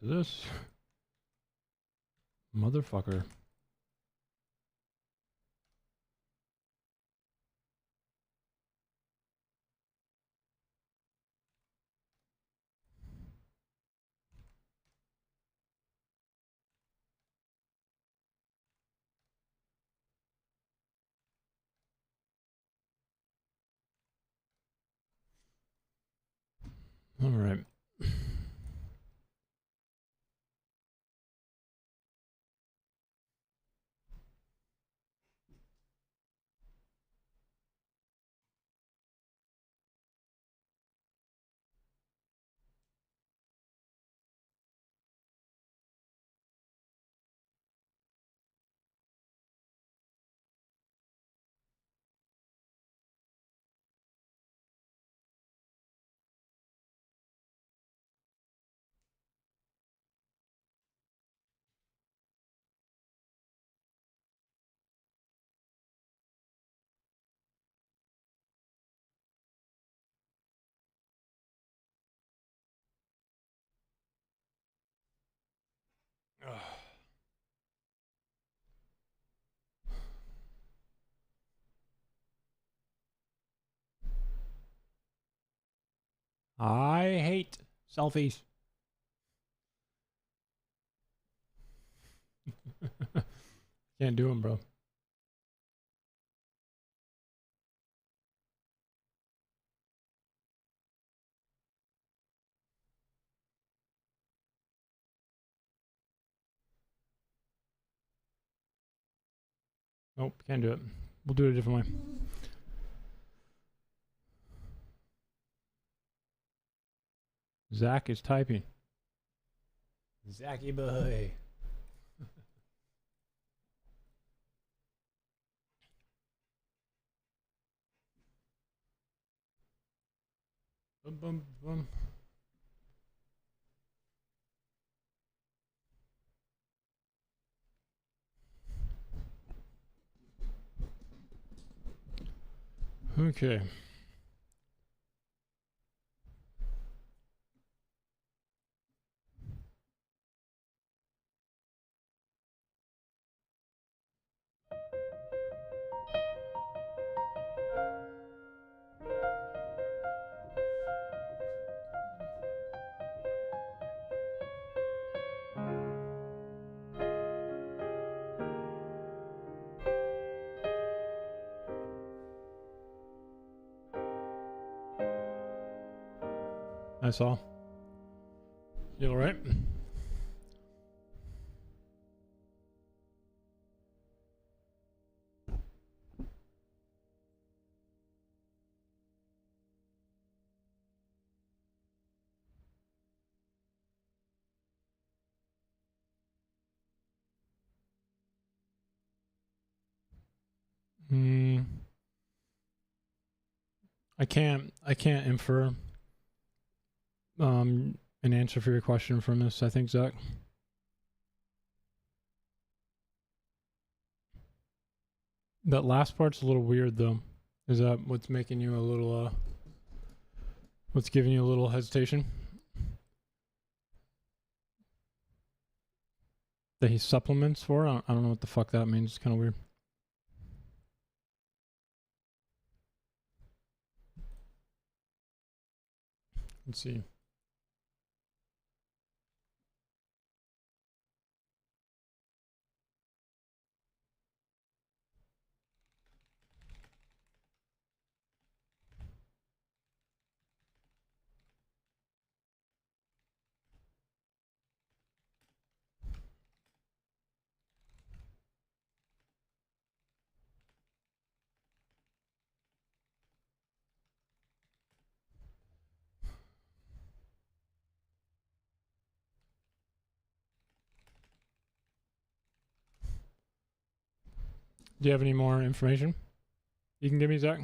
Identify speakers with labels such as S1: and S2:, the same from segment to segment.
S1: this? Motherfucker. All right. I hate selfies. Can't do them, bro. Nope, can't do it. We'll do it a different way. Zach is typing. Zachy boy. Bum, bum, bum. Okay. That's all. You all right? Hmm. I can't infer an answer for your question from this, I think, Zach. That last part's a little weird though. Is that what's making you a little what's giving you a little hesitation? That he supplements for? I don't know what the fuck that means. It's kind of weird. Let's see. Do you have any more information you can give me, Zach?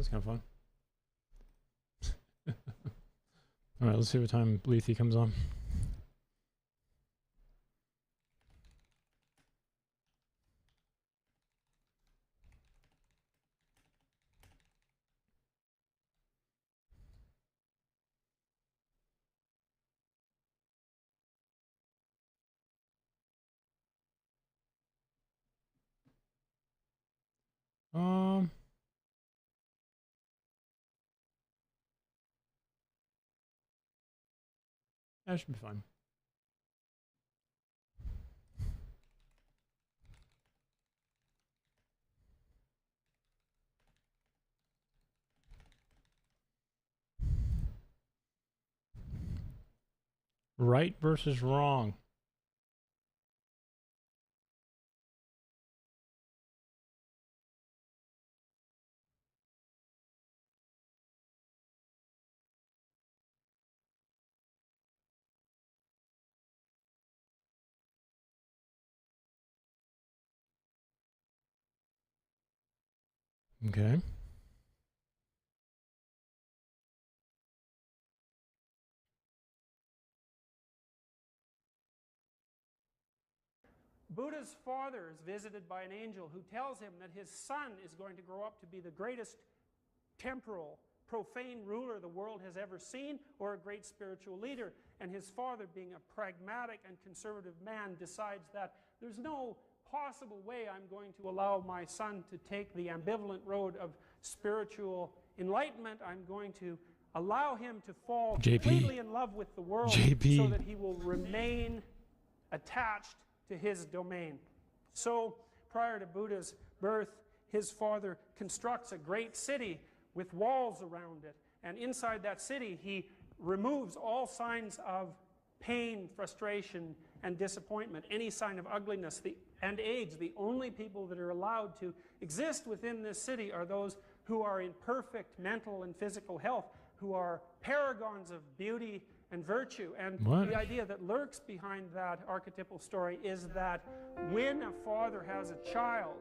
S1: That's kind of fun. All right, let's see what time Lethe comes on. That should be fine. Right versus wrong. Okay.
S2: Buddha's father is visited by an angel who tells him that his son is going to grow up to be the greatest temporal, profane ruler the world has ever seen, or a great spiritual leader. And his father, being a pragmatic and conservative man, decides that there's no possible way I'm going to allow my son to take the ambivalent road of spiritual enlightenment. I'm going to allow him to fall completely in love with the world so that he will remain attached to his domain. So, prior to Buddha's birth, his father constructs a great city with walls around it. And inside that city, he removes all signs of pain, frustration, and disappointment, any sign of ugliness and age. The only people that are allowed to exist within this city are those who are in perfect mental and physical health, who are paragons of beauty and virtue. And the idea that lurks behind that archetypal story is that when a father has a child,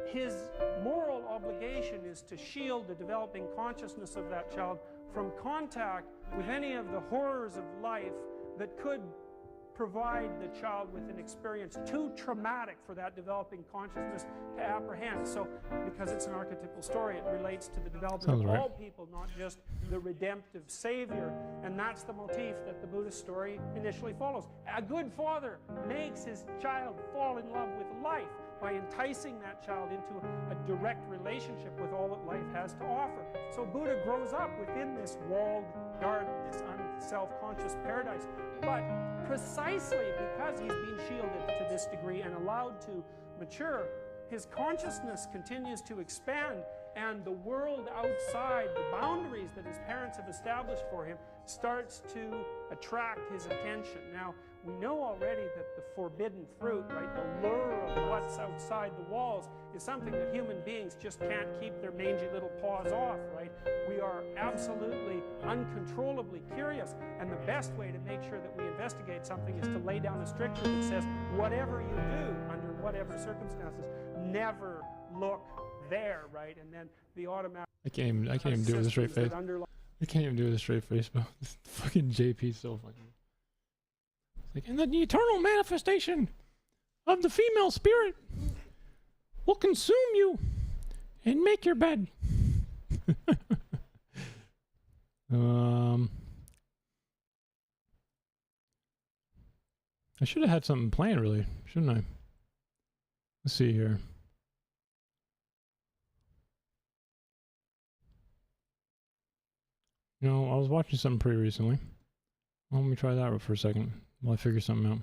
S2: his moral obligation is to shield the developing consciousness of that child from contact with any of the horrors of life that could provide the child with an experience too traumatic for that developing consciousness to apprehend. So, because it's an archetypal story, it relates to the development of all people, not just the redemptive savior. And that's the motif that the Buddhist story initially follows. A good father makes his child fall in love with life by enticing that child into a direct relationship with all that life has to offer. So Buddha grows up within this walled garden, this unself-conscious paradise. But precisely because he's been shielded to this degree and allowed to mature, his consciousness continues to expand, and the world outside the boundaries that his parents have established for him starts to attract his attention. Now, we know already that the forbidden fruit, right, the lure of what's outside the walls, is something that human beings just can't keep their mangy little paws off, right? We are absolutely uncontrollably curious, and the best way to make sure that we investigate something is to lay down a stricture that says, whatever you do, under whatever circumstances, never look there, right? And then the automatic...
S1: I can't even do it with a straight face. I can't even do it with a straight face, but this fucking JP's so fucking... Like, and then the eternal manifestation of the female spirit will consume you and make your bed. I should have had something planned, really, shouldn't I? Let's see here. You know, I was watching something pretty recently. Well, let me try that for a second while I figure something out.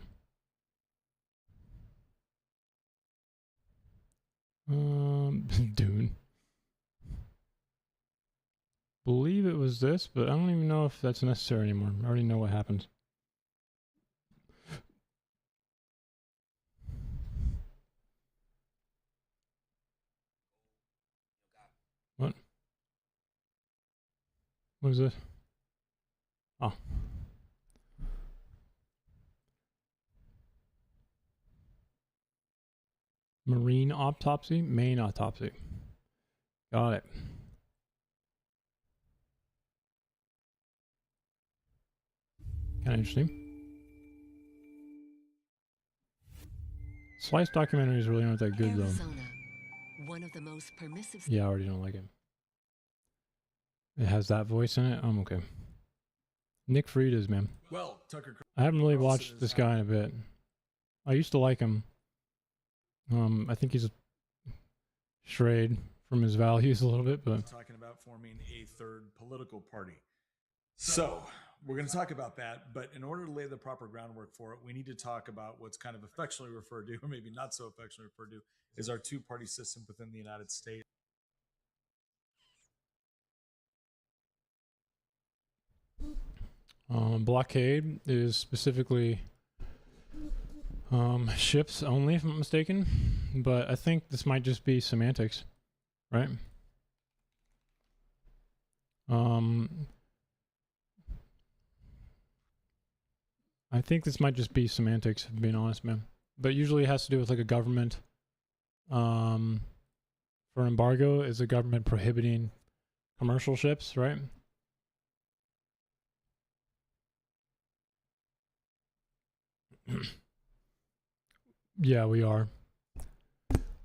S1: Dune. Believe it was this, but I don't even know if that's necessary anymore. I already know what happens. What? What is this? Oh. Marine autopsy? Main autopsy. Got it. Kind of interesting. Slice documentaries really aren't that good,
S3: Arizona, one of the most permissive.
S1: though. Yeah, I already don't like it. It has that voice in it. I'm okay. Nick Friedis, man.
S4: Well, Tucker.
S1: I haven't really
S4: Carlson
S1: watched
S4: is
S1: this guy in a bit. I used to like him. I think he's strayed from his values a little bit, but
S4: talking about forming a third political party. So we're going to talk about that, but in order to lay the proper groundwork for it, we need to talk about what's kind of affectionately referred to, or maybe not so affectionately referred to, is our two-party system within the United States.
S1: blockade is specifically ships only, if I'm not mistaken. But I think this might just be semantics, right? I think this might just be semantics, if I'm being honest, man. But usually it has to do with like a government. For an embargo, is a government prohibiting commercial ships, right? Yeah, we are.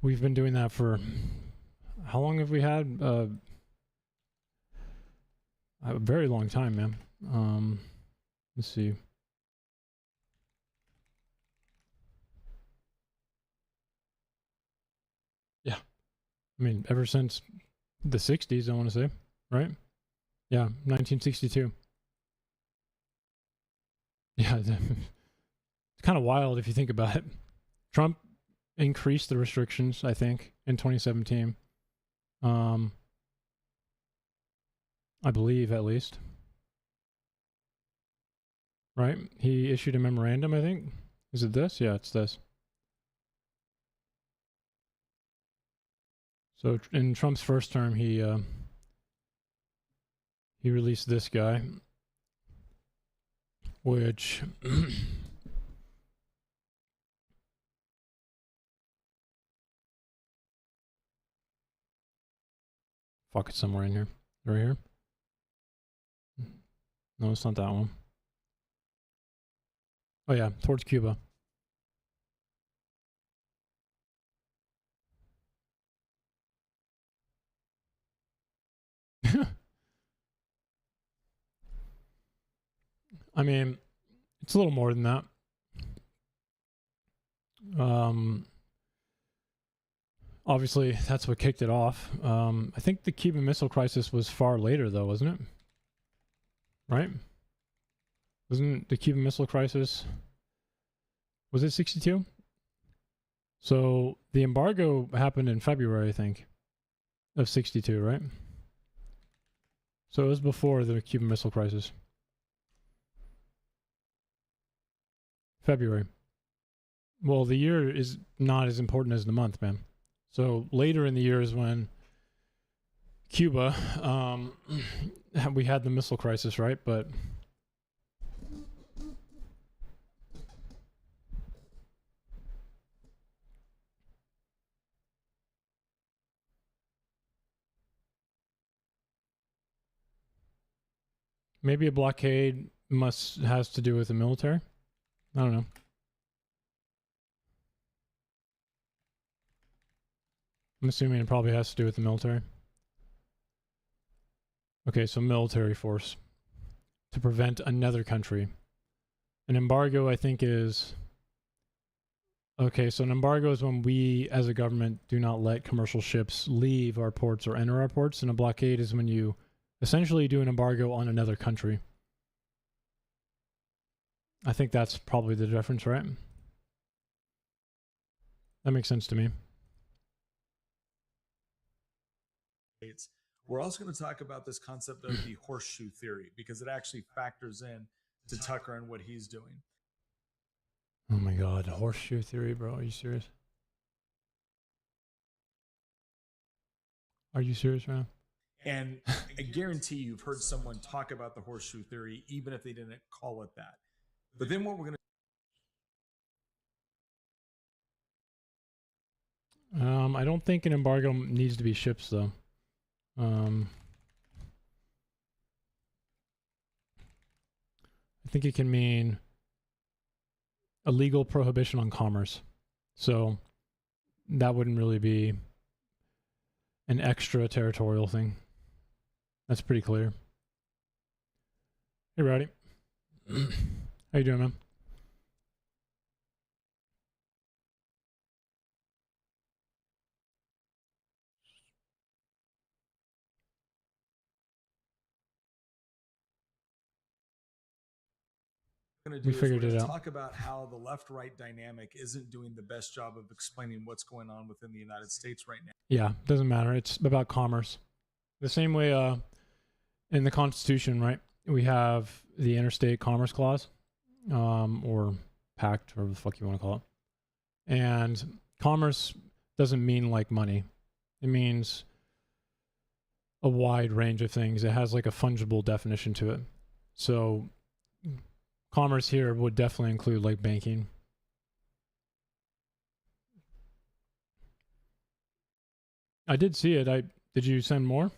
S1: We've been doing that for how long have we had? A very long time, man. Let's see. Yeah. I mean, ever since the 60s, I want to say, right? Yeah, 1962. Yeah, it's kind of wild if you think about it. Trump increased the restrictions, I think, in 2017. I believe, at least. Right? He issued a memorandum, I think. Is it this? Yeah, it's this. So in Trump's first term, he released this guy, which fuck, it's somewhere in here. Right here. No, it's not that one. Oh yeah, towards Cuba. I mean, it's a little more than that. Obviously, that's what kicked it off. I think the Cuban Missile Crisis was far later, though, wasn't it? Right? Wasn't the Cuban Missile Crisis... Was it 62? So, the embargo happened in February, I think, of 62, right? So, it was before the Cuban Missile Crisis. February. Well, the year is not as important as the month, man. So later in the year is when Cuba, we had the missile crisis, right? But maybe a blockade has to do with the military. I don't know. I'm assuming it probably has to do with the military. Okay, so military force to prevent another country. An embargo, I think, is... Okay, so an embargo is when we, as a government, do not let commercial ships leave our ports or enter our ports. And a blockade is when you essentially do an embargo on another country. I think that's probably the difference, right? That makes sense to me.
S4: We're also going to talk about this concept of the horseshoe theory because it actually factors in to Tucker and what he's doing.
S1: Oh my God, horseshoe theory, bro. Are you serious? Are you serious right now?
S4: And I guarantee you've heard someone talk about the horseshoe theory, even if they didn't call it that. But then what we're going
S1: I don't think an embargo needs to be ships, though. I think it can mean a legal prohibition on commerce. So that wouldn't really be an extraterritorial thing. That's pretty clear. Hey, Rowdy. How you doing, man?
S4: We
S1: figured it out.
S4: Talk about how the left-right dynamic isn't doing the best job of explaining what's going on within the United States right now.
S1: Yeah, doesn't matter. It's about commerce. The same way in the Constitution, right? We have the Interstate Commerce Clause, or Pact, or whatever the fuck you want to call it. And commerce doesn't mean like money. It means a wide range of things. It has like a fungible definition to it. So commerce here would definitely include like banking. I did see it. Did you send more?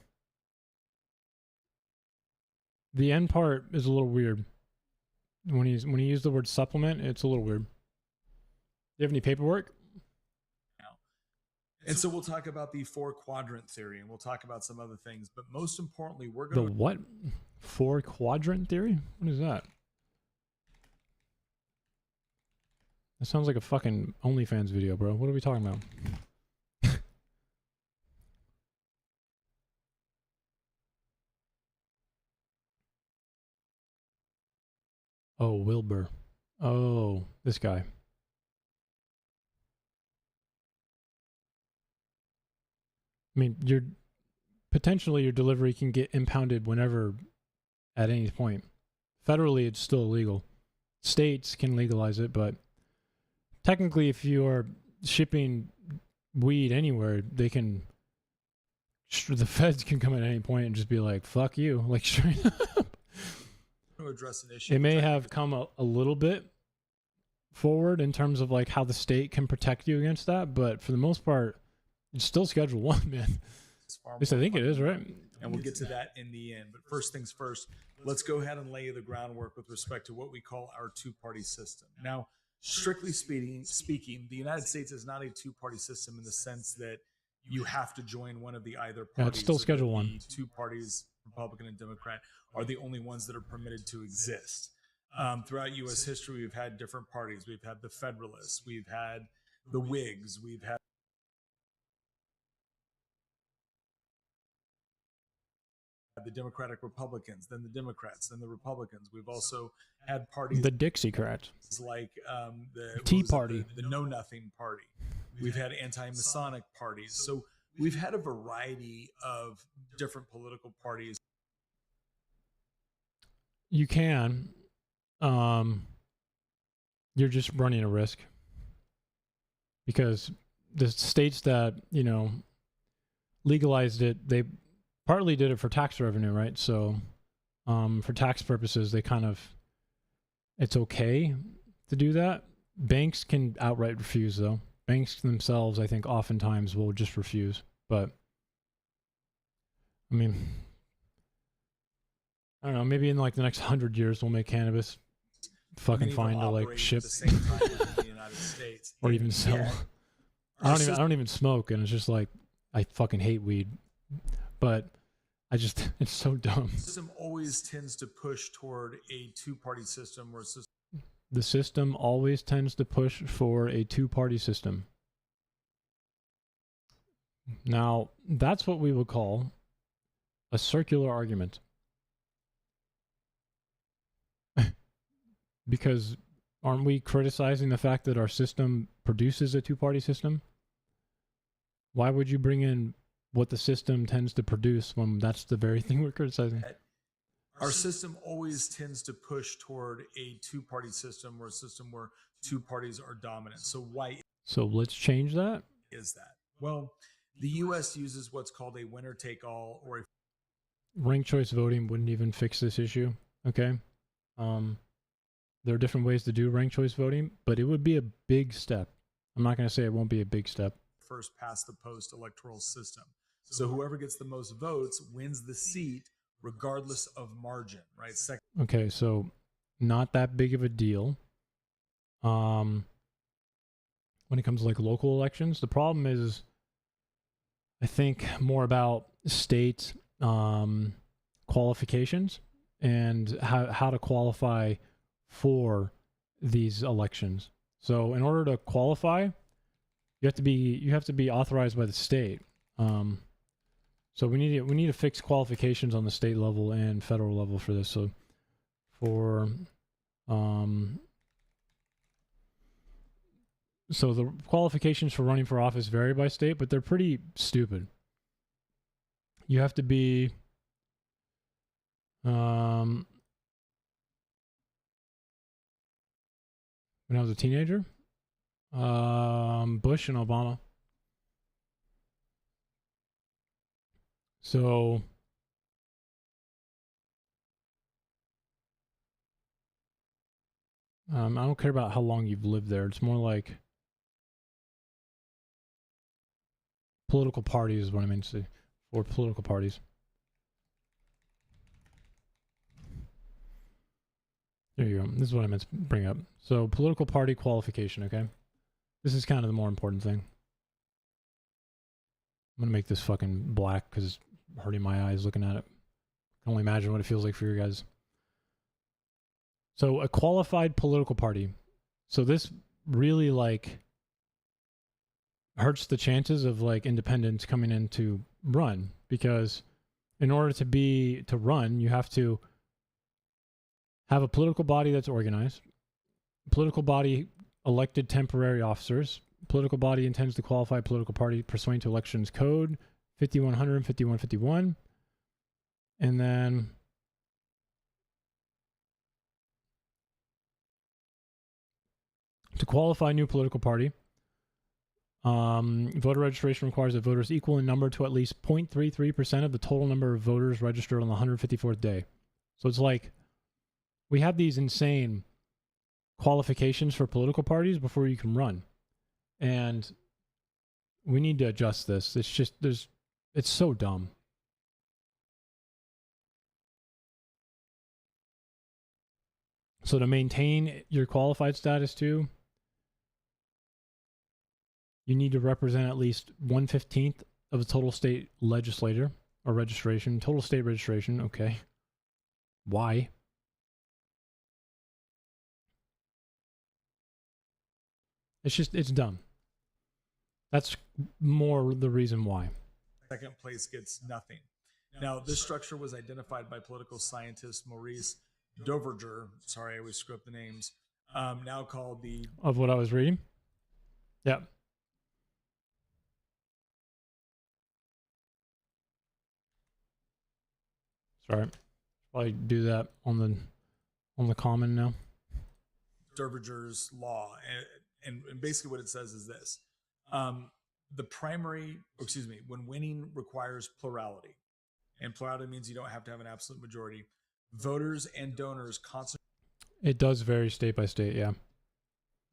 S1: The end part is a little weird. When he used the word supplement, it's a little weird. Do you have any paperwork?
S4: And so we'll talk about the 4-quadrant theory, and we'll talk about some other things. But most importantly, we're going
S1: to... The what? 4-quadrant theory? What is that? That sounds like a fucking OnlyFans video, bro. What are we talking about? Oh, Wilbur. Oh, this guy. I mean, potentially your delivery can get impounded whenever, at any point. Federally, it's still illegal. States can legalize it, but technically, if you are shipping weed anywhere, they can. The feds can come at any point and just be like, "Fuck you!" Like straight up.
S4: To address an issue.
S1: It may have come a little bit forward in terms of like how the state can protect you against that, but for the most part, it's still Schedule 1, man. At least I think it is, right?
S4: And we'll get to that in the end. But first things first, let's go ahead and lay the groundwork with respect to what we call our two-party system. Now, strictly speaking, the United States is not a two-party system in the sense that you have to join one of the either parties.
S1: Yeah, it's still Schedule 1.
S4: The two parties, Republican and Democrat, are the only ones that are permitted to exist. Throughout U.S. history, we've had different parties. We've had the Federalists. We've had the Whigs. We've had the Democratic Republicans, then the Democrats, then the Republicans. We've also had parties...
S1: The Dixiecrats.
S4: Like the
S1: Tea Party.
S4: The Know Nothing Party. We've had anti-Masonic parties. So we've had a variety of different political parties.
S1: You can. You're just running a risk. Because the states that, legalized it, they partly did it for tax revenue, right? So for tax purposes, it's okay to do that. Banks can outright refuse, though. Banks themselves, I think, oftentimes will just refuse. But, I mean, I don't know, maybe in like the next 100 years we'll make cannabis fucking fine to like ship
S4: the United States.
S1: or even sell. Yeah. I don't even smoke, and it's just like I fucking hate weed. But it's so dumb.
S4: The system always tends to push toward a two-party system where
S1: the system always tends to push for a two-party system. Now, that's what we would call a circular argument. Because aren't we criticizing the fact that our system produces a two-party system? Why would you bring in what the system tends to produce when that's the very thing we're criticizing?
S4: Our system always tends to push toward a two-party system or a system where two parties are dominant. So why?
S1: So let's change that.
S4: Is that? Well, the U.S. uses what's called a winner-take-all or a
S1: ranked choice voting wouldn't even fix this issue. Okay. There are different ways to do ranked choice voting, but it would be a big step. I'm not going to say it won't be a big step.
S4: First past the post electoral system. So whoever gets the most votes wins the seat regardless of margin, right?
S1: Okay, so not that big of a deal. When it comes to like local elections, the problem is, I think, more about state qualifications and how to qualify for these elections. So in order to qualify, you have to be authorized by the state. So we need to fix qualifications on the state level and federal level for this. So for so the qualifications for running for office vary by state, but they're pretty stupid. You have to be when I was a teenager, Bush and Obama. So I don't care about how long you've lived there. It's more like political parties is what I mean to say, or political parties. There you go. This is what I meant to bring up. So political party qualification, okay? This is kind of the more important thing. I'm going to make this fucking black because it's hurting my eyes looking at it. I can only imagine what it feels like for you guys. So a qualified political party. So this really like hurts the chances of like independents coming in to run, because in order to run, you have to have a political body that's organized, political body elected temporary officers, political body intends to qualify a political party pursuant to elections code 5100 and 5151, and then to qualify a new political party, voter registration requires that voters equal in number to at least 0.33% of the total number of voters registered on the 154th day. So it's like we have these insane qualifications for political parties before you can run. And we need to adjust this. It's just, it's so dumb. So to maintain your qualified status too, you need to represent at least 1/15 of the total state legislature or registration. Total state registration, okay. Why? It's dumb. That's more the reason why.
S4: Second place gets nothing. Now, this structure was identified by political scientist Maurice Doverger. Sorry, I always screw up the names. Now called the...
S1: Of what I was reading? Yeah. Sorry. Probably do that on the common now.
S4: Doverger's law. And basically what it says is this. When winning requires plurality, and plurality means you don't have to have an absolute majority, voters and donors
S1: It does vary state by state, yeah.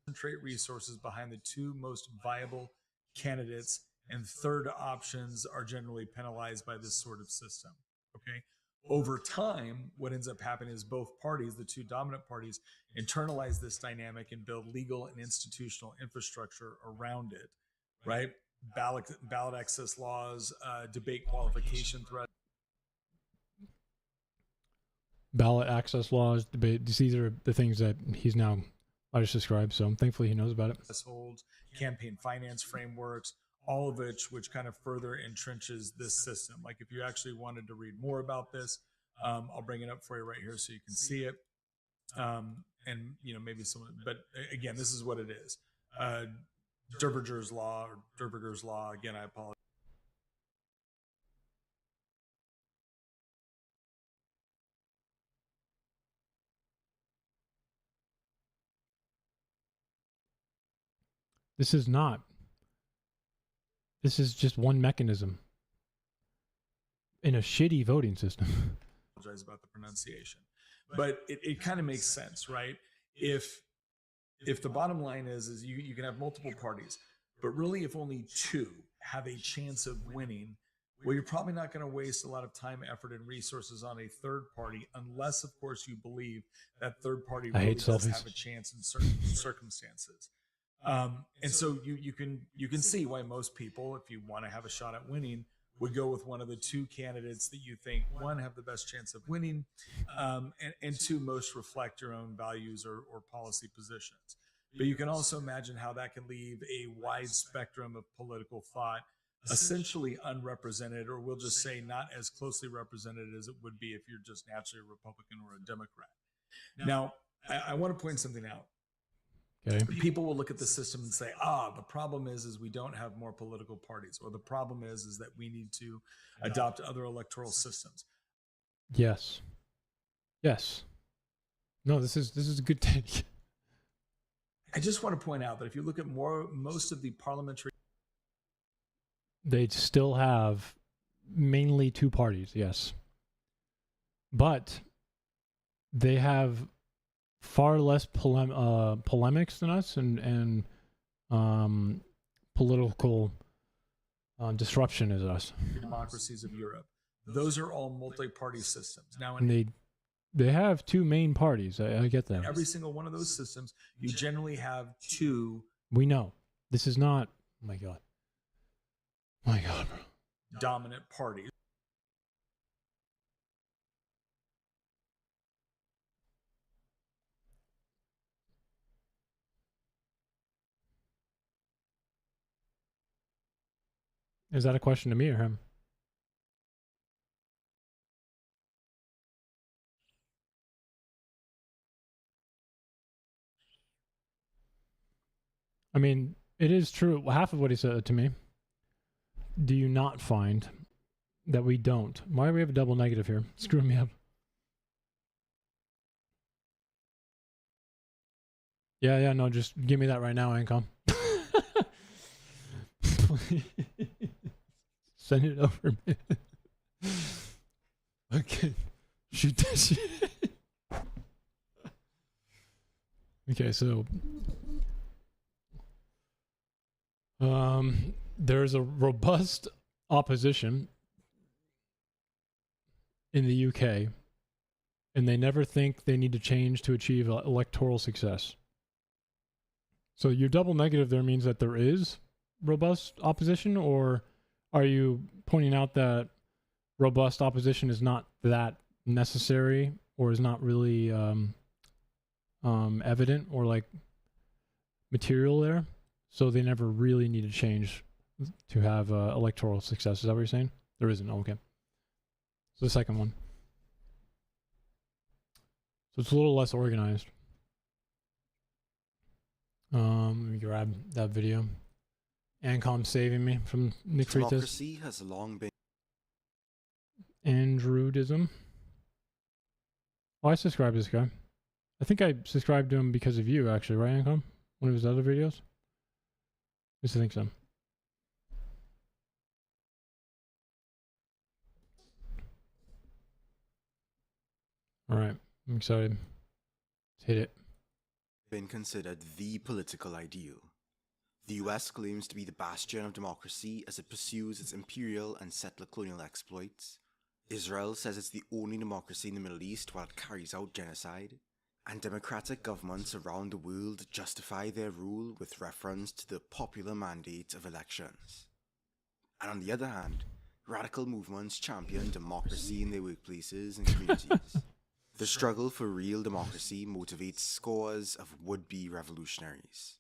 S4: Concentrate resources behind the two most viable candidates, and third options are generally penalized by this sort of system. Okay. Over time, what ends up happening is both parties, the two dominant parties, internalize this dynamic and build legal and institutional infrastructure around it, right? Ballot access laws, debate qualification threats.
S1: Ballot access laws, debate. These are the things that I just described. So thankfully he knows about it.
S4: Holds, campaign finance frameworks, all of which kind of further entrenches this system. Like if you actually wanted to read more about this, I'll bring it up for you right here so you can see it. And maybe someone, but again, this is what it is. Doverger's law. Again, I apologize.
S1: This is just one mechanism in a shitty voting system.
S4: I apologize about the pronunciation, but it kind of makes sense, right? If the bottom line is you can have multiple parties, but really if only two have a chance of winning, Well, you're probably not going to waste a lot of time, effort, and resources on a third party unless, of course, you believe that third party
S1: I
S4: really
S1: hate
S4: does
S1: selfies.
S4: have a chance in certain circumstances. And so you can see why most people, if you want to have a shot at winning, would go with one of the two candidates that you think, one, have the best chance of winning, and two, most reflect your own values or policy positions. But you can also imagine how that can leave a wide spectrum of political thought essentially unrepresented, or we'll just say not as closely represented as it would be if you're just naturally a Republican or a Democrat. Now, I want to point something out.
S1: Okay.
S4: People will look at the system and say, the problem is we don't have more political parties, or the problem is that we need to adopt other electoral systems.
S1: Yes. Yes. No, this is a good take.
S4: I just want to point out that if you look at most of the parliamentary,
S1: They'd still have mainly two parties, yes. But they have far less polemics than us and political disruption as us.
S4: democracies of Europe, those are all multi-party systems. Now,
S1: And
S4: in
S1: they have two main parties. I get that.
S4: every single one of those systems, you generally have two
S1: We know. This is not, oh my God. My God, bro.
S4: dominant parties.
S1: Is that a question to me or him? I mean, it is true. Half of what he said to me. Do you not find that we don't? Why do we have a double negative here? Screw me up. Yeah, no, just give me that right now, Ancom. Send it over, man. Okay. Shoot that shit. Okay, so there's a robust opposition in the UK, and they never think they need to change to achieve electoral success. So your double negative there means that there is robust opposition, or are you pointing out that robust opposition is not that necessary, or is not really evident or like material there? So they never really need to change to have electoral success. Is that what you're saying? There isn't. Oh, okay. So the second one. So it's a little less organized. Let me grab that video. Ancom saving me from Nick Freitas.
S5: Democracy has long been
S1: Andrewdism. Oh, I subscribed to this guy. I think I subscribed to him because of you, actually, right, Ancom? One of his other videos? I used to think so. All right, I'm excited. Let's hit it.
S5: been considered the political ideal. The US claims to be the bastion of democracy as it pursues its imperial and settler colonial exploits. Israel says it's the only democracy in the Middle East while it carries out genocide. And democratic governments around the world justify their rule with reference to the popular mandate of elections. And on the other hand, radical movements champion democracy in their workplaces and communities. The struggle for real democracy motivates scores of would-be revolutionaries.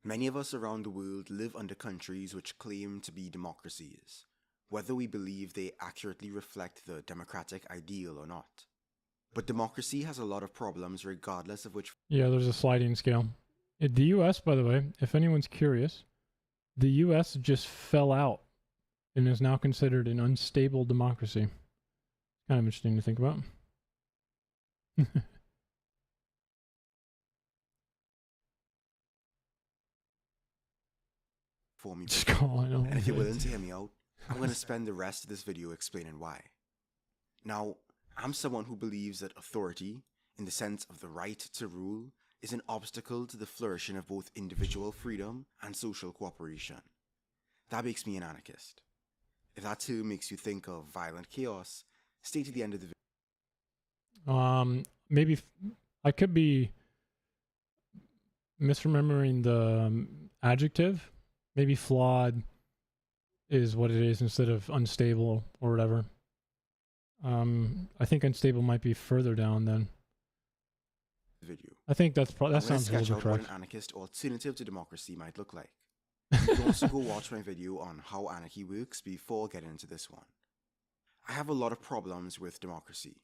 S5: Many of us around the world live under countries which claim to be democracies, whether we believe they accurately reflect the democratic ideal or not. But democracy has a lot of problems regardless of which.
S1: Yeah, there's a sliding scale. The US, by the way, if anyone's curious, the US just fell out and is now considered an unstable democracy. Kind of interesting to think about.
S5: For me,
S1: Just call it on.
S5: and if you're willing to hear me out, I'm going to spend the rest of this video explaining why. Now, I'm someone who believes that authority, in the sense of the right to rule, is an obstacle to the flourishing of both individual freedom and social cooperation. That makes me an anarchist. If that term makes you think of violent chaos, stay to the end of the video.
S1: Maybe I could be misremembering the adjective. Maybe flawed is what it is instead of unstable or whatever. I think unstable might be further down then.
S5: Video.
S1: I think that
S5: I'm
S1: sounds a
S5: gonna sketch
S1: little
S5: out
S1: bit
S5: what
S1: correct.
S5: an anarchist alternative to democracy might look like. You can also go watch my video on how anarchy works before getting into this one. I have a lot of problems with democracy,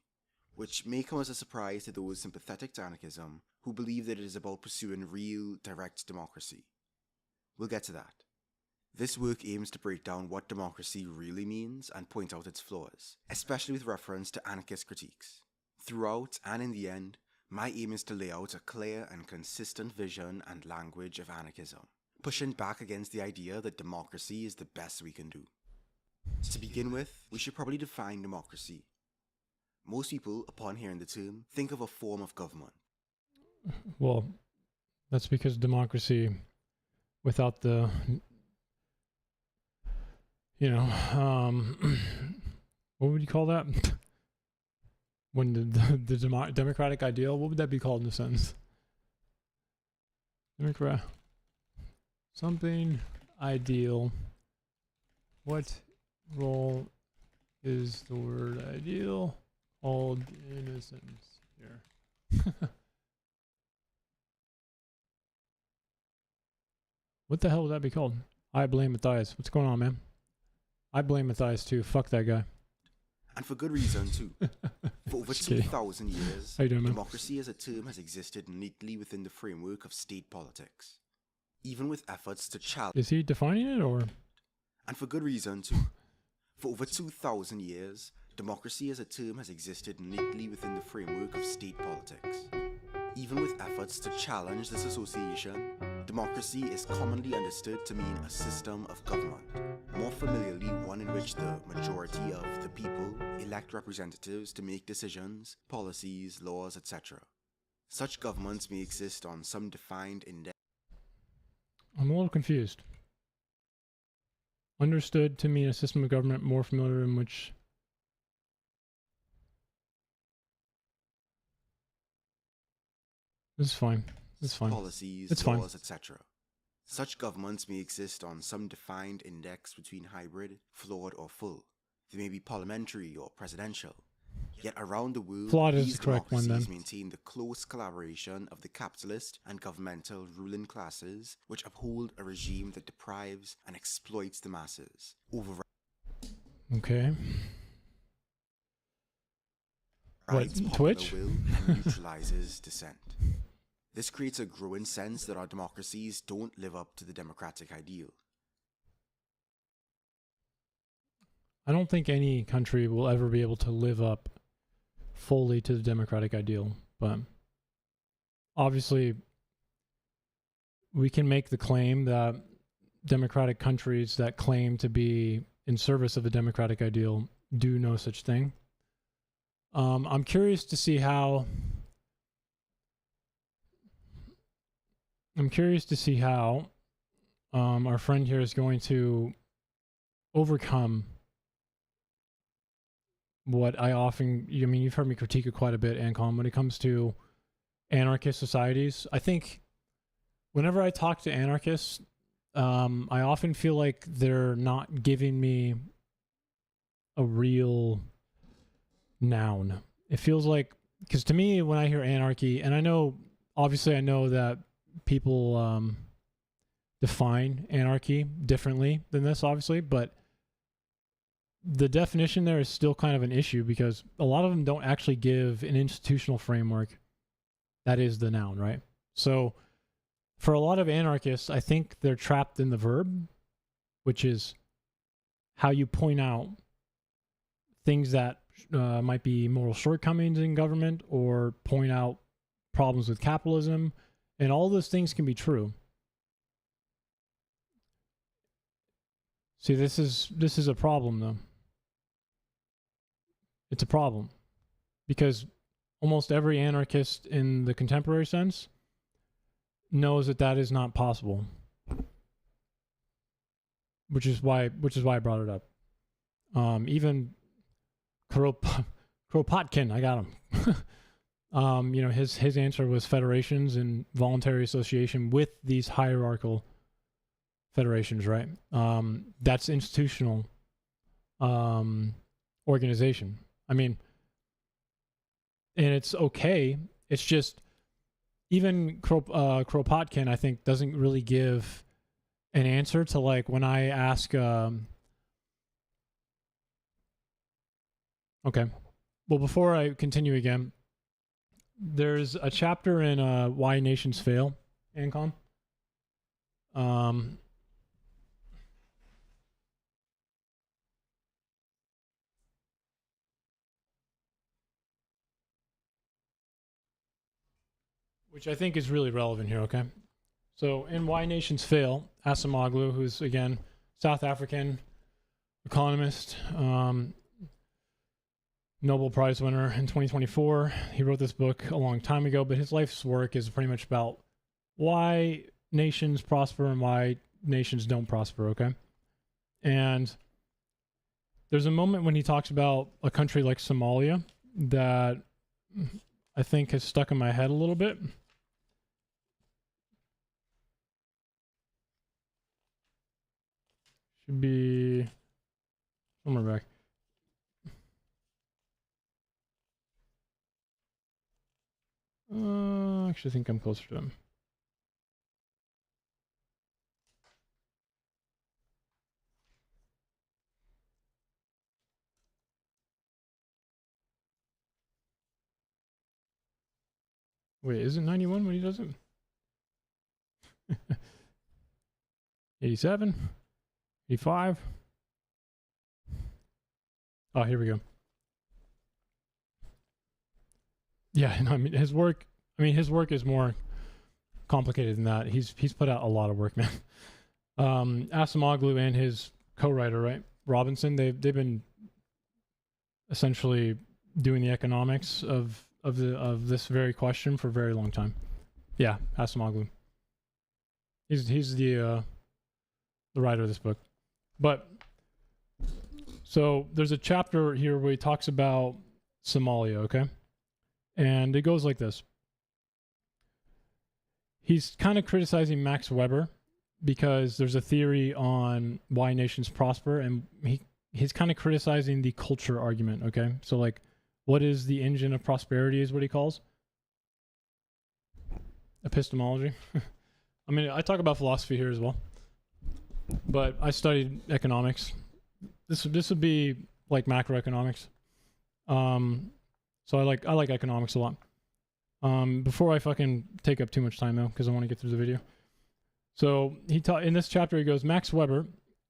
S5: which may come as a surprise to those sympathetic to anarchism who believe that it is about pursuing real, direct democracy. We'll get to that. This work aims to break down what democracy really means and point out its flaws, especially with reference to anarchist critiques. Throughout, and in the end, my aim is to lay out a clear and consistent vision and language of anarchism, pushing back against the idea that democracy is the best we can do. To begin with, we should probably define democracy. Most people, upon hearing the term, think of a form of government.
S1: Well, that's because democracy, without the, what would you call that? When the democratic ideal, what would that be called in a sentence? Something ideal. What role is the word ideal called in a sentence here? What the hell would that be called? I blame Matthias. What's going on, man? I blame Matthias too. Fuck that guy.
S5: And for good reason too. For over
S1: Just kidding.
S5: 2,000 years,
S1: How you doing, man?
S5: democracy as a term has existed neatly within the framework of state politics, even with efforts to challenge.
S1: Is he defining it or?
S5: And for good reason too. For over 2,000 years, democracy as a term has existed neatly within the framework of state politics. Even with efforts to challenge this association, democracy is commonly understood to mean a system of government, more familiarly one in which the majority of the people elect representatives to make decisions, policies, laws, etc. Such governments may exist on some defined index.
S1: I'm a little confused. Understood to mean a system of government more familiar in which. This is fine. This is fine.
S5: Policies,
S1: It's fine.
S5: laws, etc. Such governments may exist on some defined index between hybrid, flawed, or full. They may be parliamentary or presidential. Yet around the world,
S1: Flawed is
S5: these
S1: the correct one,
S5: democracies
S1: then.
S5: maintain the close collaboration of the capitalist and governmental ruling classes, which uphold a regime that deprives and exploits the masses,
S1: Okay.
S5: overrides
S1: What,
S5: popular
S1: Twitch?
S5: will and neutralizes dissent. This creates a growing sense that our democracies don't live up to the democratic ideal.
S1: I don't think any country will ever be able to live up fully to the democratic ideal, but obviously we can make the claim that democratic countries that claim to be in service of the democratic ideal do no such thing. I'm curious to see how our friend here is going to overcome what you've heard me critique it quite a bit, Ancom, when it comes to anarchist societies. I think whenever I talk to anarchists, I often feel like they're not giving me a real noun. It feels like, because to me, when I hear anarchy, and I know that people define anarchy differently than this, obviously, but the definition there is still kind of an issue because a lot of them don't actually give an institutional framework that is the noun, right? So for a lot of anarchists, I think they're trapped in the verb, which is how you point out things that might be moral shortcomings in government or point out problems with capitalism, and all those things can be true. See, this is a problem, though. It's a problem because almost every anarchist in the contemporary sense knows that that is not possible, which is why I brought it up. Even Kropotkin, I got him. You know, his answer was federations and voluntary association with these hierarchical federations, right? That's institutional organization. I mean, and it's okay. It's just even Kropotkin, I think, doesn't really give an answer to, like, when I ask. Okay, well, before I continue again, there's a chapter in Why Nations Fail, Ancon. Which I think is really relevant here, okay? So in Why Nations Fail, Acemoglu, who's, again, South African economist, Nobel Prize winner in 2024. He wrote this book a long time ago, but his life's work is pretty much about why nations prosper and why nations don't prosper, okay? And there's a moment when he talks about a country like Somalia that I think has stuck in my head a little bit. Should be somewhere back. I actually think I'm closer to him. Wait, is it 91 when he does it? 87? 85? Oh, here we go. Yeah, no, I mean, his work is more complicated than that. He's put out a lot of work, man. Acemoglu and his co-writer, right, Robinson, they've been essentially doing the economics of this very question for a very long time. Yeah, Acemoglu. He's the writer of this book. But so there's a chapter here where he talks about Somalia, okay? And it goes like this. He's kind of criticizing Max Weber because there's a theory on why nations prosper, and he's kind of criticizing the culture argument, okay? So, like, what is the engine of prosperity is what he calls epistemology. I mean, I talk about philosophy here as well, but I studied economics. This would be like macroeconomics. So I like economics a lot. Before I fucking take up too much time though, because I want to get through the video. So in this chapter he goes, Max Weber,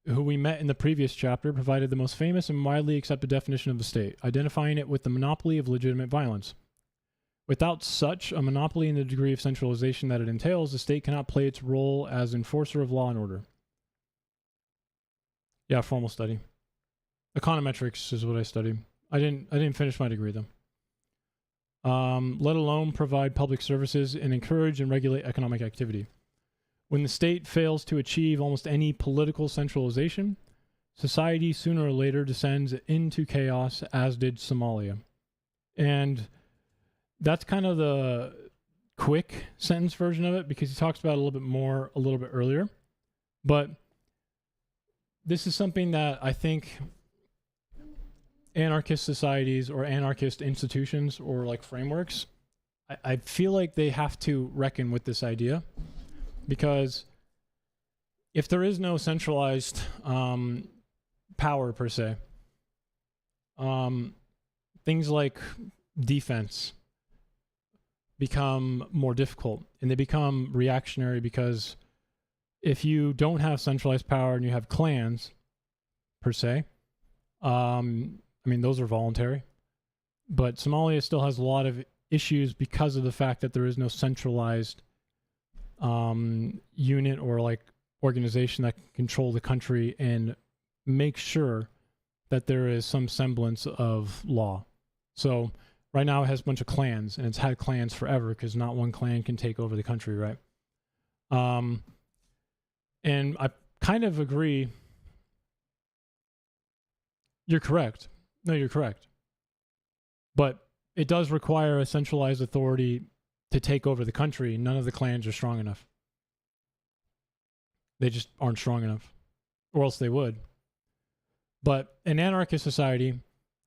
S1: who we met in the previous chapter, provided the most famous and widely accepted definition of the state, identifying it with the monopoly of legitimate violence. Without such a monopoly in the degree of centralization that it entails, the state cannot play its role as enforcer of law and order. Yeah, formal study. Econometrics is what I studied. I didn't finish my degree though. Let alone provide public services and encourage and regulate economic activity. When the state fails to achieve almost any political centralization, society sooner or later descends into chaos, as did Somalia. And that's kind of the quick sentence version of it, because he talks about it a little bit more a little bit earlier. But this is something that I think anarchist societies or anarchist institutions or like frameworks, I feel like they have to reckon with this idea, because if there is no centralized power per se, things like defense become more difficult, and they become reactionary, because if you don't have centralized power and you have clans per se, I mean, those are voluntary, but Somalia still has a lot of issues because of the fact that there is no centralized unit or like organization that can control the country and make sure that there is some semblance of law. So right now it has a bunch of clans, and it's had clans forever because not one clan can take over the country, right? And I kind of agree. You're correct. No, you're correct. But it does require a centralized authority to take over the country. None of the clans are strong enough. They just aren't strong enough, or else they would. But an anarchist society,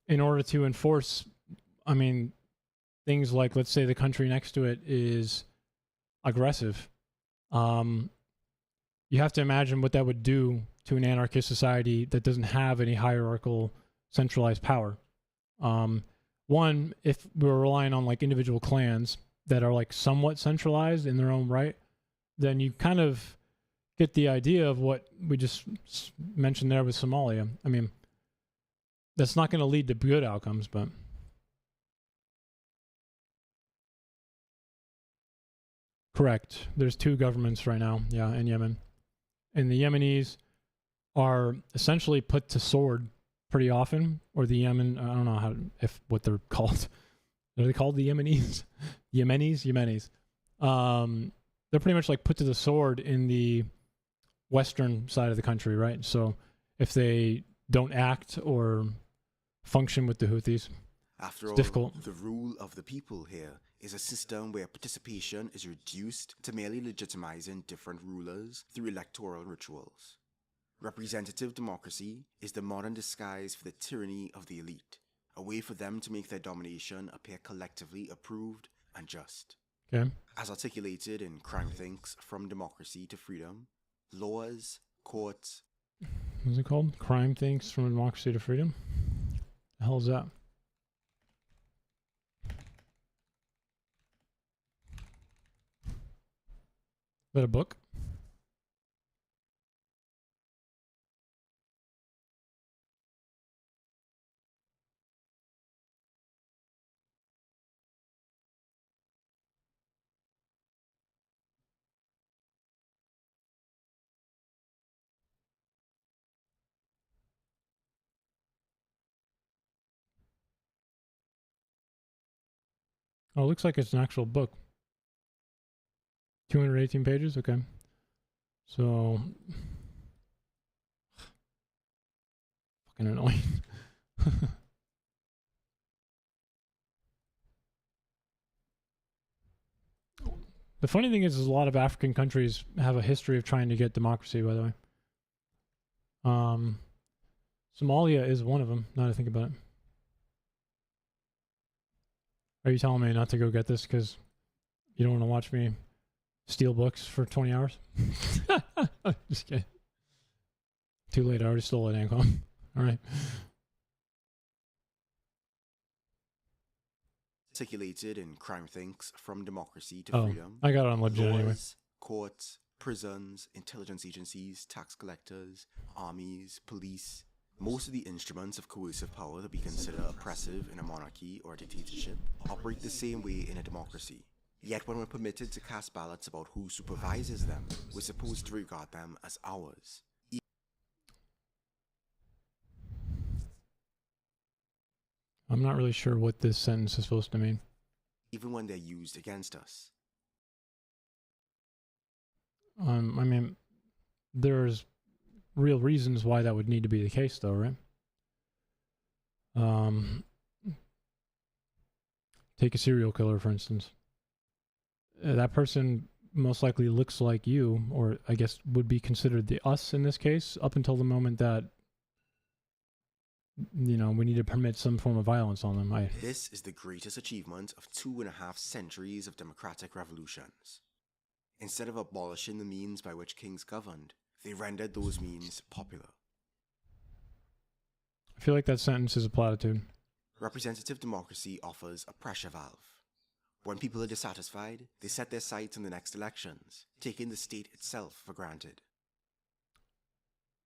S1: in order to enforce, I mean, things like, let's say the country next to it is aggressive. You have to imagine what that would do to an anarchist society that doesn't have any hierarchical centralized power. One, if we're relying on like individual clans that are like somewhat centralized in their own right, then you kind of get the idea of what we just mentioned there with Somalia. I mean, that's not going to lead to good outcomes, but correct. There's two governments right now, yeah, in Yemen. And the Yemenis are essentially put to sword pretty often, or the Yemen, I don't know what they're called. Are they called the Yemenis? Yemenis. They're pretty much like put to the sword in the western side of the country, right? So if they don't act or function with the Houthis,
S5: After
S1: it's
S5: all,
S1: difficult.
S5: the rule of the people here is a system where participation is reduced to merely legitimizing different rulers through electoral rituals. Representative democracy is the modern disguise for the tyranny of the elite, a way for them to make their domination appear collectively approved and just.
S1: Okay.
S5: As articulated in Crime Thinks From Democracy to Freedom, laws, courts,
S1: What's it called? Crime Thinks From Democracy to Freedom? The hell is that? Is that a book? Oh, it looks like it's an actual book. 218 pages? Okay. So, fucking annoying. The funny thing is a lot of African countries have a history of trying to get democracy, by the way. Somalia is one of them, now that I think about it. Are you telling me not to go get this because you don't want to watch me steal books for 20 hours? Just kidding. Too late, I already stole it, Ancom. All right.
S5: articulated in Crime Thinks From Democracy to Freedom,
S1: I got it on legit anyway.
S5: laws, courts, prisons, intelligence agencies, tax collectors, armies, police, most of the instruments of coercive power that we consider oppressive in a monarchy or a dictatorship operate the same way in a democracy. Yet when we're permitted to cast ballots about who supervises them, we're supposed to regard them as ours.
S1: I'm not really sure what this sentence is supposed to mean.
S5: Even when they're used against us.
S1: I mean, there's real reasons why that would need to be the case, though, right? Take a serial killer, for instance. That person most likely looks like you, or I guess would be considered the us in this case, up until the moment that, you know, we need to permit some form of violence on them.
S5: This is the greatest achievement of 2.5 centuries of democratic revolutions. Instead of abolishing the means by which kings governed, they rendered those means popular.
S1: I feel like that sentence is a platitude.
S5: Representative democracy offers a pressure valve. When people are dissatisfied, they set their sights on the next elections, taking the state itself for granted.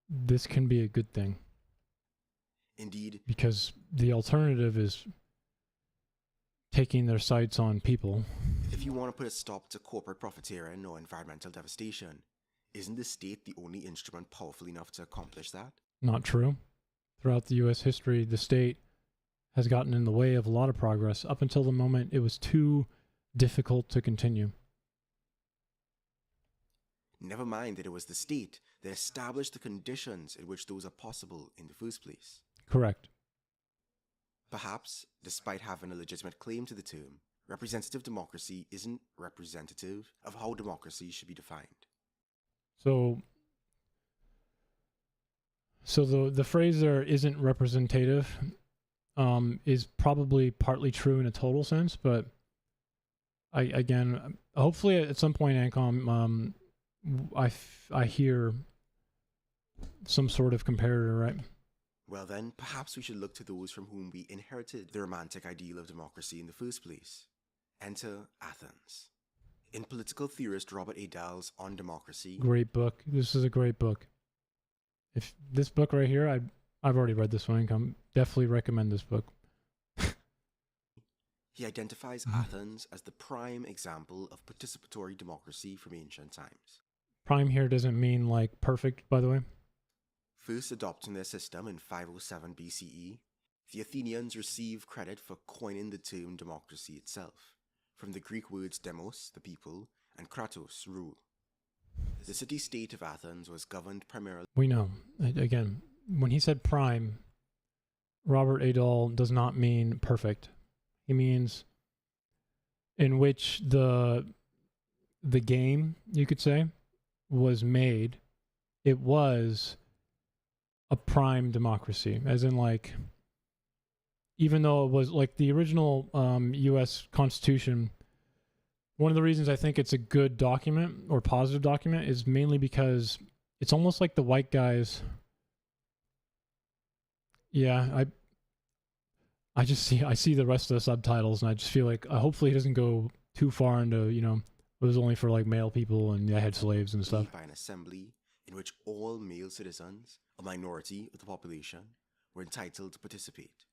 S1: This can be a good thing.
S5: Indeed,
S1: because the alternative is taking their sights on people.
S5: If you want to put a stop to corporate profiteering or environmental devastation, isn't the state the only instrument powerful enough to accomplish that?
S1: Not true. Throughout the U.S. history, the state has gotten in the way of a lot of progress up until the moment it was too difficult to continue.
S5: Never mind that it was the state that established the conditions in which those are possible in the first place.
S1: Correct.
S5: Perhaps, despite having a legitimate claim to the term, representative democracy isn't representative of how democracy should be defined.
S1: So the phrase there isn't representative is probably partly true in a total sense, but again, hopefully at some point, ANCOM, I hear some sort of comparator, right?
S5: Well then, perhaps we should look to those from whom we inherited the romantic ideal of democracy in the first place. Enter Athens. In political theorist Robert A. Dahl's On Democracy...
S1: Great book. This is a great book. If this book right here, I've already read this one. I definitely recommend this book.
S5: He identifies Athens as the prime example of participatory democracy from ancient times.
S1: Prime here doesn't mean like perfect, by the way.
S5: First adopting their system in 507 BCE, the Athenians receive credit for coining the term democracy itself, from the Greek words demos, the people, and kratos, rule. The city-state of Athens was governed primarily...
S1: We know. Again, when he said prime, Robert A. Dahl does not mean perfect. He means in which the game, you could say, was made. It was a prime democracy, as in like, even though it was like the original U.S. Constitution, one of the reasons I think it's a good document or positive document is mainly because it's almost like the white guys. Yeah, I see the rest of the subtitles and I just feel like hopefully it doesn't go too far into, you know, it was only for like male people and I had slaves and stuff.
S5: By an assembly in which all male citizens, a minority of the population, were entitled to participate.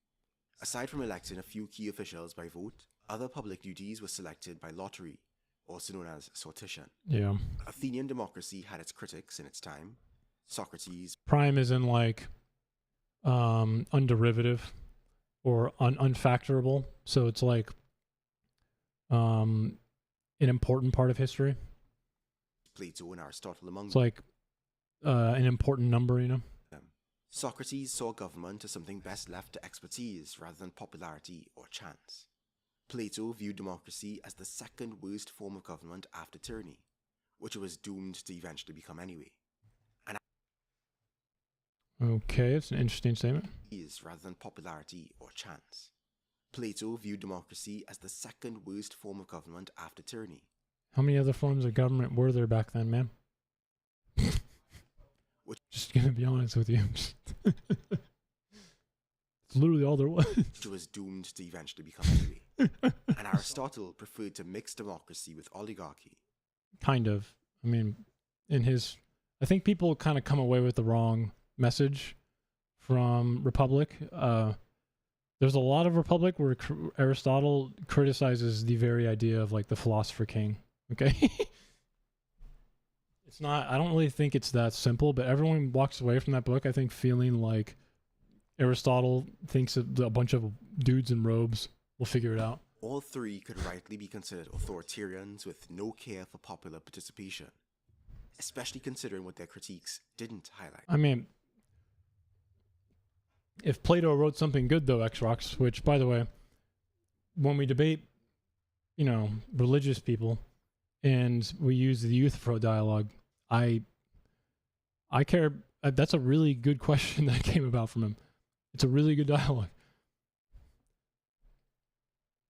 S5: Aside from electing a few key officials by vote, other public duties were selected by lottery, also known as sortition.
S1: Yeah.
S5: Athenian democracy had its critics in its time. Socrates.
S1: Prime is in like underivative or unfactorable. So it's like an important part of history.
S5: Plato and Aristotle among
S1: It's like an important number, you know?
S5: Socrates saw government as something best left to expertise rather than popularity or chance. Plato viewed democracy as the second worst form of government after tyranny, which it was doomed to eventually become anyway. And
S1: okay, it's an interesting statement.
S5: Rather than popularity or chance. Plato viewed democracy as the second worst form of government after tyranny.
S1: How many other forms of government were there back then, man? Just gonna be honest with you. It's literally all there was.
S5: Which was doomed to eventually become anyway. And Aristotle preferred to mix democracy with oligarchy.
S1: Kind of. I mean, I think people kind of come away with the wrong message from Republic. There's a lot of Republic where Aristotle criticizes the very idea of like the philosopher king. Okay. It's not, I don't really think it's that simple, but everyone walks away from that book, I think, feeling like Aristotle thinks that a bunch of dudes in robes will figure it out.
S5: All three could rightly be considered authoritarians with no care for popular participation, especially considering what their critiques didn't highlight.
S1: I mean, if Plato wrote something good, though, Xrox, which, by the way, when we debate, you know, religious people, and we use the Euthyphro dialogue, I care. That's a really good question that came about from him. It's a really good dialogue.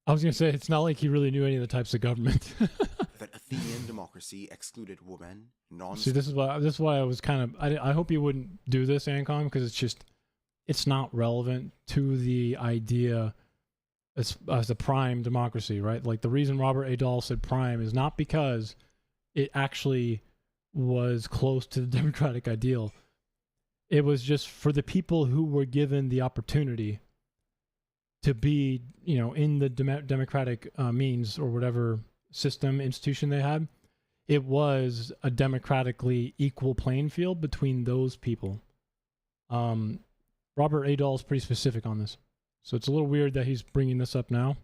S1: I was going to say, it's not like he really knew any of the types of government.
S5: That Athenian democracy excluded women,
S1: See, this is why I was kind of, I hope you wouldn't do this, Ancom, because it's not relevant to the idea as a prime democracy, right? Like the reason Robert A. Dahl said prime is not because it actually was close to the democratic ideal. It was just for the people who were given the opportunity to be, you know, in the democratic means or whatever system, institution they had. It was a democratically equal playing field between those people. Robert A. Dahl is pretty specific on this. So it's a little weird that he's bringing this up now.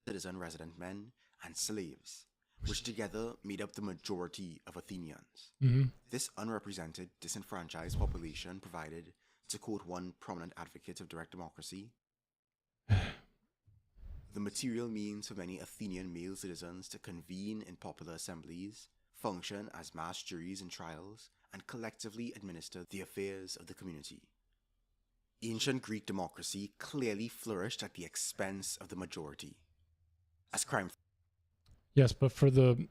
S5: Citizen resident men and slaves, which together made up the majority of Athenians.
S1: Mm-hmm.
S5: This unrepresented, disenfranchised population provided To quote one prominent advocate of direct democracy, the material means for many Athenian male citizens to convene in popular assemblies, function as mass juries in trials, and collectively administer the affairs of the community. Ancient Greek democracy clearly flourished at the expense of the majority. As crime...
S1: Yes, but for the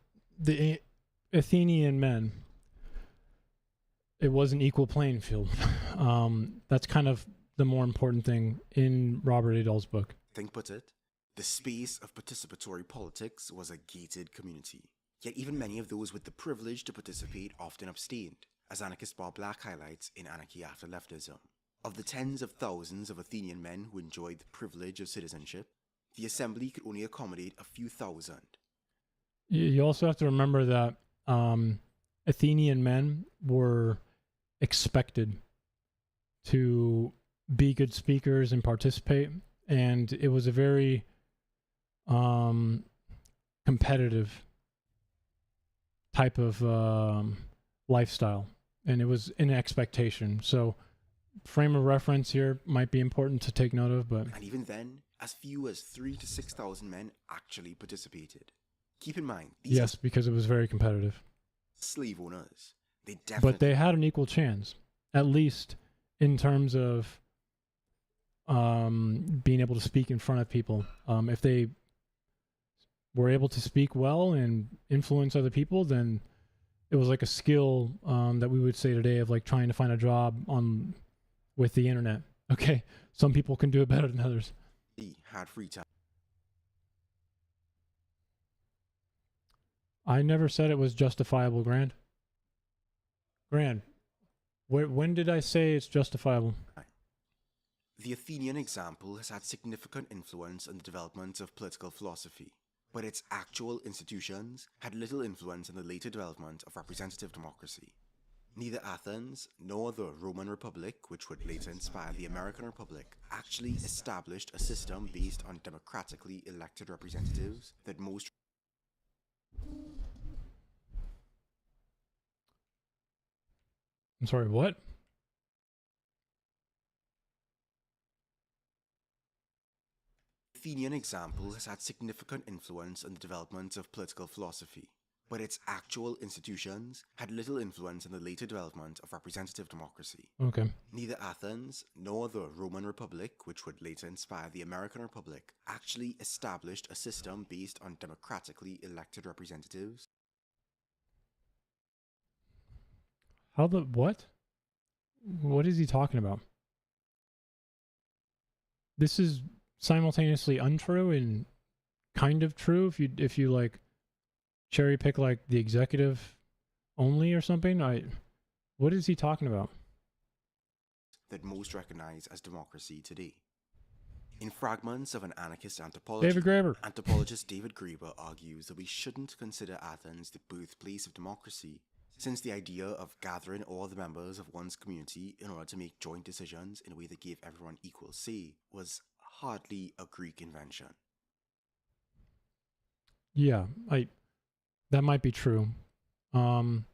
S1: Athenian men, it was an equal playing field. That's kind of the more important thing in Robert A. Dahl's book.
S5: Think put it, the space of participatory politics was a gated community. Yet even many of those with the privilege to participate often abstained, as anarchist Bob Black highlights in Anarchy After Leftism. Of the tens of thousands of Athenian men who enjoyed the privilege of citizenship, the assembly could only accommodate a few thousand.
S1: You also have to remember that Athenian men were expected to be good speakers and participate, and it was a very competitive type of lifestyle, and it was an expectation. So frame of reference here might be important to take note of, but...
S5: And even then, as few as 3,000 to 6,000 men actually participated. Keep in mind, these
S1: yes, because it was very competitive.
S5: slave owners, they definitely...
S1: But they had an equal chance, at least in terms of being able to speak in front of people. If they were able to speak well and influence other people, then it was like a skill that we would say today of like trying to find a job with the internet. Okay, some people can do it better than others.
S5: had free time.
S1: I never said it was justifiable, Grand. Grand, when did I say it's justifiable?
S5: The Athenian example has had significant influence on the development of political philosophy, but its actual institutions had little influence on the later development of representative democracy. Neither Athens nor the Roman Republic, which would later inspire the American Republic, actually established a system based on democratically elected representatives that most...
S1: I'm sorry, what?
S5: The Athenian example has had significant influence on the development of political philosophy, but its actual institutions had little influence on the later development of representative democracy.
S1: Okay.
S5: Neither Athens nor the Roman Republic, which would later inspire the American Republic, actually established a system based on democratically elected representatives.
S1: What? What is he talking about? This is simultaneously untrue and kind of true if you like cherry pick like the executive only or something. What is he talking about?
S5: That most recognize as democracy today. In Fragments of an Anarchist Anthropology,
S1: David Graeber.
S5: anthropologist David Graeber argues that we shouldn't consider Athens the birthplace of democracy, since the idea of gathering all the members of one's community in order to make joint decisions in a way that gave everyone equal say was hardly a Greek invention.
S1: Yeah, that might be true. I'm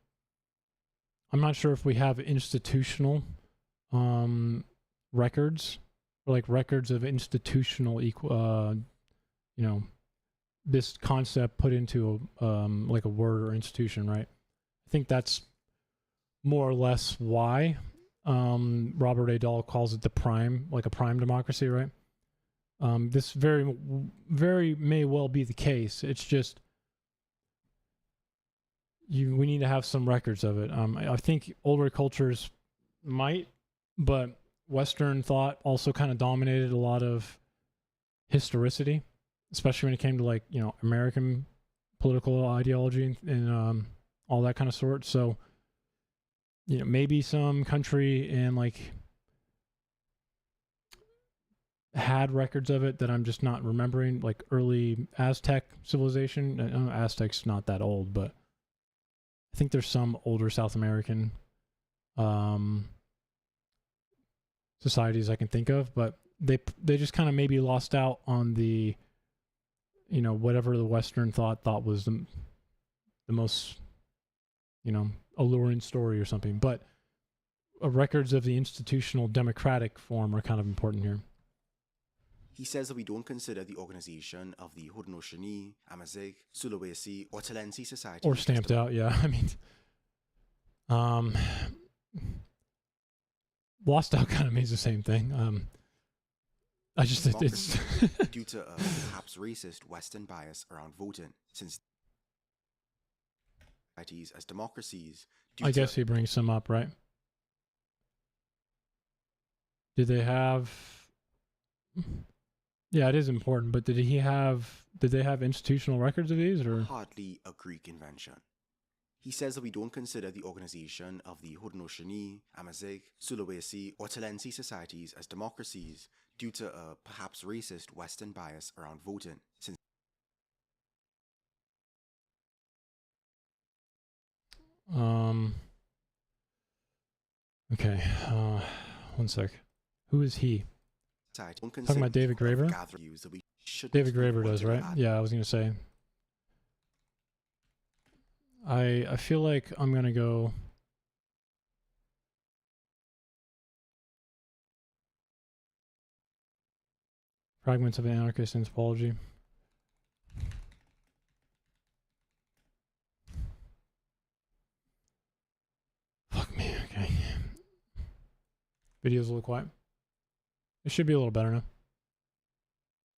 S1: not sure if we have institutional records, or like records of institutional this concept put into like a word or institution, right? I think that's more or less why Robert A. Dahl calls it the prime, like a prime democracy, right? This very, very may well be the case. It's just we need to have some records of it. I think older cultures might, but Western thought also kind of dominated a lot of historicity, especially when it came to like, American political ideology and all that kind of sort. So, maybe some country in like had records of it that I'm just not remembering, like early Aztec civilization. I know Aztec's not that old, but I think there's some older South American societies I can think of, but they just kind of maybe lost out on the, whatever the Western thought was the most, alluring story or something. But records of the institutional democratic form are kind of important here.
S5: He says that we don't consider the organization of the Haudenosaunee, Amazigh, Sulawesi, or Talensi society.
S1: Or stamped out, yeah. I mean, lost out kind of means the same thing. I just, it's
S5: due to a perhaps racist Western bias around voting, since societies as democracies.
S1: I guess he brings some up, right? Did they have? Yeah, it is important. But did they have institutional records of these, or
S5: hardly a Greek invention? He says that we don't consider the organization of the Haudenosaunee, Amazigh, Sulawesi, or Talensi societies as democracies due to a perhaps racist Western bias around voting, since
S1: okay, one sec. Who is he? Talking about David Graeber? David Graeber does, right? Yeah, I was gonna say. I feel like I'm gonna go. Fragments of Anarchist Anthropology. Fuck me, okay. Video's a little quiet. It should be a little better now.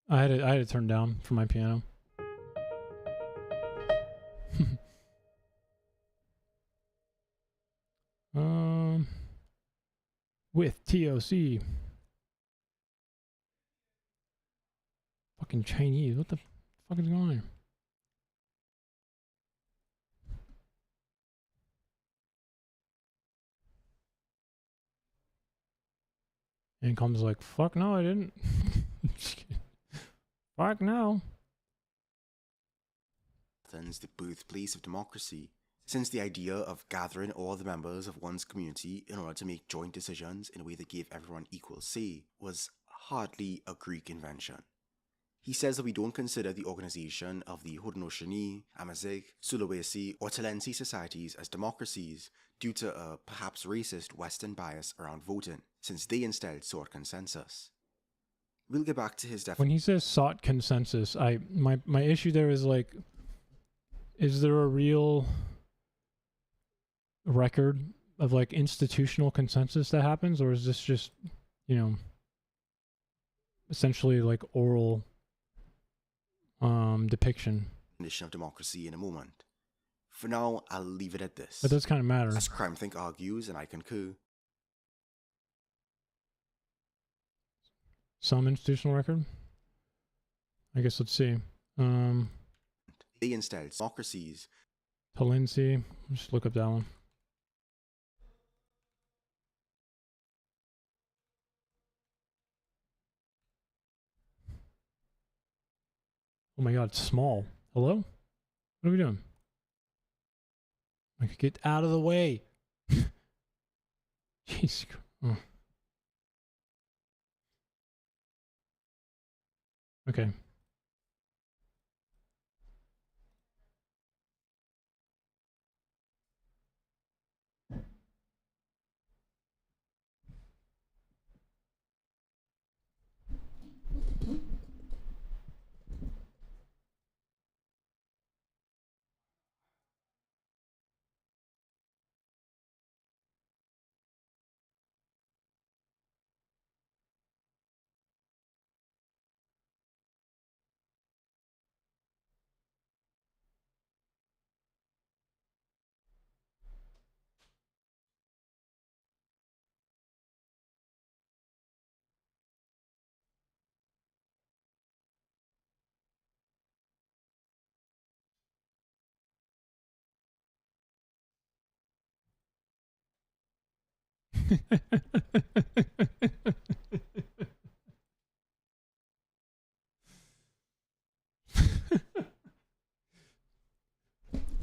S1: I had it turned down for my piano. With TOC. Fucking Chinese. What the fuck is going on here? And comes like, fuck no, I didn't. Fuck no.
S5: Athens, the birthplace of democracy, since the idea of gathering all the members of one's community in order to make joint decisions in a way that gave everyone equal say was hardly a Greek invention. He says that we don't consider the organization of the Haudenosaunee, Amazigh, Sulawesi, or Talensi societies as democracies due to a perhaps racist Western bias around voting, since they instead sought consensus. We'll get back to his definition.
S1: When he says sought consensus, my issue there is like, is there a real record of like institutional consensus that happens, or is this just, you know, essentially like oral depiction?
S5: Definition of democracy in a moment. For now, I'll leave it at this.
S1: That does kind of matter.
S5: As CrimethInc argues, and I concur,
S1: some institutional record? I guess let's see.
S5: they instead democracies.
S1: Talensi, just look up that one. Oh my god, it's small. Hello? What are we doing? I could get out of the way. Jeez. Oh. Okay.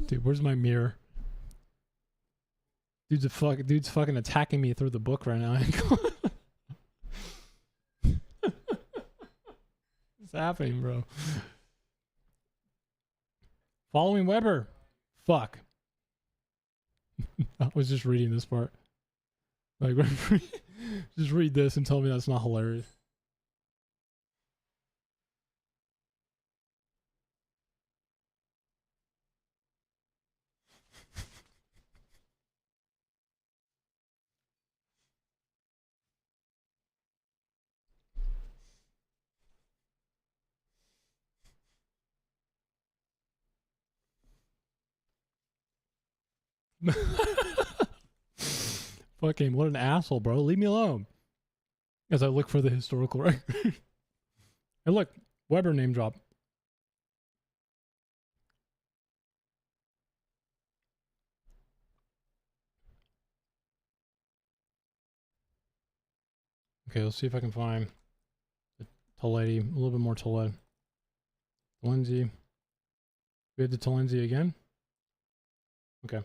S1: Dude, where's my mirror? Dude's fucking attacking me through the book right now. What's happening, bro? Following Weber. Fuck. I was just reading this part. Like, just read this and tell me that's not hilarious. Fucking what an asshole, bro. Leave me alone. As I look for the historical record. And look, Weber name drop. Okay, let's see if I can find the Toledo, a little bit more Toledo. Lindsay. We had the Tolenzi again? Okay.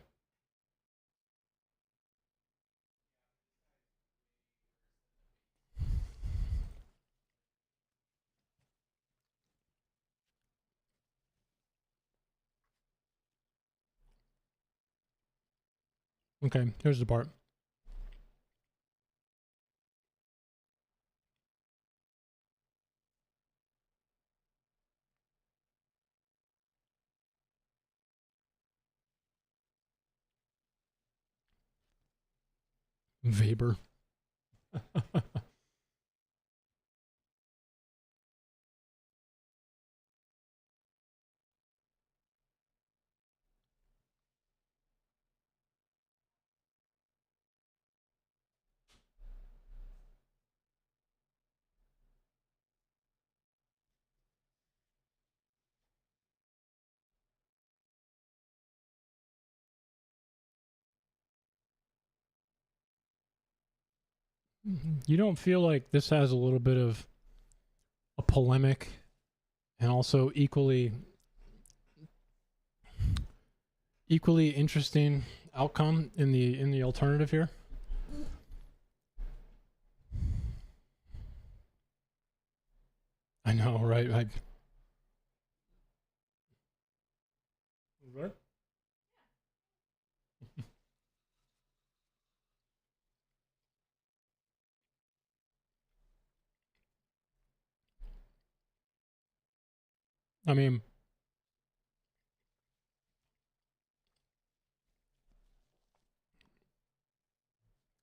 S1: Okay, here's the part. Weber. You don't feel like this has a little bit of a polemic and also equally interesting outcome in the alternative here? I know, right? What? I mean,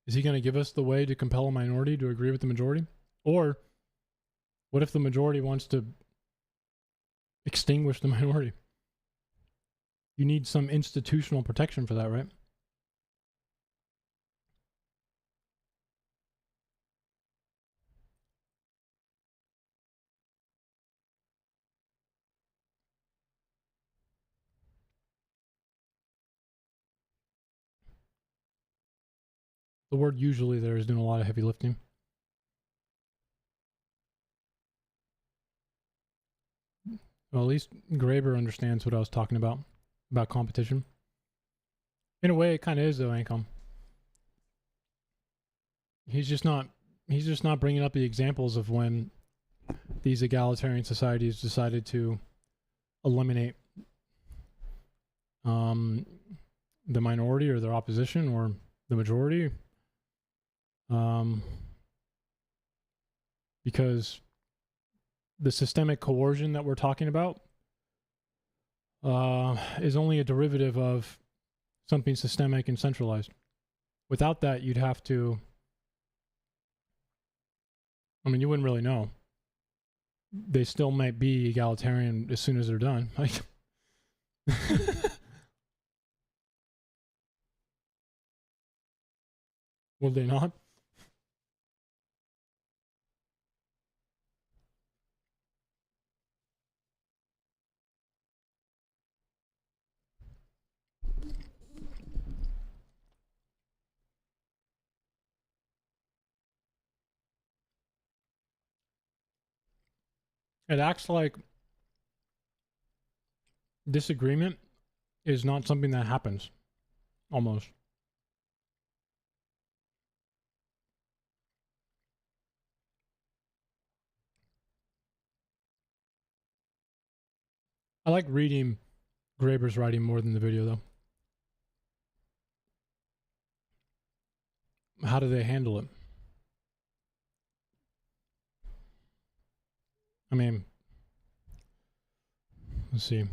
S1: is he going to give us the way to compel a minority to agree with the majority? Or what if the majority wants to extinguish the minority? You need some institutional protection for that, right? The word usually there is doing a lot of heavy lifting. Well, at least Graeber understands what I was talking about competition. In a way, it kind of is, though, Ancom. He's just not bringing up the examples of when these egalitarian societies decided to eliminate the minority or their opposition or the majority. Because the systemic coercion that we're talking about is only a derivative of something systemic and centralized. Without that, you'd have to... I mean, you wouldn't really know. They still might be egalitarian as soon as they're done. Like... Will they not? It acts like disagreement is not something that happens. Almost. I like reading Graeber's writing more than the video, though. how do they handle it? I mean, let's see.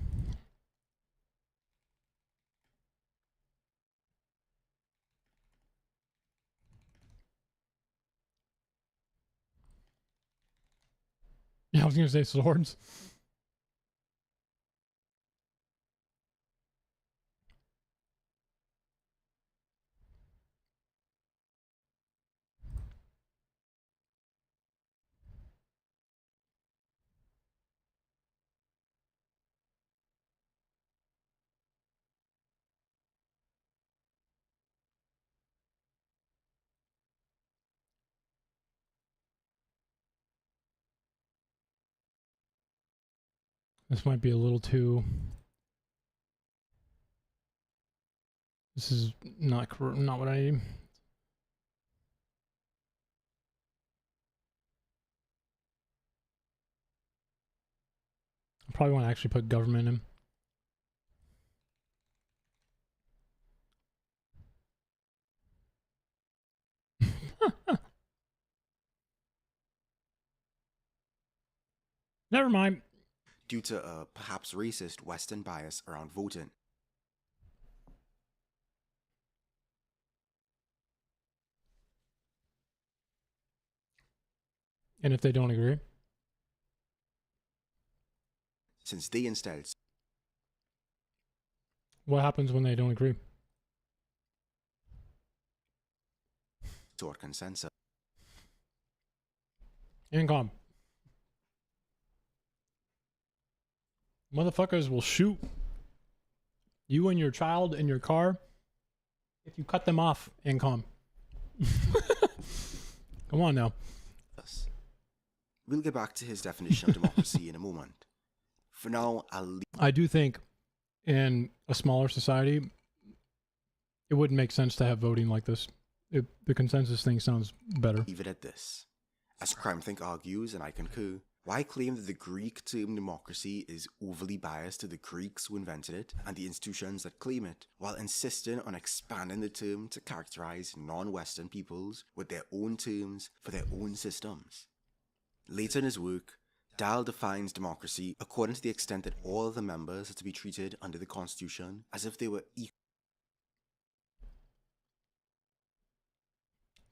S1: Yeah, I was gonna say swords. This might be a little too. This is not what I need. I probably want to actually put government in. Never mind.
S5: Due to a perhaps racist Western bias around voting.
S1: And if they don't agree?
S5: Since they instilled
S1: What happens when they don't agree?
S5: toward consensus.
S1: Income. Motherfuckers will shoot you and your child in your car if you cut them off. Income. Come on now.
S5: We'll get back to his definition of democracy in a moment. For now,
S1: I do think in a smaller society, it wouldn't make sense to have voting like this. The consensus thing sounds better.
S5: leave it at this. As CrimeThink argues, and I concur, why claim that the Greek term democracy is overly biased to the Greeks who invented it and the institutions that claim it, while insisting on expanding the term to characterize non-Western peoples with their own terms for their own systems? Later in his work, Dahl defines democracy according to the extent that all the members are to be treated under the Constitution as if they were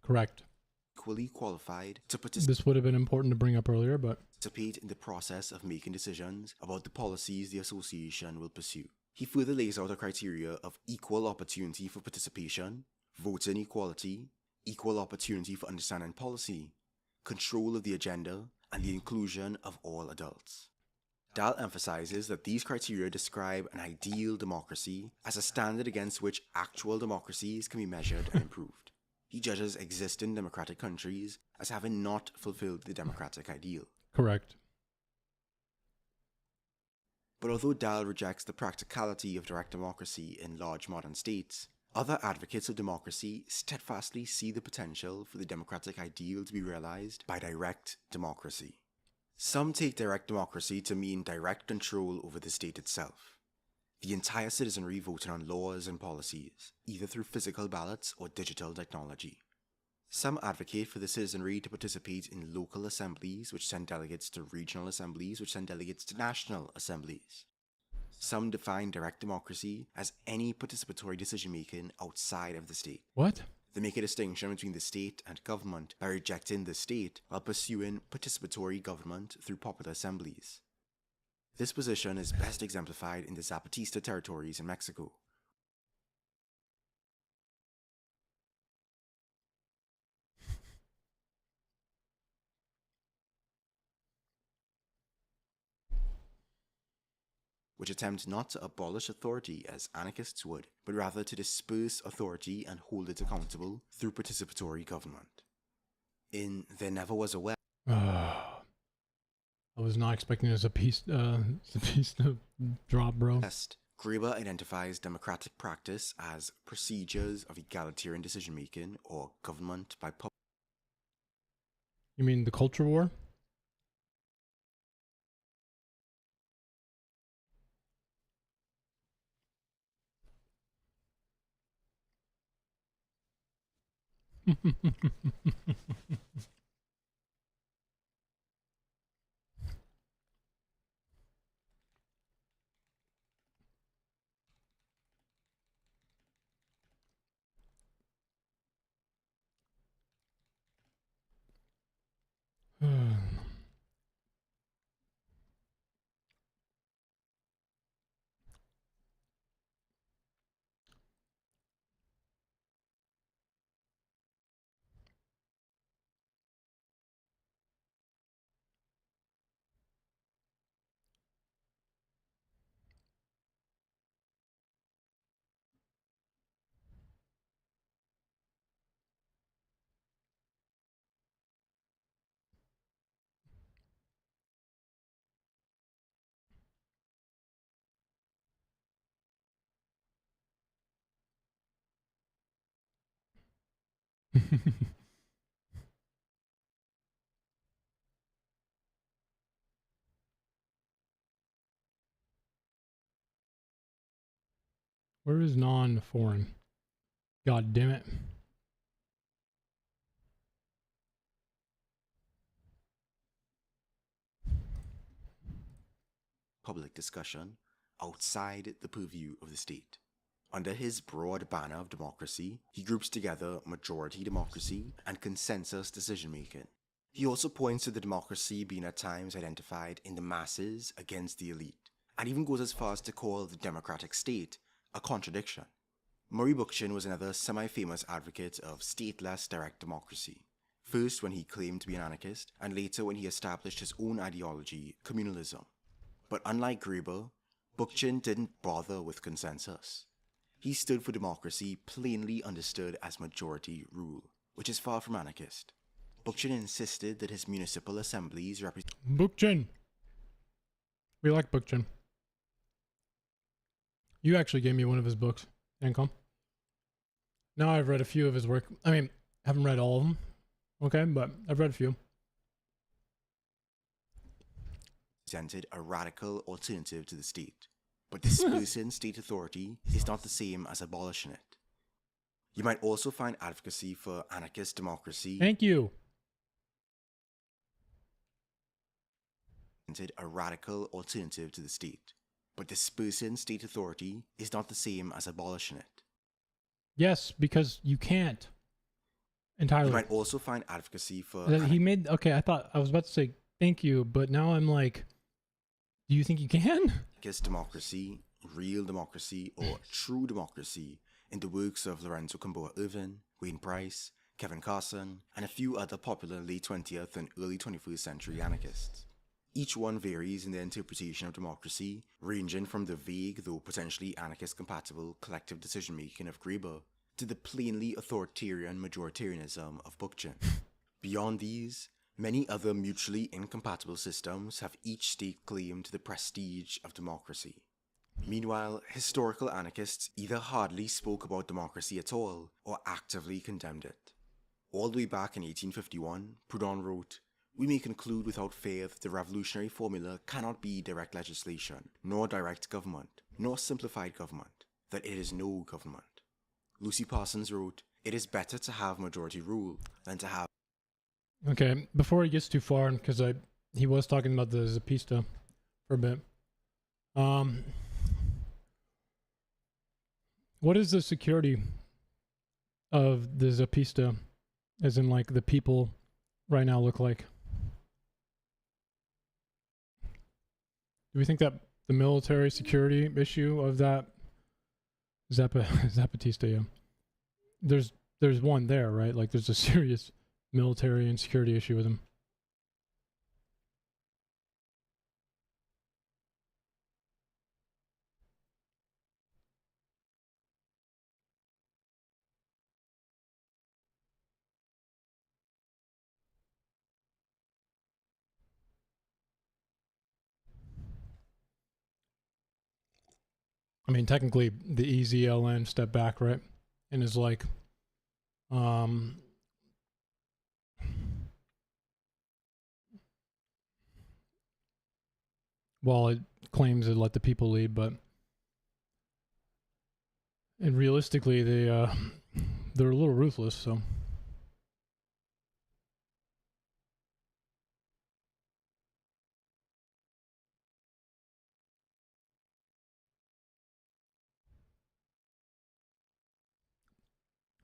S1: Correct.
S5: equally qualified to
S1: This would have been important to bring up earlier, but
S5: participate in the process of making decisions about the policies the association will pursue. He further lays out a criteria of equal opportunity for participation, voting equality, equal opportunity for understanding policy, control of the agenda, and the inclusion of all adults. Dahl emphasizes that these criteria describe an ideal democracy as a standard against which actual democracies can be measured and improved. He judges existing democratic countries as having not fulfilled the democratic ideal.
S1: correct.
S5: But although Dahl rejects the practicality of direct democracy in large modern states, other advocates of democracy steadfastly see the potential for the democratic ideal to be realized by direct democracy. Some take direct democracy to mean direct control over the state itself. The entire citizenry voting on laws and policies, either through physical ballots or digital technology. Some advocate for the citizenry to participate in local assemblies which send delegates to regional assemblies which send delegates to national assemblies. Some define direct democracy as any participatory decision-making outside of the state.
S1: What?
S5: They make a distinction between the state and government by rejecting the state while pursuing participatory government through popular assemblies. This position is best exemplified in the Zapatista territories in Mexico. Which attempt not to abolish authority as anarchists would, but rather to disperse authority and hold it accountable through participatory government. In There Never Was a West,
S1: I was not expecting this a piece to drop, bro.
S5: Graeber identifies democratic practice as procedures of egalitarian decision-making or government by public.
S1: You mean the culture war? Where is non-foreign? God damn it.
S5: Public discussion outside the purview of the state. Under his broad banner of democracy, he groups together majority democracy and consensus decision-making. He also points to the democracy being at times identified in the masses against the elite, and even goes as far as to call the democratic state a contradiction. Murray Bookchin was another semi-famous advocate of stateless direct democracy, first when he claimed to be an anarchist, and later when he established his own ideology, communalism. But unlike Graeber, Bookchin didn't bother with consensus. He stood for democracy plainly understood as majority rule, which is far from anarchist. Bookchin insisted that his municipal assemblies represent
S1: Bookchin. We like Bookchin. You actually gave me one of his books, Ancom. Now I've read a few of his work. I mean, haven't read all of them. Okay, but I've read a few.
S5: presented a radical alternative to the state. But dispersing state authority is not the same as abolishing it. You might also find advocacy for anarchist democracy.
S1: Thank you.
S5: A radical alternative to the state. But dispersing state authority is not the same as abolishing it.
S1: Yes, because you can't. Entirely.
S5: You might also find advocacy for...
S1: He made... Okay, I was about to say thank you, but now I'm like, do you think you can?
S5: Anarchist democracy, real democracy, or true democracy in the works of Lorenzo Camboa Irvin, Wayne Price, Kevin Carson, and a few other popular late 20th and early 21st century anarchists. Each one varies in their interpretation of democracy, ranging from the vague though potentially anarchist-compatible collective decision-making of Graeber to the plainly authoritarian majoritarianism of Bookchin. Beyond these, many other mutually incompatible systems have each staked claim to the prestige of democracy. Meanwhile, historical anarchists either hardly spoke about democracy at all or actively condemned it. All the way back in 1851, Proudhon wrote, "We may conclude without fear that the revolutionary formula cannot be direct legislation, nor direct government, nor simplified government, that it is no government." Lucy Parsons wrote, "It is better to have majority rule than to have..."
S1: Okay, before he gets too far, because he was talking about the Zapista for a bit. What is the security of the Zapista, as in like the people right now look like? Do we think that the military security issue of that Zapatista, yeah, there's one there, right? Like there's a serious military and security issue with him. I mean, technically, the EZLN stepped back, right? And is like, well, it claims to let the people lead, but and realistically, they're a little ruthless. So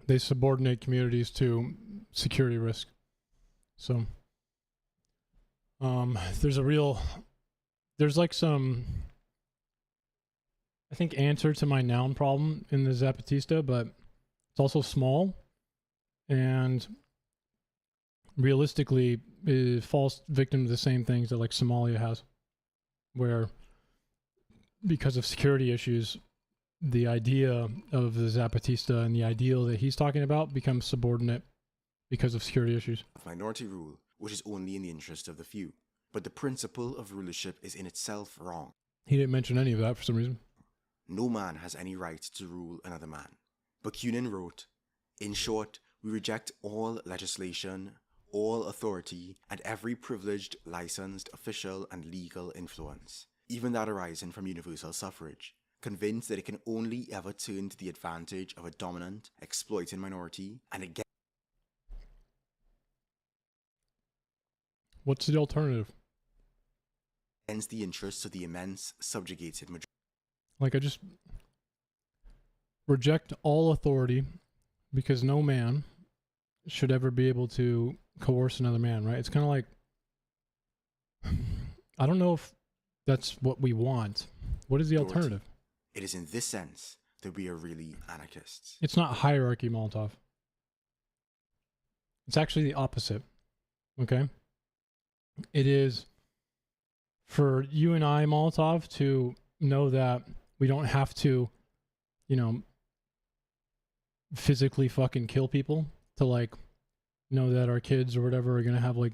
S1: they subordinate communities to security risk. So there's like some, I think, answer to my noun problem in the Zapatista, but it's also small, and realistically it falls victim to the same things that like Somalia has, where because of security issues, the idea of the Zapatista and the ideal that he's talking about becomes subordinate because of security issues.
S5: Of minority rule, which is only in the interest of the few. But the principle of rulership is in itself wrong.
S1: He didn't mention any of that for some reason.
S5: No man has any right to rule another man. Bakunin wrote, "In short, we reject all legislation, all authority, and every privileged, licensed, official, and legal influence, even that arising from universal suffrage, convinced that it can only ever turn to the advantage of a dominant, exploiting minority, and again..."
S1: What's the alternative?
S5: "Against the interests of the immense, subjugated majority."
S1: Like, I just reject all authority because no man should ever be able to coerce another man, right? It's kind of like, I don't know if that's what we want. What is the alternative?
S5: It is in this sense that we are really anarchists.
S1: It's not hierarchy, Molotov. It's actually the opposite, okay? It is for you and I, Molotov, to know that we don't have to, physically fucking kill people to, like, know that our kids or whatever are going to have, like,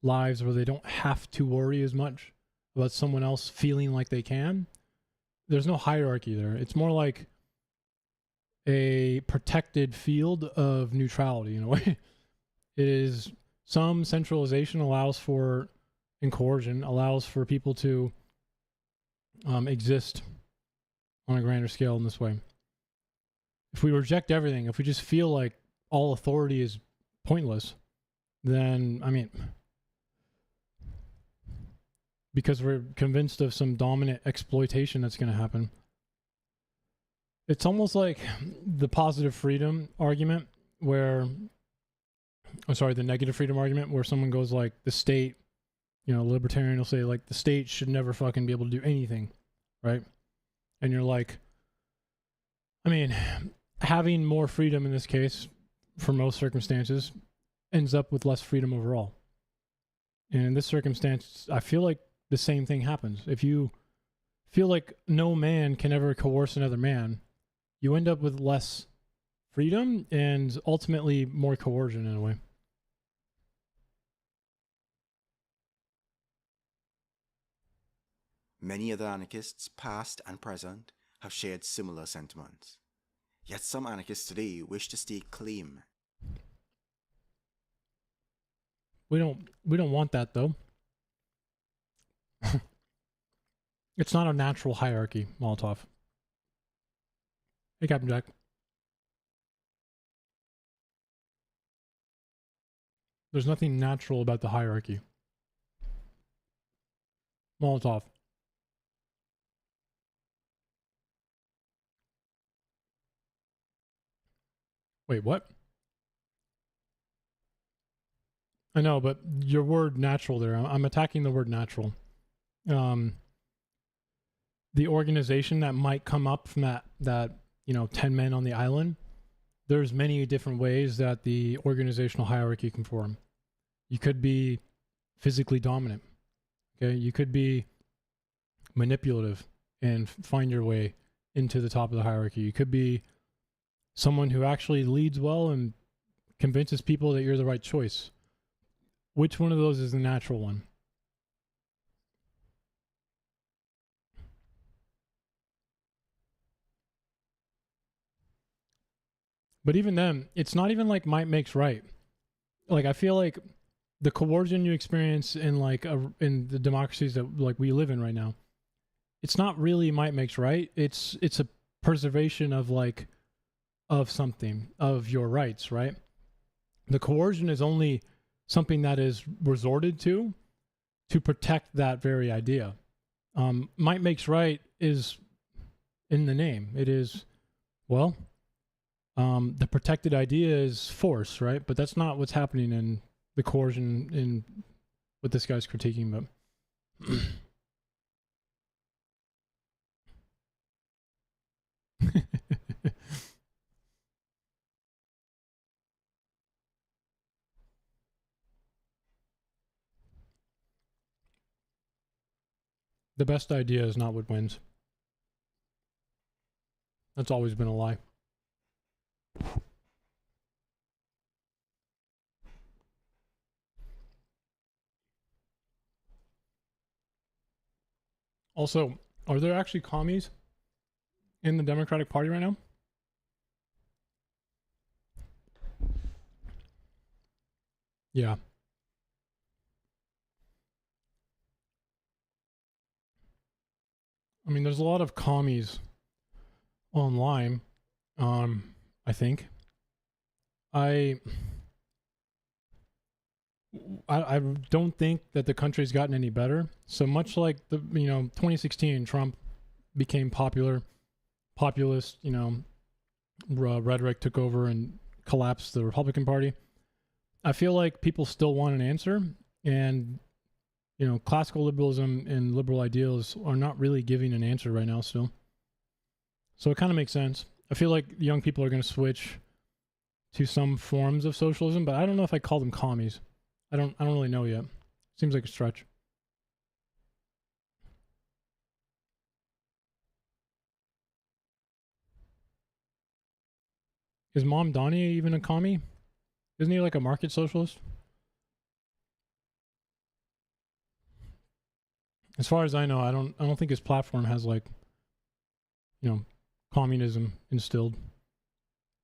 S1: lives where they don't have to worry as much about someone else feeling like they can. There's no hierarchy there. It's more like a protected field of neutrality in a way. It is, some centralization allows for, and coercion allows for people to exist on a grander scale in this way. If we reject everything, if we just feel like all authority is pointless, then, I mean, because we're convinced of some dominant exploitation that's going to happen. It's almost like the positive freedom argument where, the negative freedom argument where someone goes like, the state, libertarian will say like, the state should never fucking be able to do anything, right? And you're like, I mean, having more freedom in this case, for most circumstances, ends up with less freedom overall. And in this circumstance, I feel like the same thing happens. If you feel like no man can ever coerce another man, you end up with less freedom and ultimately more coercion in a way.
S5: Many other anarchists, past and present, have shared similar sentiments. Yet some anarchists today wish to stake claim.
S1: We don't want that, though. It's not a natural hierarchy, Molotov. Hey, Captain Jack. There's nothing natural about the hierarchy. Molotov. Wait, what? I know, but your word natural there, I'm attacking the word natural. The organization that might come up from that 10 men on the island, there's many different ways that the organizational hierarchy can form. You could be physically dominant. Okay, you could be manipulative and find your way into the top of the hierarchy. You could be someone who actually leads well and convinces people that you're the right choice. Which one of those is the natural one? But even then, it's not even like might makes right. Like, I feel like the coercion you experience in in the democracies that we live in right now, it's not really might makes right. It's a preservation of of something, of your rights, right? The coercion is only something that is resorted to protect that very idea. Might makes right is in the name. It is, well, the protected idea is force, right? But that's not what's happening in the coercion in what this guy's critiquing. But the best idea is not what wins. That's always been a lie. Also, are there actually commies in the Democratic Party right now? Yeah. I mean, there's a lot of commies online, I think. I don't think that the country's gotten any better. So much like the 2016, Trump became populist, rhetoric took over and collapsed the Republican Party. I feel like people still want an answer, and classical liberalism and liberal ideals are not really giving an answer right now still. So it kind of makes sense. I feel like young people are going to switch to some forms of socialism, but I don't know if I call them commies. I don't really know yet. Seems like a stretch. Is Mom Donnie even a commie? Isn't he like a market socialist? As far as I know, I don't think his platform has communism instilled.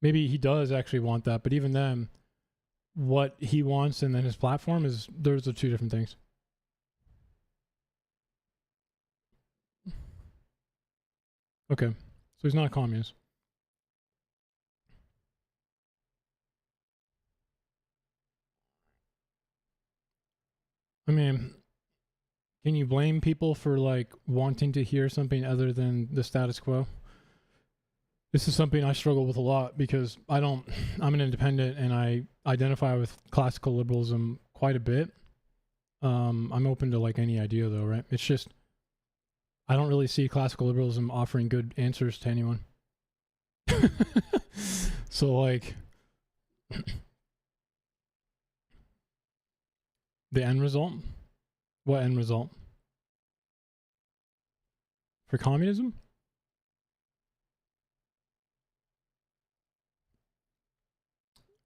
S1: Maybe he does actually want that, but even then, what he wants and then his platform there's the two different things. Okay, so he's not a communist. I mean, can you blame people for wanting to hear something other than the status quo? This is something I struggle with a lot because I'm an independent and I identify with classical liberalism quite a bit. I'm open to any idea though, right? It's just, I don't really see classical liberalism offering good answers to anyone. So the end result? What end result? For communism?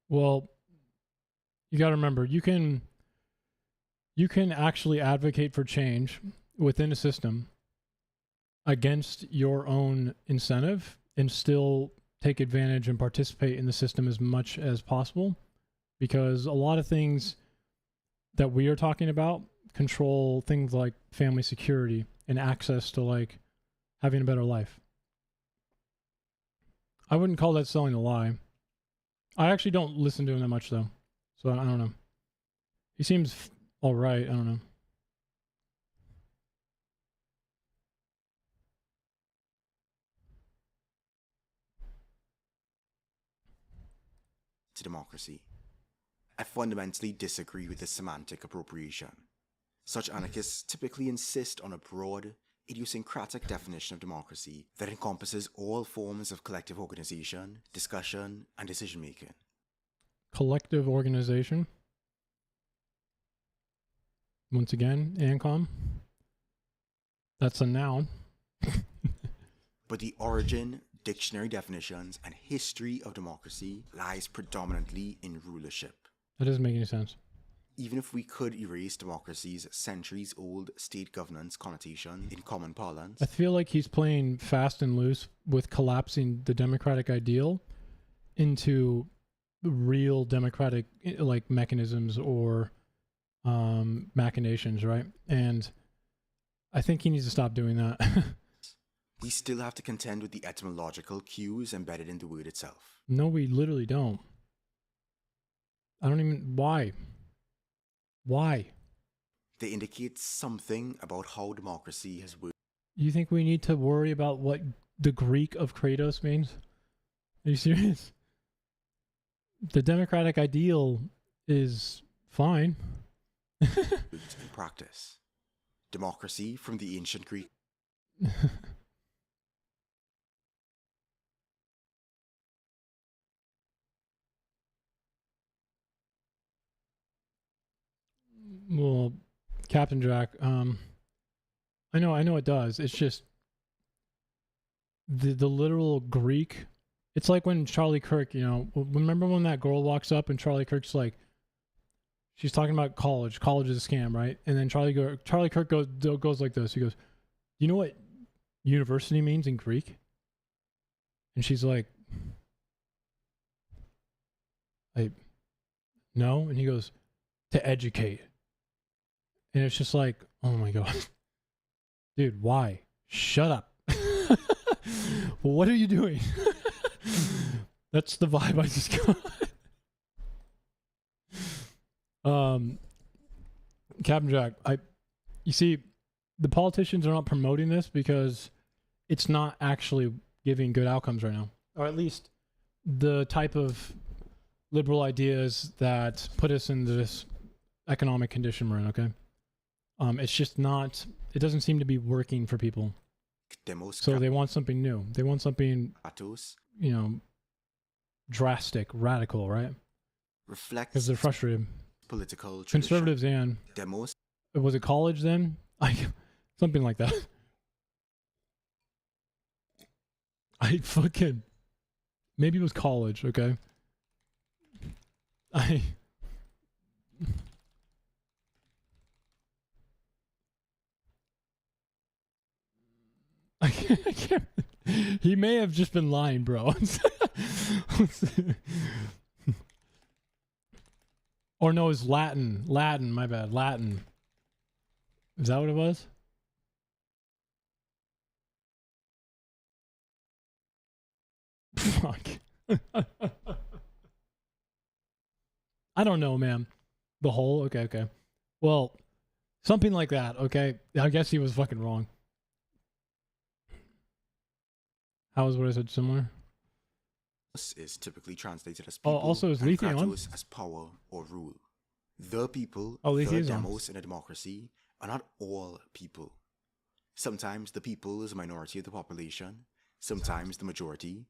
S1: Well, you got to remember, you can actually advocate for change within a system against your own incentive and still take advantage and participate in the system as much as possible, because a lot of things that we are talking about control things like family security and access to having a better life. I wouldn't call that selling a lie. I actually don't listen to him that much though, so I don't know. He seems all right. I don't know.
S5: To democracy. I fundamentally disagree with this semantic appropriation. Such anarchists typically insist on a broad, idiosyncratic definition of democracy that encompasses all forms of collective organization, discussion, and decision-making.
S1: Collective organization? Once again, ANCOM. That's a noun.
S5: But the origin, dictionary definitions, and history of democracy lies predominantly in rulership.
S1: That doesn't make any sense.
S5: Even if we could erase democracy's centuries-old state governance connotation in common parlance,
S1: I feel like he's playing fast and loose with collapsing the democratic ideal into real democratic mechanisms or machinations, right? And I think he needs to stop doing that.
S5: we still have to contend with the etymological cues embedded in the word itself.
S1: No, we literally don't. I don't even... Why? Why?
S5: They indicate something about how democracy has worked.
S1: You think we need to worry about what the Greek of Kratos means? Are you serious? the democratic ideal is fine.
S5: In practice. Democracy from the ancient Greek.
S1: Well, Captain Jack, I know it does. It's just the literal Greek. It's like when Charlie Kirk, you know, remember when that girl walks up and Charlie Kirk's like, she's talking about college. College is a scam, right? And then Charlie Kirk goes like this. He goes, "You know what university means in Greek?" And she's like, no. And he goes, "To educate." And it's just like, oh my God. Dude, why? Shut up. What are you doing? That's the vibe I just got. Captain Jack, you see, the politicians are not promoting this because it's not actually giving good outcomes right now. Or at least the type of liberal ideas that put us in this economic condition we're in, okay? It's just not, it doesn't seem to be working for people. So they want something new. They want something, you know, drastic, radical, right? Because they're frustrated.
S5: Political
S1: conservatives and
S5: demos.
S1: Was it college then? Something like that. Maybe it was college, okay? I can't. He may have just been lying, bro. Or no, it's Latin. Latin, my bad. Latin. Is that what it was? Fuck. I don't know, man. The whole? Okay. Well, something like that, okay? I guess he was fucking wrong. How was what I said similar?
S5: Is typically translated as people,
S1: also is Lethe on?
S5: As power or rule. The people,
S1: the
S5: demos in a democracy are not all people. Sometimes the people is a minority of the population, sometimes the majority,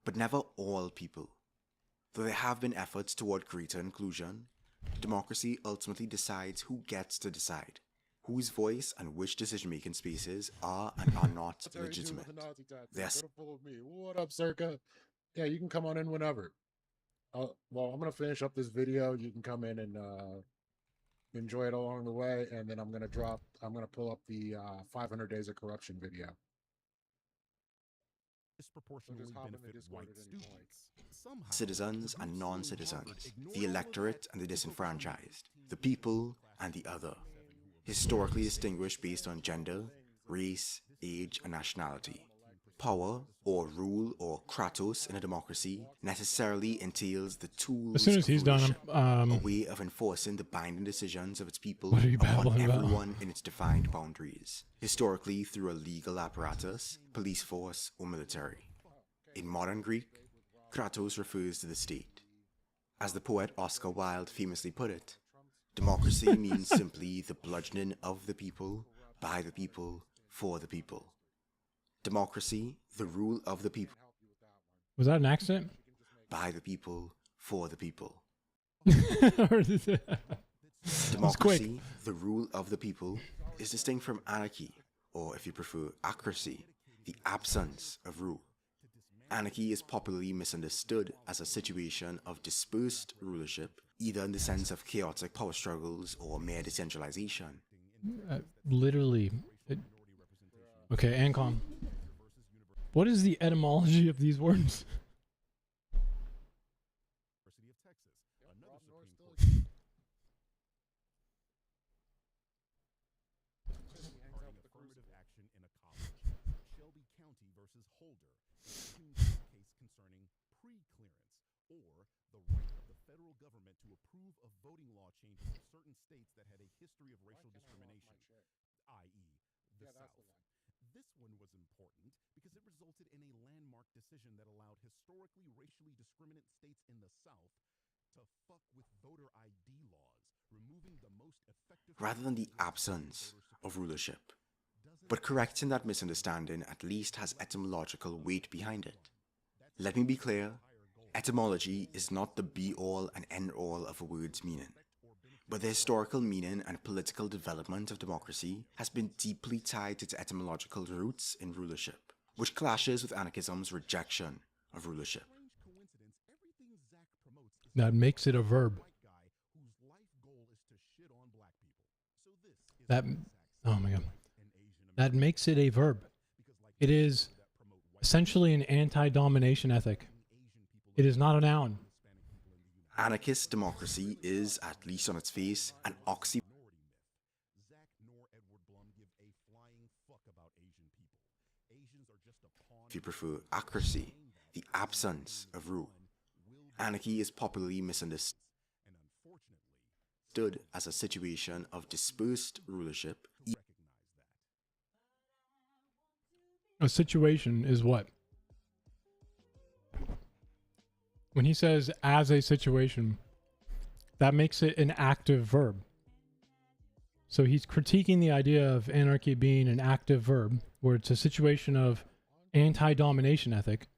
S5: but never all people. Though there have been efforts toward greater inclusion, democracy ultimately decides who gets to decide, whose voice and which decision-making spaces are and are not legitimate.
S6: Yes. What up, Circa? Yeah, you can come on in whenever. Well, I'm going to finish up this video. You can come in and enjoy it along the way, and then I'm going to pull up the 500 Days of Corruption video.
S7: Disproportionately benefit white students.
S5: Citizens and non-citizens, the electorate and the disenfranchised, the people and the other, historically distinguished based on gender, race, age, and nationality. Power, or rule, or kratos in a democracy necessarily entails the tools
S1: as soon as he's done,
S5: a way of enforcing the binding decisions of its people
S1: upon
S5: everyone in its defined boundaries, historically through a legal apparatus, police force, or military. In modern Greek, kratos refers to the state. As the poet Oscar Wilde famously put it, democracy means simply the bludgeoning of the people, by the people, for the people. Democracy, the rule of the people.
S1: Was that an accident?
S5: By the people, for the people.
S1: Democracy,
S5: the rule of the people, is distinct from anarchy, or if you prefer, acracy, the absence of rule. Anarchy is popularly misunderstood as a situation of dispersed rulership, either in the sense of chaotic power struggles or mere decentralization.
S1: Literally. Okay, Ancom. What is the etymology of these words?
S7: Shelby County versus Holder, case concerning pre-clearance, or the right of the federal government to approve of voting law changes in certain states that had a history of racial discrimination, i.e., the South. This one was important because it resulted in a landmark decision that allowed historically racially discriminant states in the South to fuck with voter ID laws, removing the most effective
S5: rather than the absence of rulership. But correcting that misunderstanding at least has etymological weight behind it. Let me be clear, etymology is not the be-all and end-all of a word's meaning, but the historical meaning and political development of democracy has been deeply tied to its etymological roots in rulership, which clashes with anarchism's rejection of rulership.
S7: coincidence. Everything Zach promotes is
S1: That makes it a verb.
S7: white guy whose life goal is to shit on black people. So this is
S1: That,
S7: Zach's
S1: oh my god.
S7: and Asian
S1: That makes it a verb.
S7: because like
S1: It is
S7: that promote white
S1: essentially an anti-domination ethic.
S7: Asian people
S1: It is not a noun.
S7: Hispanic people in the United
S5: Anarchist democracy is, at least on its face, an oxymoron.
S7: minority myth. Zach nor Edward Blum give a flying fuck about Asian people. Asians are just a pawn.
S5: If you prefer accuracy, the absence of rule. Anarchy is popularly misunderstood
S7: And unfortunately,
S5: as a situation of dispersed rulership,
S7: recognize that.
S1: A situation is what? When he says as a situation, that makes it an active verb. So he's critiquing the idea of anarchy being an active verb, where it's a situation of anti-domination ethic.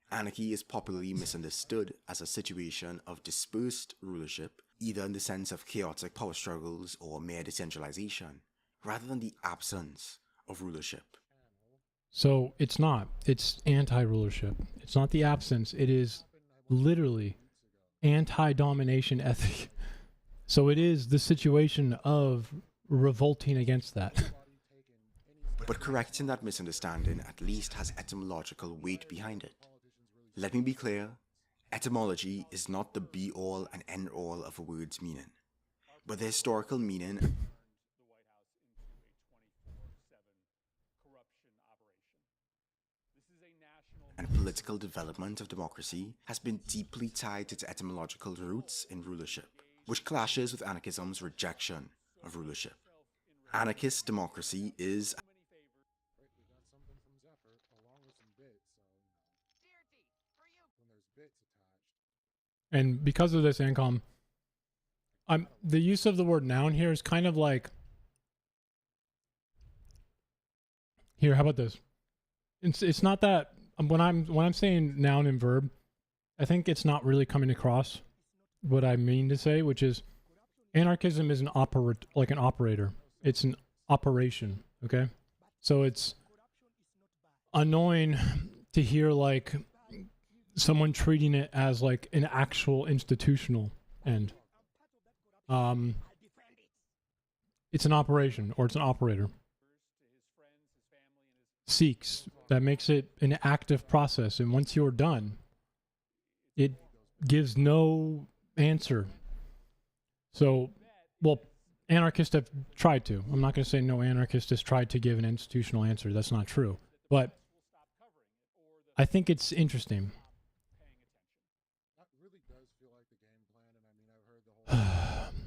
S5: Anarchy is popularly misunderstood as a situation of dispersed rulership, either in the sense of chaotic power struggles or mere decentralization, rather than the absence of rulership.
S1: So it's not. It's anti-rulership. It's not the absence. It is literally anti-domination ethic. So it is the situation of revolting against that.
S5: But correcting that misunderstanding at least has etymological weight behind it. Let me be clear, etymology is not the be-all and end-all of a word's meaning, but the historical meaning and political development of democracy has been deeply tied to its etymological roots in rulership, which clashes with anarchism's rejection of rulership. Anarchist democracy is
S6: Right, we got something from Zephyr along with some bits. So when there's bits attached,
S1: And because of this, Ancom, the use of the word noun here is kind of like, here, how about this? It's not that when I'm saying noun and verb, I think it's not really coming across what I mean to say, which is anarchism is an operator. It's an operation, okay? So it's annoying to hear like someone treating it as like an actual institutional end. It's an operation, or it's an operator. Seeks, that makes it an active process, and once you're done, it gives no answer. So, well, anarchists have tried to. I'm not going to say no anarchist has tried to give an institutional answer. That's not true. But I think it's interesting.
S6: that really does feel like the game plan. And I mean, I've heard the whole thing and all that.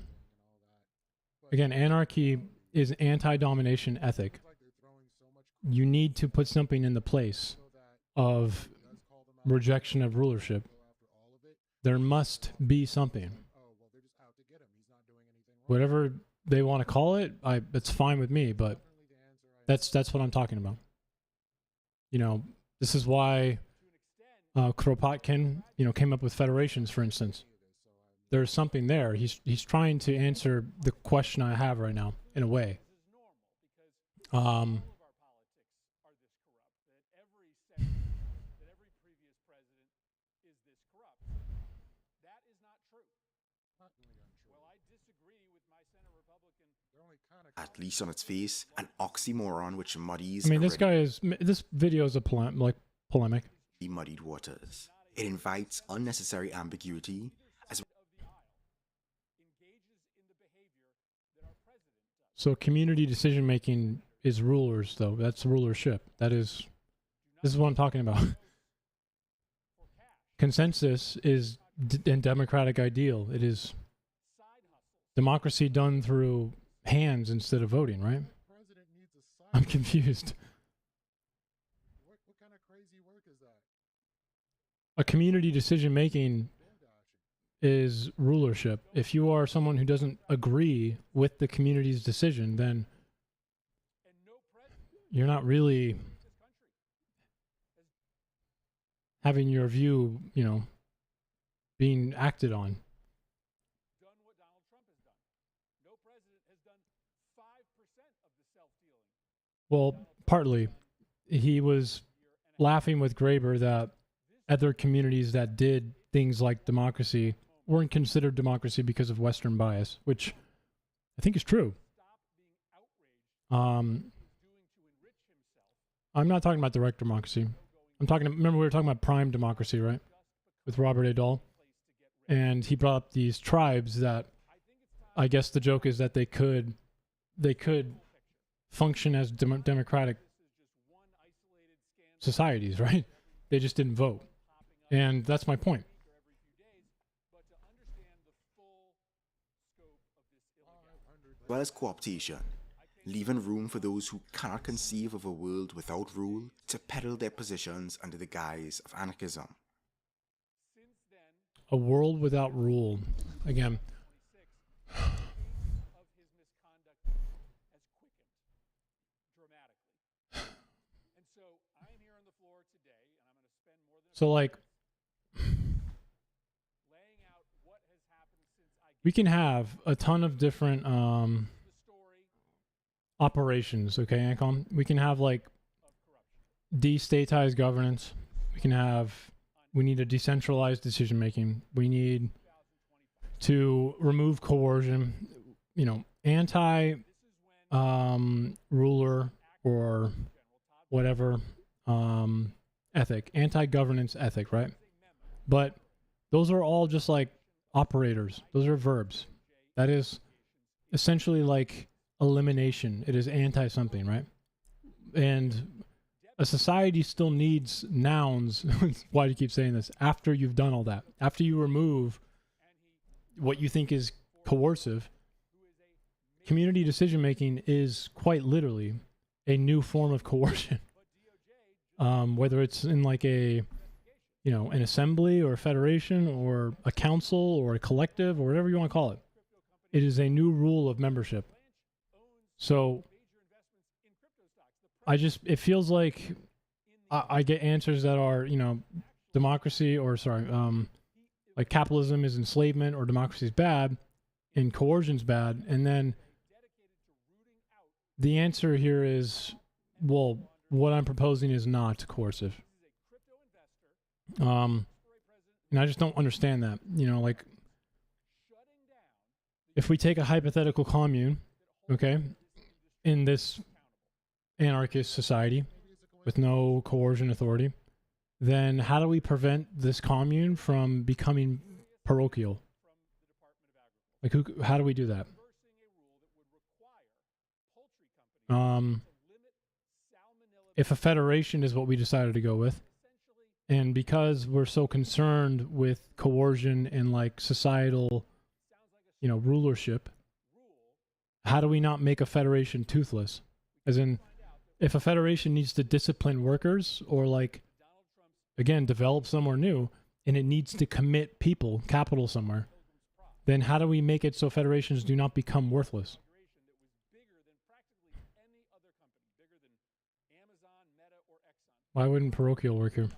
S6: But
S1: Again, anarchy is an anti-domination ethic.
S6: it's like they're throwing so much
S1: You need to put something in the place
S6: so that
S1: of
S6: he does call them out,
S1: rejection of rulership.
S6: go after all of it.
S1: There must be something.
S6: Oh, well, they're just out to get him. He's not doing anything wrong.
S1: Whatever they want to call it, it's fine with me, but
S6: Definitely the answer I
S1: that's what I'm talking about. You know, this is why Kropotkin, came up with federations, for instance. There's something there. He's trying to answer the question I have right now, in a way.
S6: they're only kind of
S5: at least on its face, an oxymoron which muddies
S1: I mean, this
S5: already
S1: video is a polemic.
S5: muddied waters. It invites unnecessary ambiguity as
S1: So community decision making is rulers, though. That's rulership. This is what I'm talking about. Consensus is a democratic ideal. It is democracy done through hands instead of voting, right?
S6: president needs a side.
S1: I'm confused.
S6: What kind of crazy work is that?
S1: A community decision making is rulership. If you are someone who doesn't agree with the community's decision, then you're not really having your view, you know, being acted on. Well, partly. He was laughing with Graeber that other communities that did things like democracy weren't considered democracy because of Western bias, which I think is true. I'm not talking about direct democracy. Remember we were talking about prime democracy, right? With Robert A. Dahl. And he brought up these tribes that I guess the joke is that they could function as democratic societies, right? They just didn't vote. And that's my point.
S5: As well as co-optation, leaving room for those who cannot conceive of a world without rule to peddle their positions under the guise of anarchism.
S1: A world without rule. Again. So, like, we can have a ton of different operations, okay, Ancom? We can have, like, destatized governance. We need a decentralized decision-making. We need to remove coercion, you know, anti-ruler or whatever ethic, anti-governance ethic, right? But those are all just like operators. Those are verbs. That is essentially like elimination. It is anti-something, right? And a society still needs nouns. Why do you keep saying this? After you've done all that, after you remove what you think is coercive, community decision-making is quite literally a new form of coercion. Whether it's in like a, you know, an assembly or a federation or a council or a collective or whatever you want to call it. It is a new rule of membership. So it feels like I get answers that are, you know, democracy or like capitalism is enslavement or democracy is bad and coercion's bad. And then the answer here is, well, what I'm proposing is not coercive. And I just don't understand that. You know, like, if we take a hypothetical commune, okay, in this anarchist society with no coercion authority, then how do we prevent this commune from becoming parochial? Like, how do we do that? If a federation is what we decided to go with, and because we're so concerned with coercion and like societal, you know, rulership, how do we not make a federation toothless? As in, if a federation needs to discipline workers or like, again, develop somewhere new, and it needs to commit people, capital somewhere, then how do we make it so federations do not become worthless? Why wouldn't parochial work here?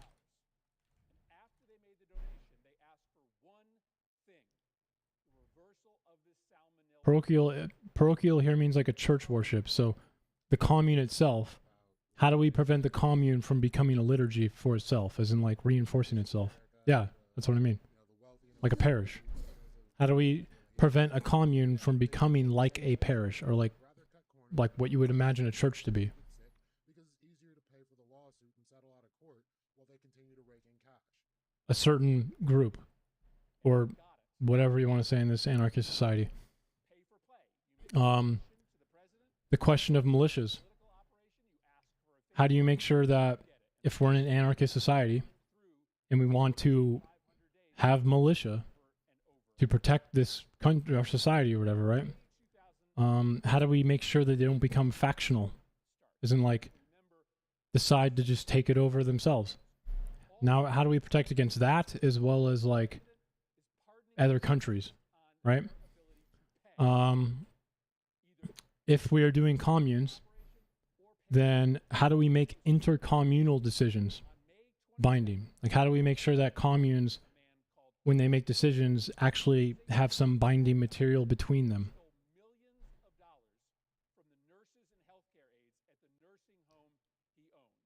S1: Parochial here means like a church worship. So the commune itself, how do we prevent the commune from becoming a liturgy for itself, as in like reinforcing itself? Yeah, that's what I mean. Like a parish. How do we prevent a commune from becoming like a parish, or like what you would imagine a church to be? A certain group, or whatever you want to say in this anarchist society. The question of militias. How do you make sure that if we're in an anarchist society and we want to have militia to protect this country, our society or whatever, right? How do we make sure that they don't become factional? As in like decide to just take it over themselves? Now, how do we protect against that, as well as like other countries, right? If we are doing communes, then how do we make intercommunal decisions binding? Like, how do we make sure that communes, when they make decisions, actually have some binding material between them?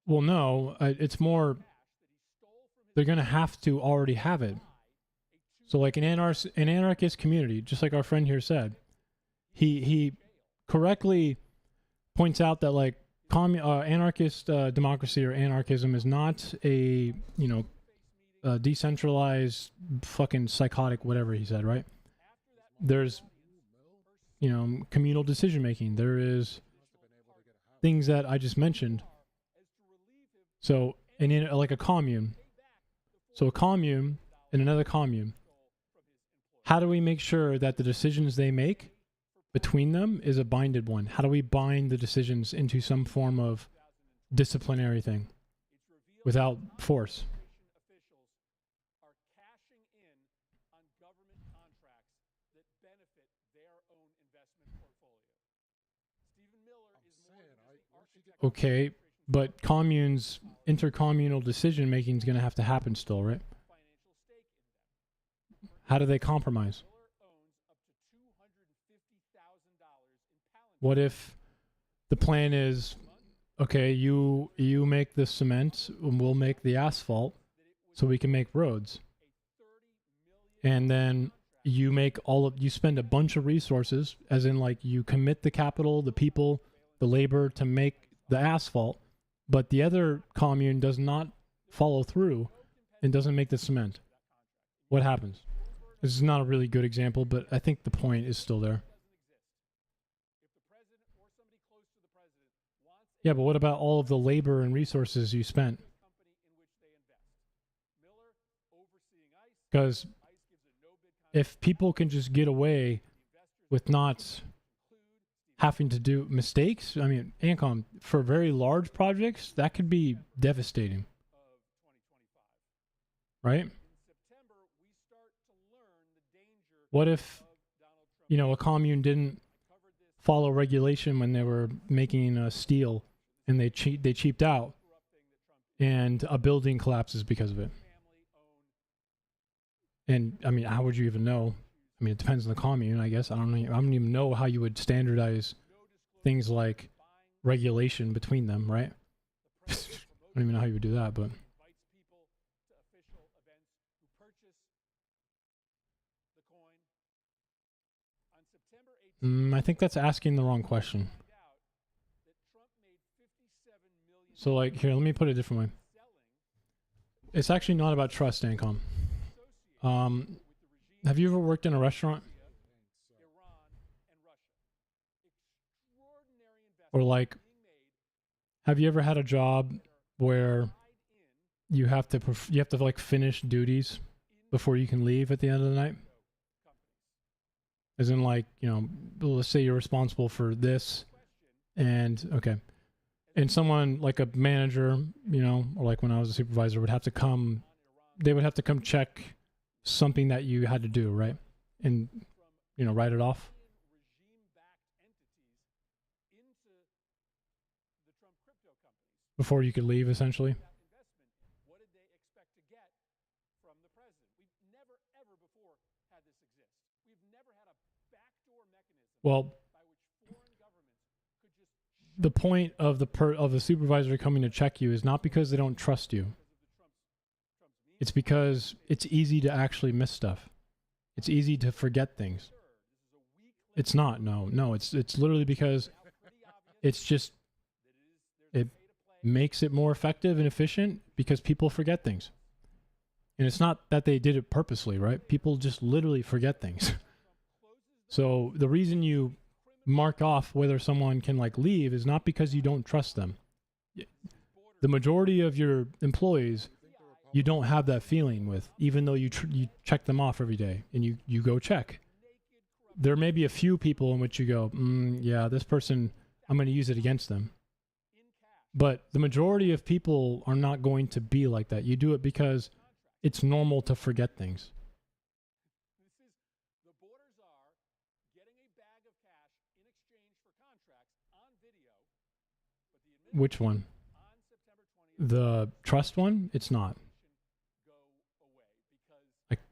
S1: Well, no, it's more, they're going to have to already have it. So like an anarchist community, just like our friend here said, he correctly points out that like anarchist democracy or anarchism is not a, decentralized fucking psychotic whatever he said, right? There's, communal decision making. There is things that I just mentioned. So in like a commune. So a commune and another commune. How do we make sure that the decisions they make between them is a binded one? How do we bind the decisions into some form of disciplinary thing without force? Okay, but communes, intercommunal decision making is going to have to happen still, right? How do they compromise? What if the plan is, okay, you make the cement and we'll make the asphalt so we can make roads. And then you spend a bunch of resources, as in like you commit the capital, the people, the labor to make the asphalt, but the other commune does not follow through and doesn't make the cement. What happens? This is not a really good example, but I think the point is still there. Yeah, but what about all of the labor and resources you spent? Because if people can just get away with not having to do mistakes, I mean, Ancom, for very large projects, that could be devastating. Right? What if, a commune didn't follow regulation when they were making steel and they cheaped out and a building collapses because of it? And, I mean, how would you even know? I mean, it depends on the commune, I guess. I don't even know how you would standardize things like regulation between them, right? I don't even know how you would do that, but... I think that's asking the wrong question. So, like, here, let me put it a different way. It's actually not about trust, Ancom. Have you ever worked in a restaurant? Or like, have you ever had a job where you have to like finish duties before you can leave at the end of the night? As in like, let's say you're responsible for this and someone like a manager, or like when I was a supervisor would have to come check something that you had to do, right? And, write it off. Before you could leave, essentially. Well, the point of the supervisor coming to check you is not because they don't trust you. It's because it's easy to actually miss stuff. It's easy to forget things. It's not. No. It's literally because it's just, it makes it more effective and efficient because people forget things. And it's not that they did it purposely, right? People just literally forget things. So the reason you mark off whether someone can like leave is not because you don't trust them. The majority of your employees, you don't have that feeling with, even though you check them off every day and you go check. There may be a few people in which you go, yeah, this person, I'm going to use it against them. But the majority of people are not going to be like that. You do it because it's normal to forget things. Which one? The trust one? It's not.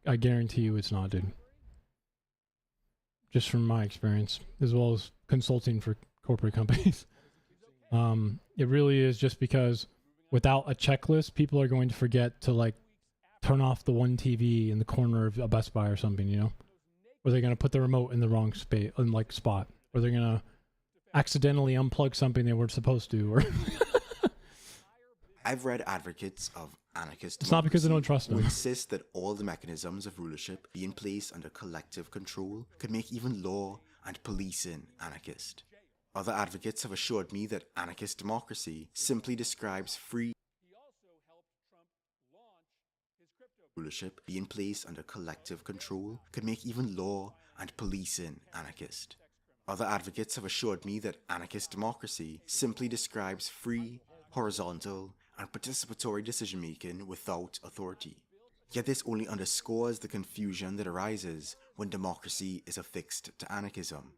S1: I guarantee you it's not, dude. Just from my experience, as well as consulting for corporate companies. It really is just because without a checklist, people are going to forget to like turn off the one TV in the corner of a Best Buy or something, you know? Or they're going to put the remote in the wrong space, like spot. Or they're going to accidentally unplug something they weren't supposed to. Or
S5: I've read advocates of anarchist
S1: it's not because they don't
S5: democracy
S1: trust
S5: who
S1: them.
S5: insist that all the mechanisms of rulership be in place under collective control could make even law and policing anarchist. Other advocates have assured me that anarchist democracy simply describes free rulership be in place under collective control could make even law and policing anarchist. Other advocates have assured me that anarchist democracy simply describes free, horizontal, and participatory decision-making without authority. Yet this only underscores the confusion that arises when democracy is affixed to anarchism.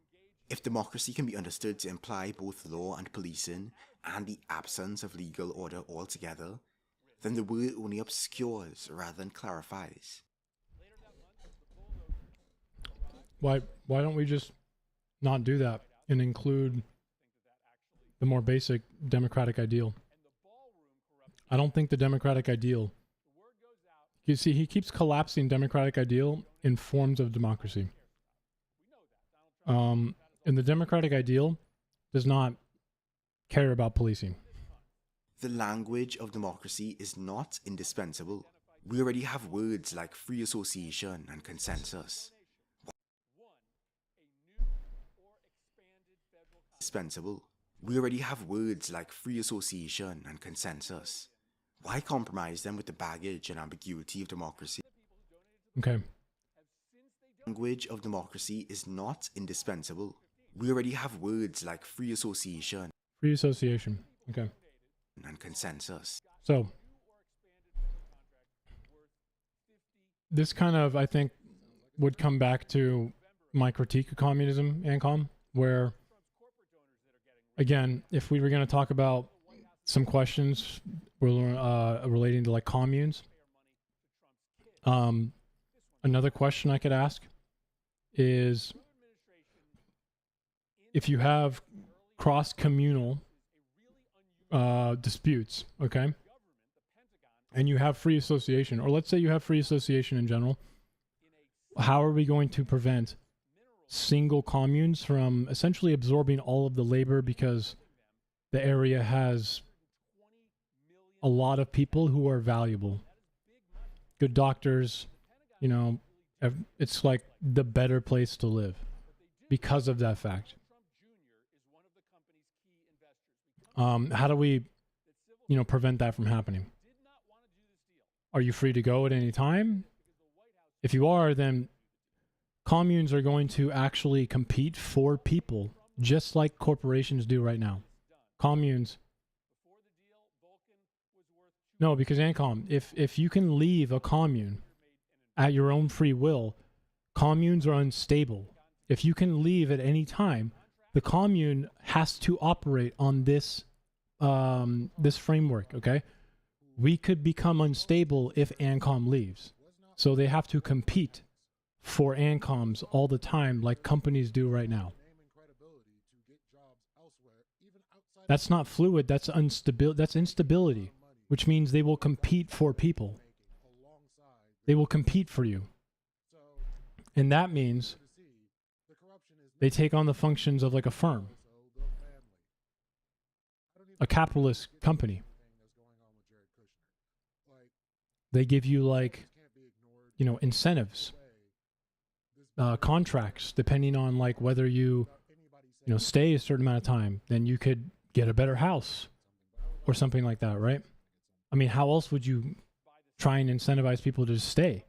S5: If democracy can be understood to imply both law and policing and the absence of legal order altogether, then the word only obscures rather than clarifies.
S1: Why don't we just not do that and include the more basic democratic ideal? I don't think the democratic ideal... You see, he keeps collapsing democratic ideal in forms of democracy. And the democratic ideal does not care about policing.
S5: The language of democracy is not indispensable. We already have words like free association and consensus. Indispensable. We already have words like free association and consensus. Why compromise them with the baggage and ambiguity of democracy?
S1: Okay.
S5: Language of democracy is not indispensable. We already have words like free association
S1: Free association. Okay.
S5: and consensus.
S1: So, this kind of, I think, would come back to my critique of communism, ANCOM, where, again, if we were going to talk about some questions relating to like communes, another question I could ask is, if you have cross-communal disputes, okay, and you have free association, or let's say you have free association in general, how are we going to prevent single communes from essentially absorbing all of the labor because the area has a lot of people who are valuable, good doctors, you know, it's like the better place to live because of that fact. How do we, you know, prevent that from happening? Are you free to go at any time? If you are, then communes are going to actually compete for people, just like corporations do right now. Communes. No, because ANCOM, if you can leave a commune at your own free will, communes are unstable. If you can leave at any time, the commune has to operate on this this framework, okay? We could become unstable if ANCOM leaves. So they have to compete for ANCOMs all the time like companies do right now. That's not fluid, that's instability, which means they will compete for people. They will compete for you. And that means they take on the functions of like a firm, a capitalist company. They give you like, you know, incentives, contracts, depending on like whether you know, stay a certain amount of time, then you could get a better house or something like that, right? I mean, how else would you try and incentivize people to stay?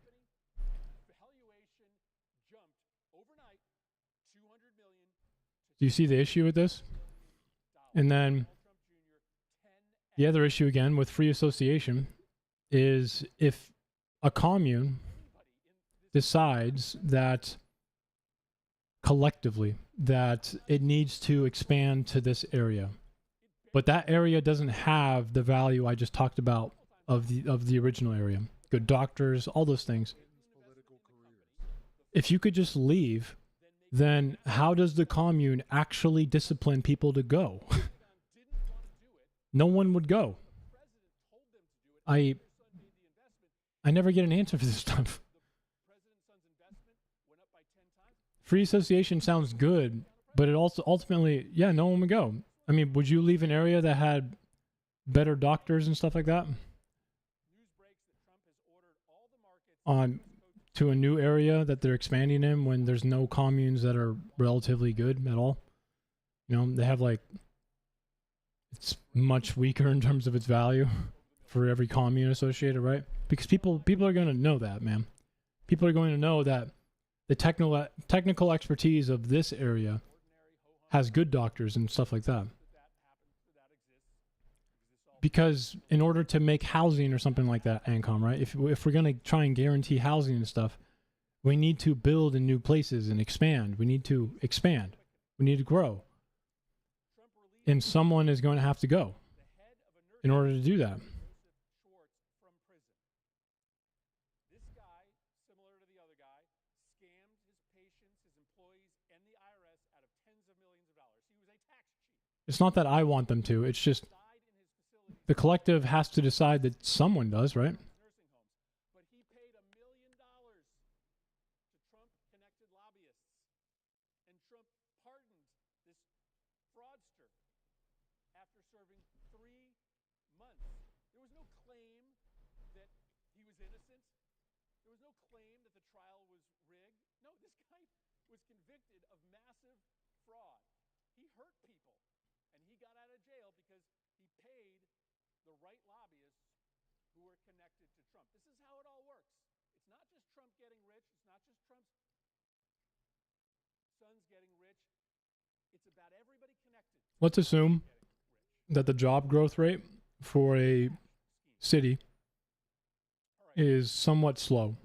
S1: Do you see the issue with this? And then the other issue again with free association is if a commune decides that collectively that it needs to expand to this area, But that area doesn't have the value I just talked about of the original area. Good doctors, all those things. If you could just leave, then how does the commune actually discipline people to go? No one would go. I never get an answer for this stuff. Free association sounds good, but it also ultimately, yeah, no one would go. I mean, would you leave an area that had better doctors and stuff like that on to a new area that they're expanding in when there's no communes that are relatively good at all? You know, they have like, it's much weaker in terms of its value for every commune associated, right? Because people are going to know that, man. People are going to know that the technical expertise of this area has good doctors and stuff like that. Because in order to make housing or something like that, ANCOM, right? If we're going to try and guarantee housing and stuff, we need to build in new places and expand. We need to expand. We need to grow. And someone is going to have to go in order to do that. It's not that I want them to. It's just the collective has to decide that someone does, right?
S2: But he paid $1 million to Trump-connected lobbyists, and Trump pardoned this fraudster after serving 3 months. There was no claim that he was innocent. There was no claim that the trial was rigged. No, this guy was convicted of massive fraud. He hurt people, and he got out of jail because he paid the right lobbyists who were connected to Trump. This is how it all works. It's not just Trump getting rich. It's not just Trump's sons getting rich. It's about everybody connected.
S1: Let's assume that the job growth rate for a city is somewhat slow.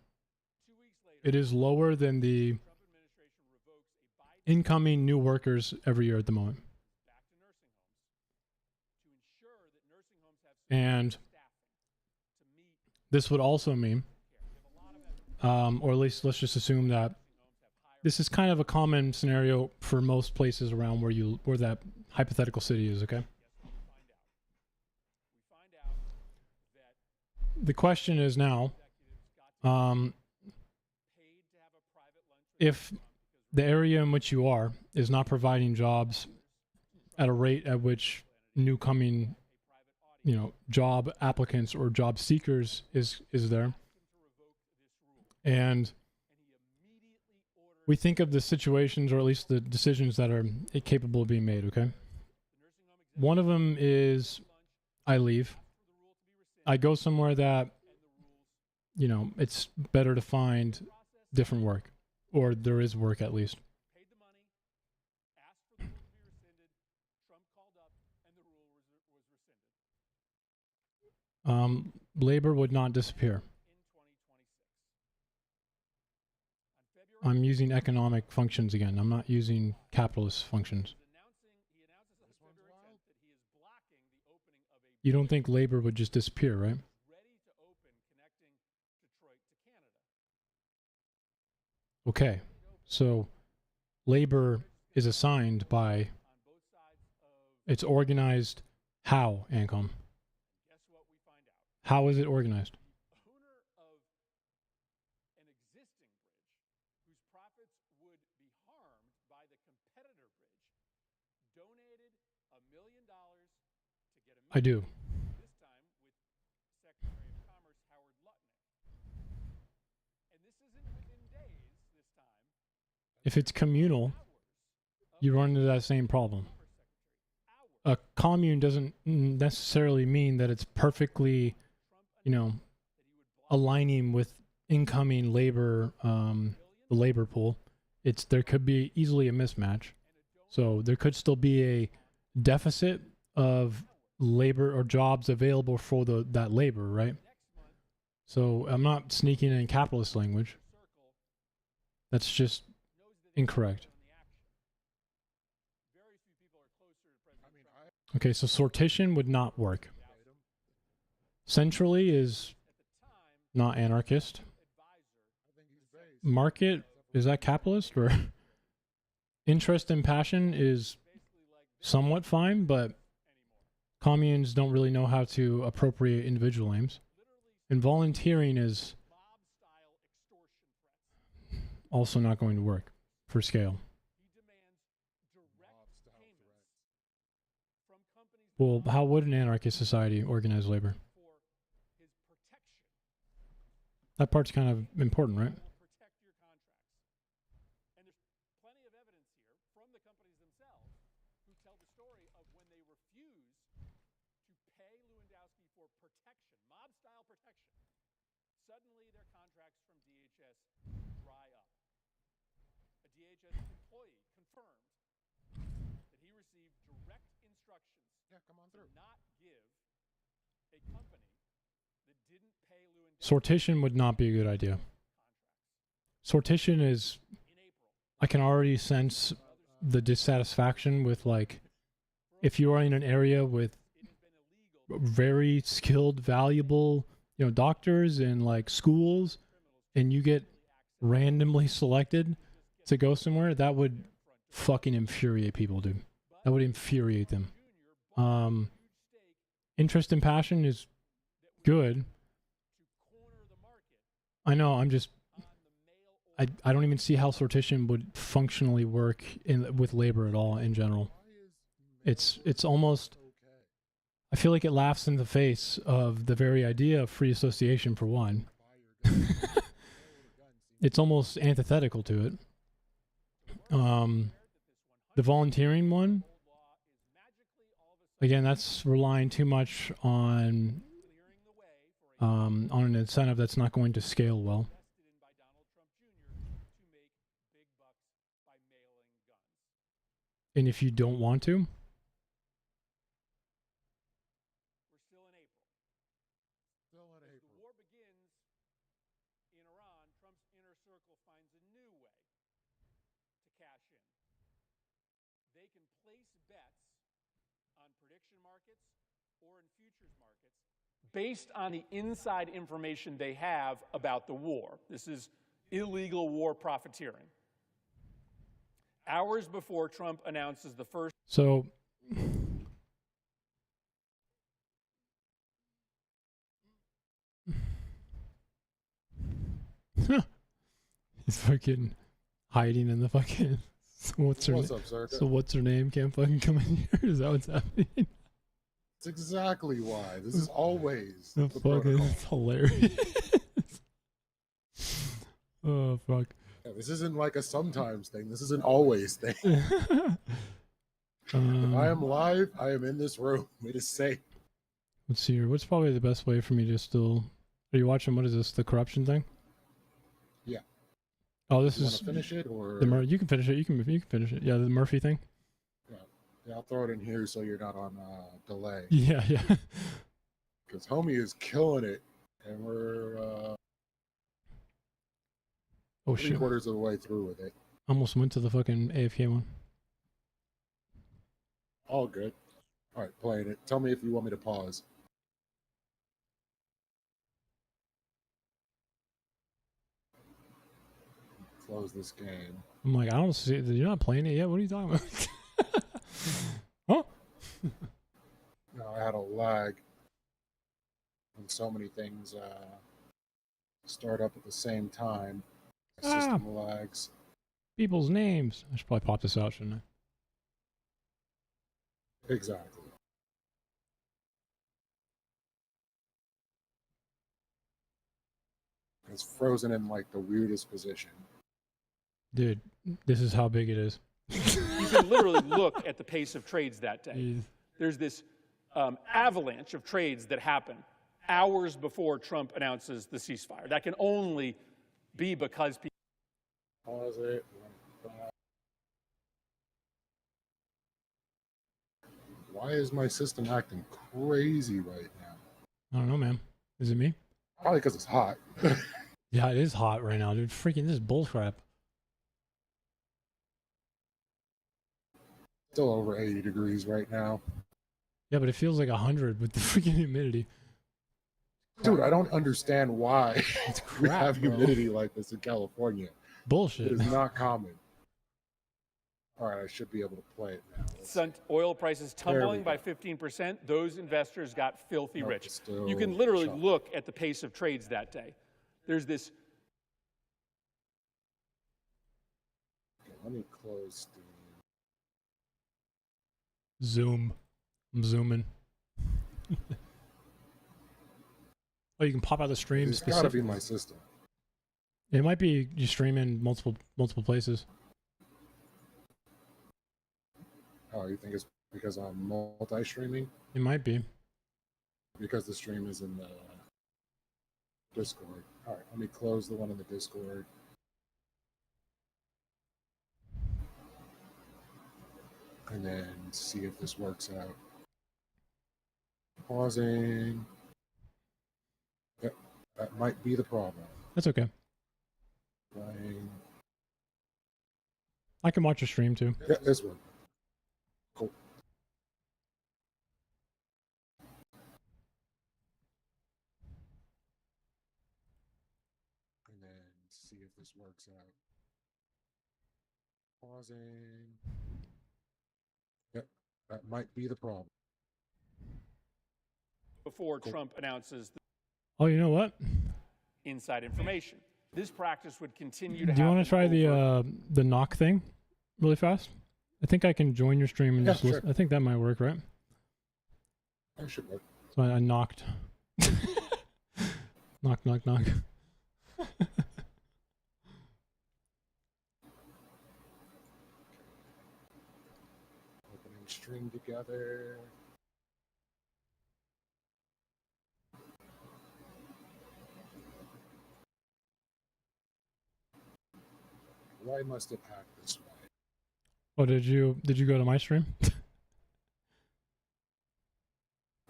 S1: It is lower than the incoming new workers every year at the moment. And this would also mean, or at least let's just assume that this is kind of a common scenario for most places around where that hypothetical city is, okay? The question is now, if the area in which you are is not providing jobs at a rate at which new coming job applicants or job seekers is there. And we think of the situations, or at least the decisions that are capable of being made, okay? One of them is I leave. I go somewhere that, it's better to find different work, or there is work at least. Labor would not disappear. I'm using economic functions again. I'm not using capitalist functions. You don't think labor would just disappear, right? Okay, so labor is assigned by, it's organized how, ANCOM? How is it organized?
S2: Owner of an existing bridge, whose profits would be harmed by the competitor bridge, donated $1 million to get a
S1: I do.
S2: this time with Secretary of Commerce Howard Lutnick. And this isn't within days this time.
S1: If it's communal, you run into that same problem. A commune doesn't necessarily mean that it's perfectly, aligning with incoming labor, the labor pool. There could be easily a mismatch. So there could still be a deficit of labor or jobs available for that labor, right? So I'm not sneaking in capitalist language. That's just incorrect. Okay, so sortition would not work. Centrally is not anarchist. Market, is that capitalist? Or interest and passion is somewhat fine, but communes don't really know how to appropriate individual aims. And volunteering is also not going to work for scale. Well, how would an anarchist society organize labor? That part's kind of important, right? Sortition would not be a good idea. Sortition is, I can already sense the dissatisfaction with, like, if you are in an area with very skilled, valuable, you know, doctors and like schools, and you get randomly selected to go somewhere, that would fucking infuriate people, dude. That would infuriate them. Interest and passion is good. I know, I'm just, I don't even see how sortition would functionally work with labor at all in general. It's almost, I feel like it laughs in the face of the very idea of free association, for one. It's almost antithetical to it. The volunteering one, again, that's relying too much on an incentive that's not going to scale well. And if you don't want to,
S8: based on the inside information they have about the war. This is illegal war profiteering. Hours before Trump announces the first...
S1: So, he's fucking hiding in the fucking... What's
S6: up, sir?
S1: So what's her name? Can't fucking come in here? Is that what's happening?
S6: That's exactly why. This is always
S1: the fucking, it's hilarious. Oh, fuck.
S6: Yeah, this isn't like a sometimes thing. This is an always thing. If I am live, I am in this room. It is safe.
S1: Let's see here. What's probably the best way for me to still... Are you watching, what is this, the corruption thing?
S6: Yeah.
S1: Oh, this
S6: you
S1: is...
S6: finish it, or...
S1: You can finish it. You can finish it. Yeah, the Murphy thing.
S6: Yeah, I'll throw it in here so you're not on delay.
S1: Yeah, yeah.
S6: Because homie is killing it, and we're
S1: oh, shit.
S6: 3/4 of the way through with it.
S1: Almost went to the fucking AFK one.
S6: All good. All right, playing it. Tell me if you want me to pause. Close this game.
S1: I'm like, I don't see it. You're not playing it yet? What are you talking about? Huh?
S6: No, I had a lag. And so many things start up at the same time. System lags.
S1: People's names. I should probably pop this out, shouldn't I?
S6: Exactly. It's frozen in like the weirdest position.
S1: Dude, this is how big it is.
S8: You can literally look at the pace of trades that day.
S1: Jeez.
S8: There's this avalanche of trades that happen hours before Trump announces the ceasefire. That can only be because people...
S6: Pause it. Why is my system acting crazy right now?
S1: I don't know, man. Is it me?
S6: Probably because it's hot.
S1: Yeah, it is hot right now, dude. Freaking, this is bullcrap.
S6: Still over 80 degrees right now.
S1: Yeah, but it feels like 100 with the freaking humidity.
S6: Dude, I don't understand why
S1: It's
S6: we
S1: crap,
S6: have
S1: bro.
S6: humidity like this in California. It
S1: Bullshit.
S6: is not common. All right, I should be able to play it now. Let's see.
S8: Oil prices
S6: There we
S8: tumbling by
S6: go.
S8: 15%. Those investors got filthy
S6: Nope,
S8: rich.
S6: it's still
S8: You can literally
S6: shot.
S8: look at the pace of trades that day. There's this
S6: Okay, let me close the.
S1: Zoom. I'm zooming. Oh, you can pop out the stream
S6: It's got to
S1: specifically.
S6: be my system.
S1: It might be you stream in multiple places.
S6: Oh, you think it's because I'm multi-streaming?
S1: It might be.
S6: Because the stream is in the Discord. All right, let me close the one in the Discord. And then see if this works out. Pausing. Yep, that might be the problem.
S1: That's okay.
S6: Playing.
S1: I can watch your stream too.
S6: Yeah, this one. Cool. And then see if this works out. Pausing. Yep, that might be the problem.
S8: before Trump announces the
S1: Oh, you know what?
S8: inside information. This practice would continue to
S1: Do you want
S8: happen
S1: to try
S8: over-
S1: the knock thing really fast? I think I can join your stream and
S6: Yeah,
S1: just listen.
S6: sure.
S1: I think that might work, right?
S6: That should work.
S1: So I knocked. Knock, knock, knock.
S6: Opening string together. Why must it act this way?
S1: Oh, did you go to my stream?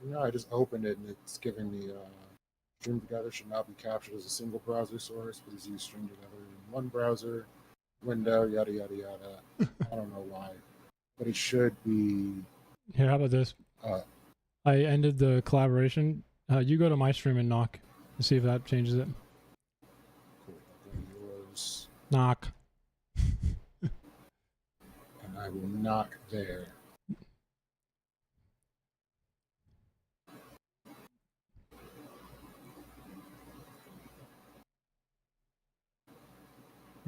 S6: No, I just opened it and it's giving me string together should not be captured as a single browser source. Please use string together in one browser window. Yada yada yada. I don't know why, but it should be.
S1: Here, how about this? I ended the collaboration. You go to my stream and knock and see if that changes it.
S6: Cool. I'll go to yours,
S1: Knock.
S6: and I will knock there.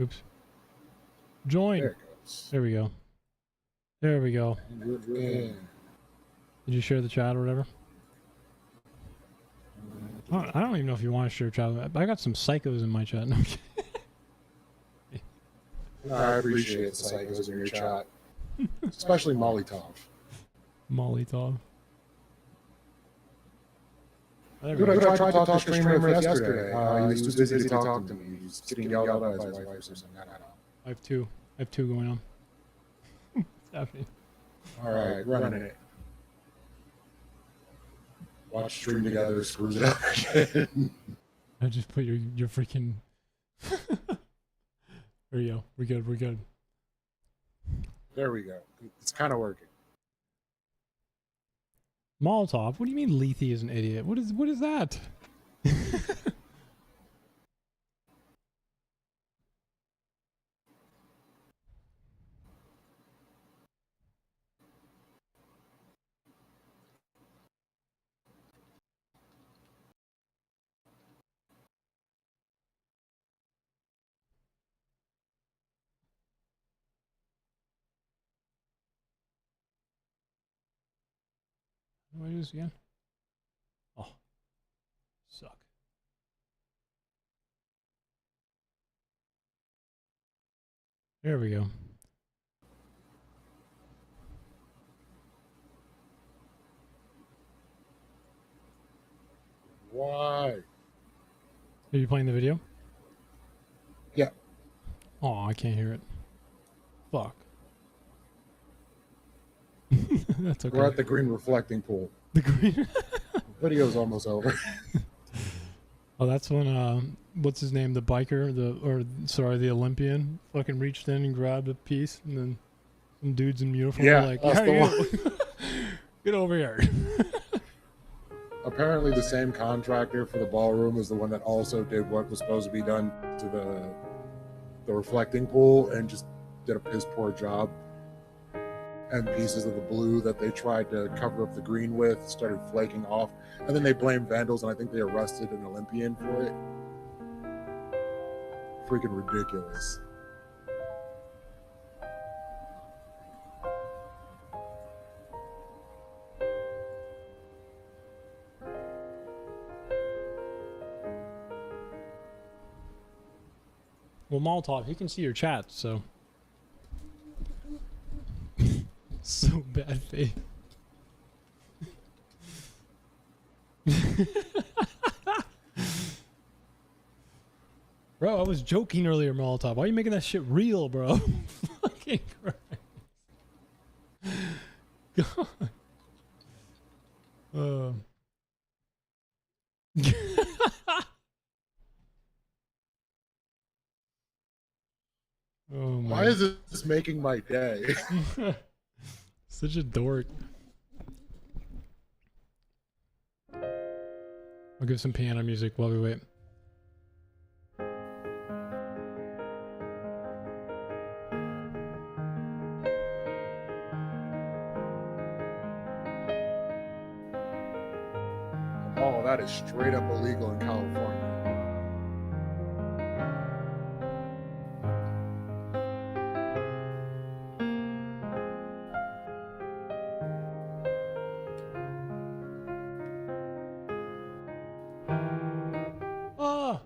S1: Oops. Join.
S6: There it goes.
S1: There we go. There we go.
S6: And we're in.
S1: Did you share the chat or whatever? I don't even know if you want to share chat. I got some psychos in my chat. No, I'm kidding.
S6: No, I appreciate the psychos in your chat, especially Molotov.
S1: Molotov. There we
S6: Dude,
S1: go.
S6: I tried to talk to streamer yesterday. He was too busy to talk to me. He's getting yelled at by his wife or something. I don't know.
S1: I have two going on. What's happening?
S6: All right, running it. Watch stream together, screws it up again.
S1: I just put your freaking. There you go. We're good. We're good.
S6: There we go. It's kind of working.
S1: Molotov. What do you mean Lethe is an idiot? What is that? What is this again? Oh, suck. There we go.
S6: Why?
S1: Are you playing the video?
S6: Yeah.
S1: Oh, I can't hear it. Fuck. That's okay.
S6: We're at the green reflecting pool.
S1: The green.
S6: Video's almost over.
S1: Oh, that's when what's his name? The biker, the Olympian, fucking reached in and grabbed a piece, and then some dudes in uniform
S6: Yeah,
S1: were like,
S6: that's
S1: "How
S6: the
S1: are
S6: one.
S1: you?" Get over here.
S6: Apparently, the same contractor for the ballroom is the one that also did what was supposed to be done to the reflecting pool and just did a piss poor job. And pieces of the blue that they tried to cover up the green with started flaking off. And then they blamed vandals, and I think they arrested an Olympian for it. Freaking ridiculous.
S1: Well, Molotov, he can see your chat, so. So bad faith. Bro, I was joking earlier, Molotov. Why are you making that shit real, bro? Fucking Christ. God. Oh my.
S6: Why is this making my day?
S1: Such a dork. I'll give some piano music while we wait.
S6: Oh, that is straight up illegal in California.
S1: Ah!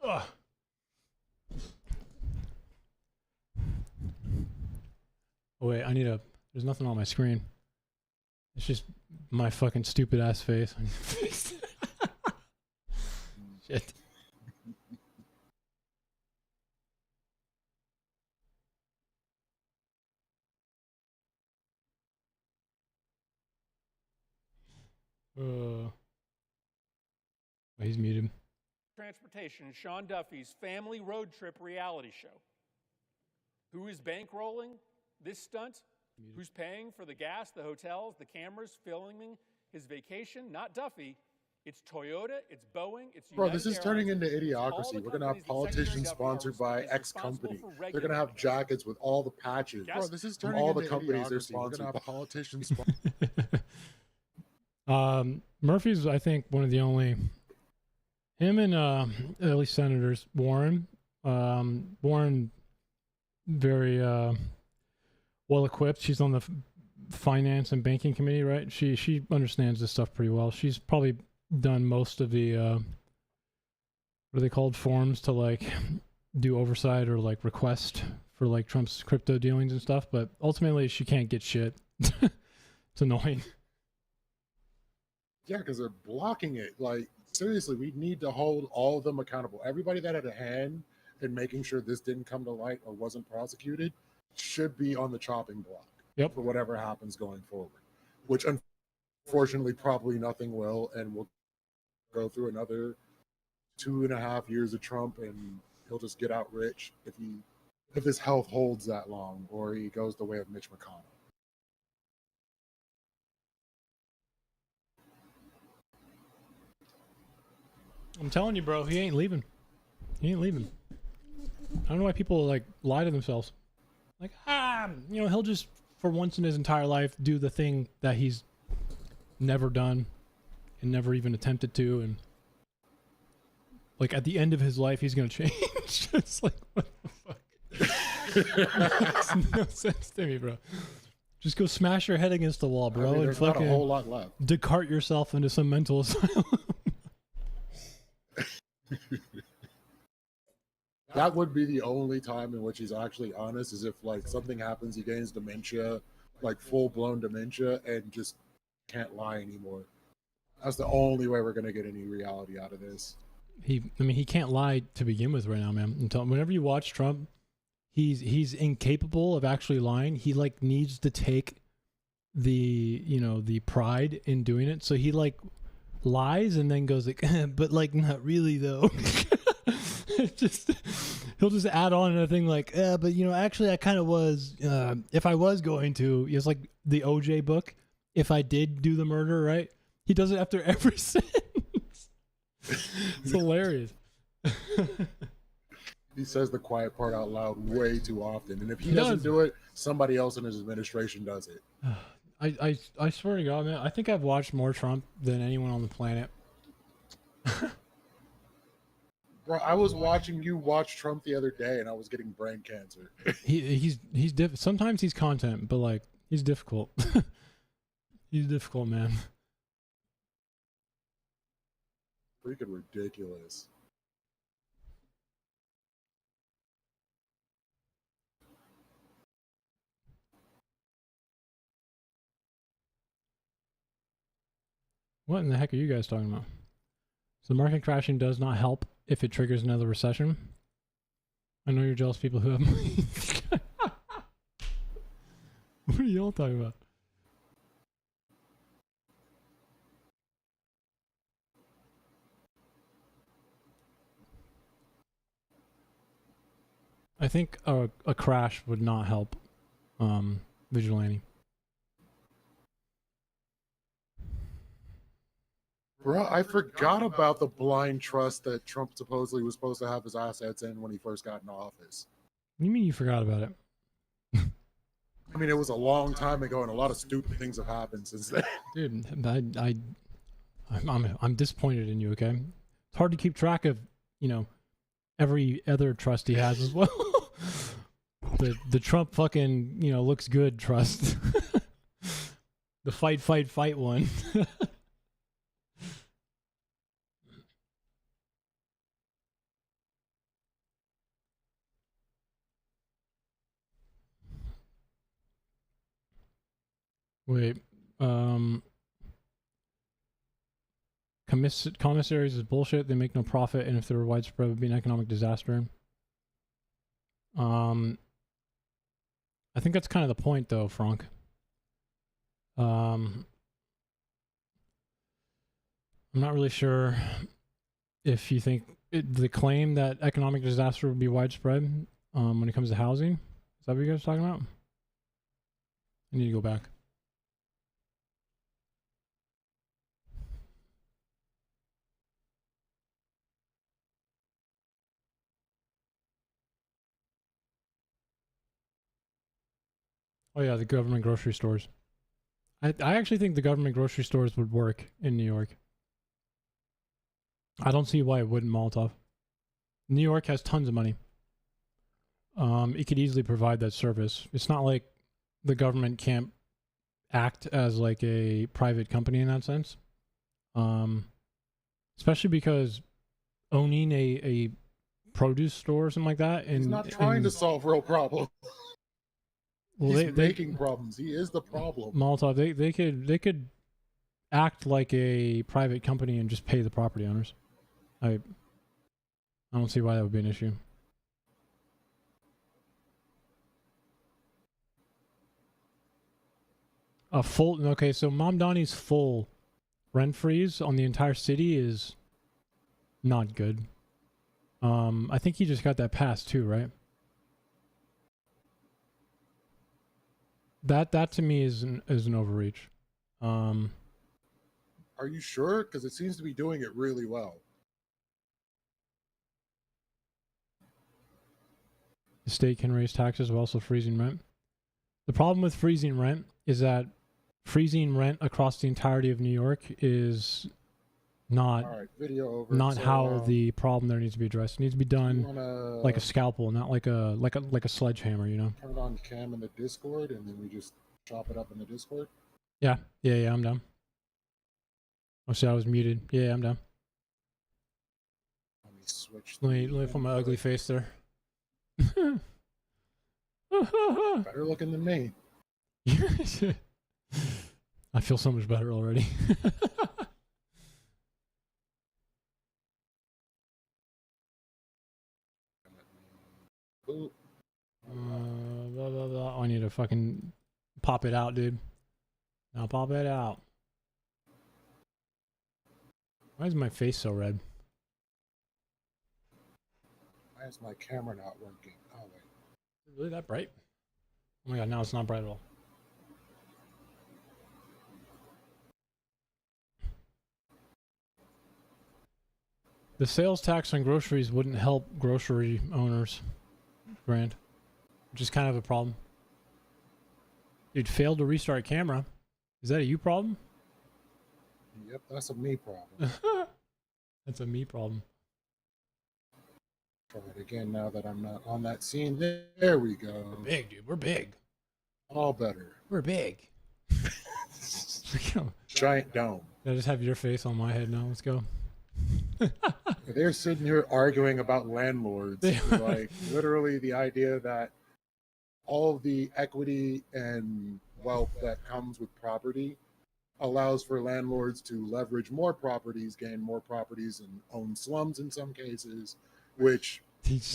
S1: Ugh. Oh wait, I need a. There's nothing on my screen. It's just my fucking stupid ass face. Shit. Oh, he's muted.
S8: Transportation, Sean Duffy's family road trip reality show. Who is bankrolling this stunt? Who's paying for the gas, the hotels, the cameras, filming his vacation? Not Duffy. It's Toyota, it's Boeing, it's
S6: Bro,
S8: United
S6: this is
S8: Airlines.
S6: turning into
S8: It's all
S6: idiocracy.
S8: the
S6: We're going to have
S8: companies that Secretary
S6: politicians
S8: Duffy
S6: sponsored by
S8: is
S6: X
S8: responsible
S6: company.
S8: for
S6: They're going to have
S8: regulating.
S6: jackets with all the patches.
S8: Yes.
S6: Bro, this is
S8: From
S6: turning all into the companies they're idiocracy. We're sponsored going to by. have politicians
S1: Murphy's, I think, one of the only. Him and at least Senators Warren. Warren, very well equipped. She's on the finance and banking committee, right? She understands this stuff pretty well. She's probably done most of the what are they called, forms to like do oversight or like request for like Trump's crypto dealings and stuff. But ultimately, she can't get shit. It's annoying.
S6: Yeah, because they're blocking it. Like, seriously, we need to hold all of them accountable. Everybody that had a hand in making sure this didn't come to light or wasn't prosecuted should be on the chopping block.
S1: Yep.
S6: For whatever happens going forward, which unfortunately probably nothing will, and we'll go through another 2.5 years of Trump, and he'll just get out rich if his health holds that long, or he goes the way of Mitch McConnell.
S1: I'm telling you, bro, he ain't leaving. He ain't leaving. I don't know why people like lie to themselves. Like, he'll just for once in his entire life, do the thing that he's never done and never even attempted to, and like at the end of his life, he's gonna change. It's like, what the fuck? Makes no sense to me, bro. Just go smash your head against the wall, bro,
S6: I mean,
S1: and
S6: there's not a
S1: fucking
S6: whole lot left.
S1: Descartes yourself into some mental asylum.
S6: That would be the only time in which he's actually honest, is if like something happens, he gains dementia, like full-blown dementia, and just can't lie anymore. That's the only way we're gonna get any reality out of this.
S1: I mean, he can't lie to begin with right now, man. Until whenever you watch Trump, he's incapable of actually lying. He like needs to take the, you know, the pride in doing it. So he like lies and then goes like, but like not really though. Just he'll just add on a thing like, but you know, actually I kind of was, if I was going to, it's like the OJ book. If I did do the murder, right? He does it after every sentence. It's hilarious.
S6: He says the quiet part out loud way too often, and if he doesn't do it, somebody else in his administration does it.
S1: I swear to God, man, I think I've watched more Trump than anyone on the planet.
S6: Bro, I was watching you watch Trump the other day, and I was getting brain cancer.
S1: He's sometimes he's content, but like he's difficult. He's difficult, man.
S6: Freaking ridiculous.
S1: What in the heck are you guys talking about? So the market crashing does not help if it triggers another recession. I know you're jealous people who have money. What are y'all talking about? I think a crash would not help Vigilante.
S6: Bro, I forgot about the blind trust that Trump supposedly was supposed to have his assets in when he first got in office.
S1: What do you mean you forgot about it?
S6: I mean, it was a long time ago, and a lot of stupid things have happened since then.
S1: Dude, I'm disappointed in you. Okay, it's hard to keep track of, you know, every other trust he has as well. the Trump fucking, you know, looks good trust. The fight one. Wait, commissaries is bullshit. They make no profit, and if they were widespread, it would be an economic disaster. I think that's kind of the point, though, Frank. I'm not really sure if you think the claim that economic disaster would be widespread when it comes to housing. Is that what you guys are talking about? I need to go back. Oh yeah, the government grocery stores. I actually think the government grocery stores would work in New York. I don't see why it wouldn't, Molotov. New York has tons of money. It could easily provide that service. It's not like the government can't act as like a private company in that sense. Especially because owning a produce store or something like that, and
S6: he's not trying to solve real problems.
S1: Well,
S6: he's making problems. He is the problem.
S1: Molotov, they could act like a private company and just pay the property owners. I don't see why that would be an issue. Okay, so Mom Donnie's full rent freeze on the entire city is not good. I think he just got that passed too, right? That to me is an overreach.
S6: Are you sure? Because it seems to be doing it really well.
S1: The state can raise taxes while also freezing rent. The problem with freezing rent is that freezing rent across the entirety of New York is not
S6: All right, video over.
S1: not
S6: So,
S1: how the problem there needs to be addressed. It needs to be
S6: you
S1: done
S6: wanna
S1: like a scalpel, not like a sledgehammer, you know?
S6: turn it on cam in the Discord, and then we just chop it up in the Discord.
S1: Yeah, I'm down. Oh, see, I was muted. Yeah, I'm down.
S6: Let me switch.
S1: Let me put my ugly face there.
S6: Better looking than me.
S1: I feel so much better already.
S6: Ooh,
S1: Blah, blah, blah. I need to fucking pop it out, dude. Now pop it out. Why is my face so red?
S6: why is my camera not working? Oh wait.
S1: Is it really that bright? Oh my god, now it's not bright at all. The sales tax on groceries wouldn't help grocery owners, Grant, which is kind of a problem. Dude, failed to restart camera. Is that a you problem?
S6: Yep, that's a me problem.
S1: That's a me problem.
S6: Try it again now that I'm not on that scene. There we go.
S1: We're big, dude. We're big.
S6: All better.
S1: We're big.
S6: Giant dome.
S1: I just have your face on my head now. Let's go.
S6: They're sitting here arguing about landlords. Like literally the idea that all of the equity and wealth that comes with property allows for landlords to leverage more properties, gain more properties, and own slums in some cases, which,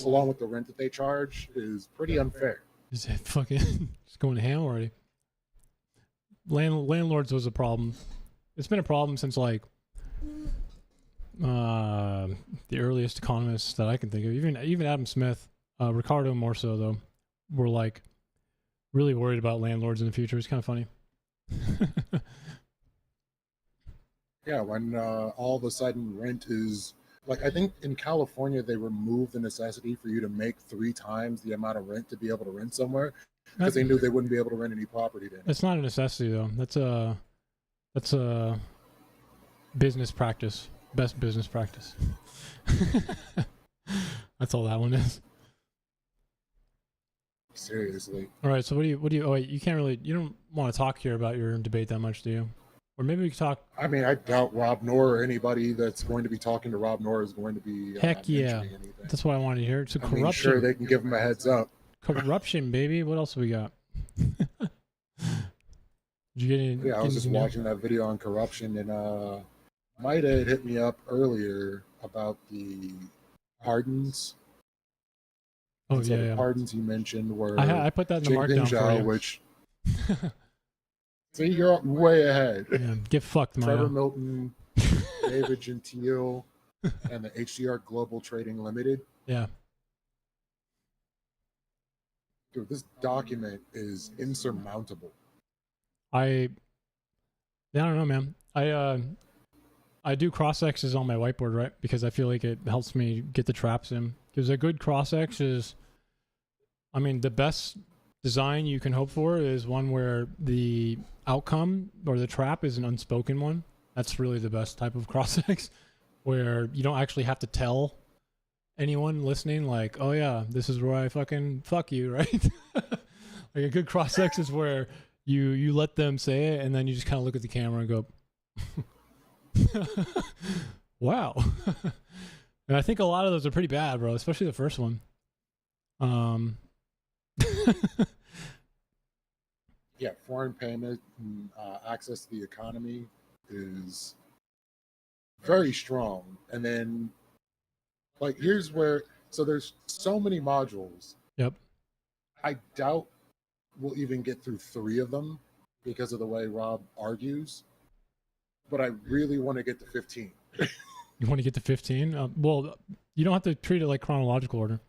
S6: along with the rent that they charge, is pretty unfair.
S1: Is it fucking just going ham already? Landlords was a problem. It's been a problem since like the earliest economists that I can think of. Even Adam Smith, Ricardo more so though, were like really worried about landlords in the future. It's kind of funny.
S6: Yeah, when all of a sudden rent is like, I think in California they removed the necessity for you to make 3 times the amount of rent to be able to rent somewhere because they knew they wouldn't be able to rent any property then.
S1: It's not a necessity though. That's a business practice. Best business practice. That's all that one is.
S6: Seriously.
S1: All right. So what do you? Oh wait, you don't want to talk here about your debate that much, do you? Or maybe we could talk.
S6: I mean, I doubt Rob Noor or anybody that's going to be talking to Rob Noor is going to be
S1: Heck yeah.
S6: mentioning anything.
S1: That's what I wanted to hear. It's a
S6: I
S1: corruption.
S6: mean, sure, they can give him a heads up.
S1: Corruption, baby. What else have we got? Did you get any?
S6: Yeah, I was just
S1: anything
S6: watching that video on corruption, and Maida had hit me up earlier about the pardons.
S1: Oh
S6: And so
S1: yeah,
S6: the
S1: yeah.
S6: pardons you mentioned were
S1: I put that in the
S6: Jing
S1: markdown for
S6: Zhao,
S1: you.
S6: which see, you're way ahead.
S1: Yeah, get fucked,
S6: Trevor
S1: Maya.
S6: Milton, David Gentile, and the HDR Global Trading Limited.
S1: Yeah.
S6: Dude, this document is insurmountable.
S1: I don't know, man. I do cross X's on my whiteboard, right? Because I feel like it helps me get the traps in. Because a good cross X is, I mean, the best design you can hope for is one where the outcome or the trap is an unspoken one. That's really the best type of cross X, where you don't actually have to tell anyone listening, like, oh yeah, this is where I fucking fuck you, right? Like a good cross X is where you let them say it, and then you just kind of look at the camera and go, wow. And I think a lot of those are pretty bad, bro, especially the first one.
S6: Yeah, foreign payment and access to the economy is very strong. And then, like, here's where, so there's so many modules.
S1: Yep.
S6: I doubt we'll even get through 3 of them because of the way Rob argues. But I really want to get to 15.
S1: You want to get to 15? Well, you don't have to treat it like chronological order.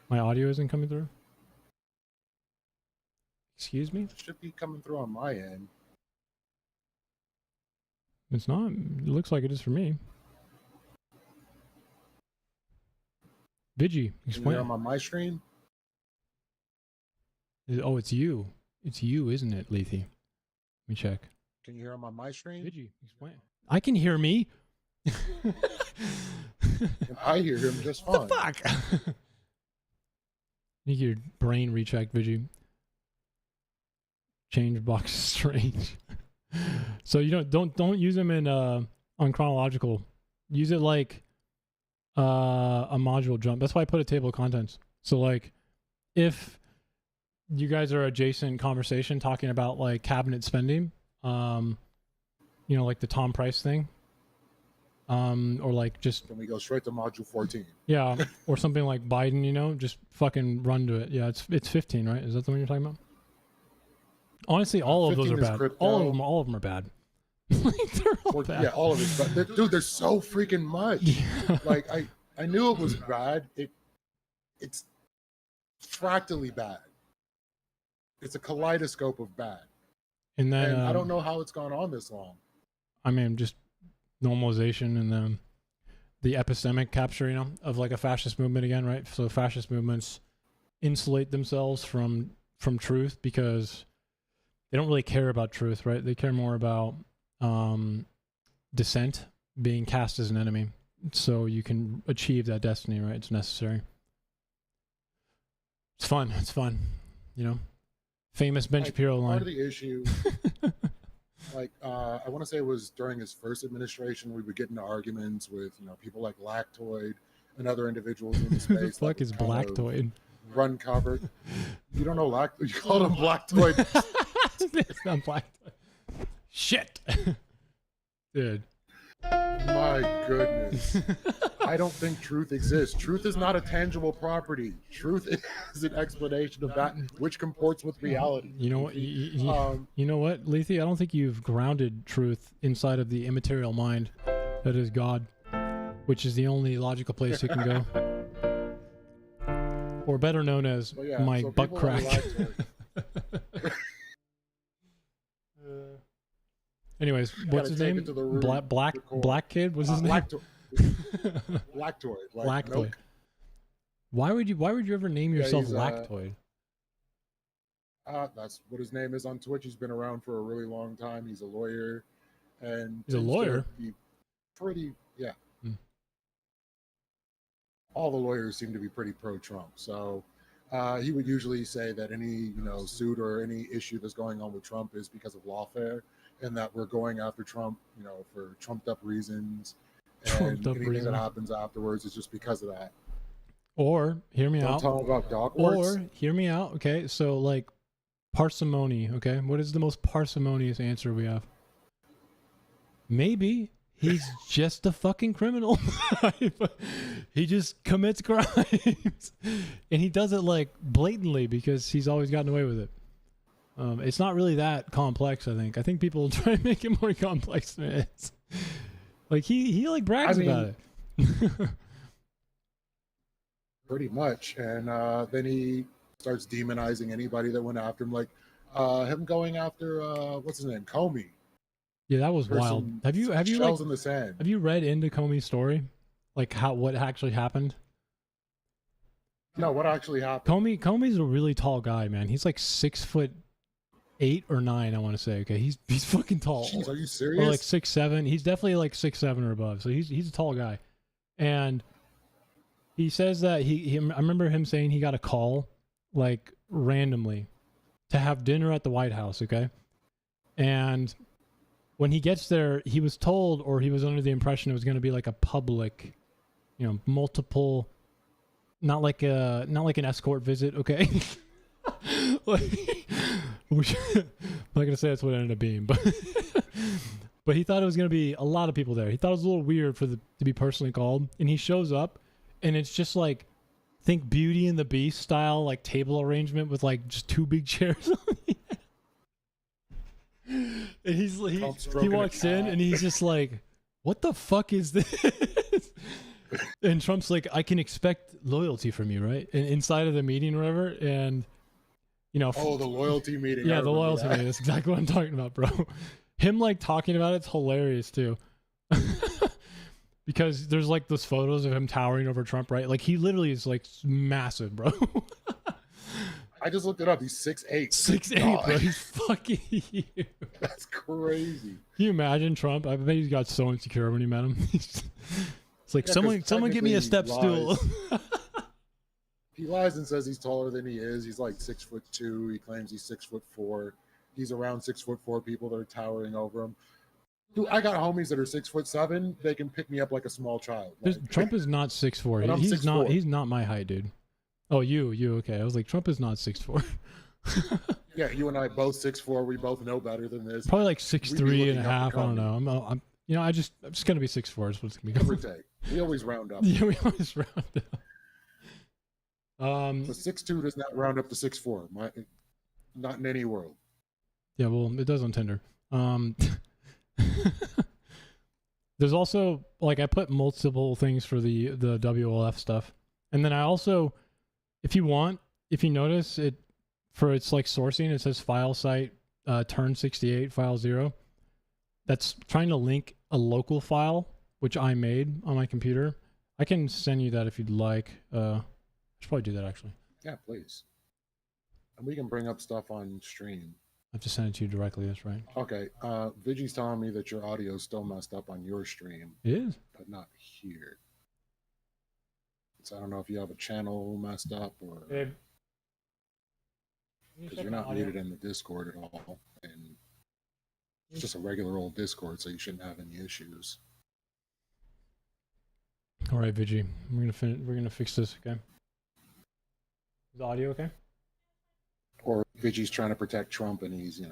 S1: My audio isn't coming through. Excuse me?
S6: It should be coming through on my end.
S1: It's not. It looks like it is for me. Vigi,
S6: Can you
S1: explain.
S6: hear 'em on my screen?
S1: Oh, it's you. It's you, isn't it, Lethe? Let me check.
S6: Can you hear him on my stream?
S1: Did you explain? I can hear me.
S6: And I hear him just
S1: What
S6: fine.
S1: the fuck? Need your brain rechecked, Vigi. Change box is strange. So you don't use them in on chronological. Use it like a module jump. That's why I put a table of contents. So like if you guys are adjacent conversation talking about like cabinet spending, you know, like the Tom Price thing. Or like just
S6: Then we go straight to module 14.
S1: yeah, or something like Biden, you know, just fucking run to it. Yeah, it's 15, right? Is that the one you're talking about? Honestly, all of those are
S6: 15 is
S1: bad.
S6: crypto.
S1: All of them are bad. Like, they're all bad.
S6: Yeah, all of it. But dude, there's so freaking much.
S1: Yeah.
S6: Like I knew it was bad. It's fractally bad. It's a kaleidoscope of bad.
S1: And then
S6: And I don't know how it's gone on this long.
S1: I mean, just normalization and the epistemic capture, you know, of like a fascist movement again, right? So fascist movements insulate themselves from truth because they don't really care about truth, right? They care more about dissent, being cast as an enemy, so you can achieve that destiny, right? It's necessary. It's fun, you know. Famous Ben Shapiro line.
S6: Part of the issue, like I want to say it was during his first administration, we would get into arguments with, you know, people like Lactoid and other individuals in the space.
S1: Who the fuck is Blacktoid?
S6: Run cover. You don't know Lactoid? You called him Blacktoid.
S1: It's not Blacktoid. Shit. Dude.
S6: My goodness. I don't think truth exists. Truth is not a tangible property. Truth is an explanation of that which comports with reality.
S1: You know what? You know what, Lethe? I don't think you've grounded truth inside of the immaterial mind that is God, which is the only logical place it can go. Or better known as
S6: But yeah,
S1: my
S6: so
S1: butt
S6: people
S1: crack.
S6: like Lactoid.
S1: Anyways, what's his
S6: take
S1: name?
S6: it to the root,
S1: Black kid? What's his name?
S6: Lactoid. Like
S1: Lactoid.
S6: milk.
S1: Why would you ever name
S6: Yeah,
S1: yourself
S6: he's,
S1: Lactoid?
S6: That's what his name is on Twitch. He's been around for a really long time. He's a lawyer, and
S1: He's a
S6: tends to
S1: lawyer?
S6: be pretty, yeah.
S1: Hmm.
S6: All the lawyers seem to be pretty pro-Trump. So he would usually say that any suit or any issue that's going on with Trump is because of lawfare, and that we're going after Trump, for trumped-up reasons. And anything that happens afterwards is just because of that.
S1: Or hear me
S6: Don't
S1: out.
S6: tell him about dog works.
S1: Or hear me out. Okay, so like parsimony. Okay, what is the most parsimonious answer we have? Maybe he's just a fucking criminal. He just commits crimes, and he does it like blatantly because he's always gotten away with it. It's not really that complex. I think people try to make it more complex than it is. Like he like brags about it.
S6: Pretty much. And then he starts demonizing anybody that went after him, like him going after what's his name, Comey.
S1: Yeah, that was
S6: For
S1: wild.
S6: some
S1: Have you
S6: shells
S1: like,
S6: in the sand.
S1: have you read into Comey's story? Like what actually happened?
S6: No, what actually happened?
S1: Comey's a really tall guy, man. He's like 6'8" or 9, I want to say. Okay, he's fucking tall.
S6: Jeez, are you
S1: Or
S6: serious?
S1: like 6'7". He's definitely like 6'7" or above. So he's a tall guy, and he says that I remember him saying he got a call like randomly to have dinner at the White House. Okay, and when he gets there, he was told, or he was under the impression it was going to be like a public, multiple, not like an escort visit. Okay. I'm not gonna say that's what it ended up being, but he thought it was gonna be a lot of people there. He thought it was a little weird to be personally called, and he shows up, and it's just like, think Beauty and the Beast style, like table arrangement with like just two big chairs. And he walks in, and he's just like, "What the fuck is this?" And Trump's like, "I can expect loyalty from you, right?" And inside of the meeting or whatever, and
S6: Oh, the loyalty meeting.
S1: yeah,
S6: I
S1: the
S6: remember
S1: loyalty
S6: that.
S1: meeting. That's exactly what I'm talking about, bro. Him like talking about it's hilarious too. Because there's like those photos of him towering over Trump, right? Like he literally is like massive, bro.
S6: I just looked it up. He's 6'8".
S1: 6'8", bro. He's fucking huge.
S6: That's crazy.
S1: Can you imagine Trump? I bet he got so insecure when he met him. It's like,
S6: Yeah, 'cause
S1: someone give me a step
S6: technically
S1: stool.
S6: He lies and says he's taller than he is. He's like 6'2". He claims he's 6'4". He's around 6'4" people that are towering over him. Dude, I got homies that are 6'7". They can pick me up like a small child. Like,
S1: Trump is not 6'4".
S6: But I'm
S1: He's not.
S6: 6'4".
S1: He's not my height, dude. Oh, you. Okay. I was like, Trump is not 6'4".
S6: yeah, you and I both 6'4". We both know better than this.
S1: Probably like
S6: We'd be
S1: 6'3"
S6: looking
S1: and a
S6: up to
S1: half. I don't
S6: Kanye.
S1: know. I'm just gonna be 6'4". Is what it's gonna be.
S6: Give or take. We always round up.
S1: Yeah, we always round up.
S6: The 6'2" does not round up to 6'4". Not in any world.
S1: Yeah, well, it does on Tinder. There's also, like, I put multiple things for the WLF stuff, and then I also, if you notice it, for its like sourcing, it says file site turn68 file 0. That's trying to link a local file which I made on my computer. I can send you that if you'd like. I should probably do that actually.
S6: Yeah, please. And we can bring up stuff on stream.
S1: I have to send it to you directly. That's right.
S6: Okay. Vigi's telling me that your audio is still messed up on your stream,
S1: It is.
S6: but not here. So I don't know if you have a channel messed up or because you're not muted in the Discord at all, and it's just a regular old Discord, so you shouldn't have any issues.
S1: All right, Vigi. We're gonna fix this. Okay. Is the audio okay?
S6: Or Vigi's trying to protect Trump, and he's,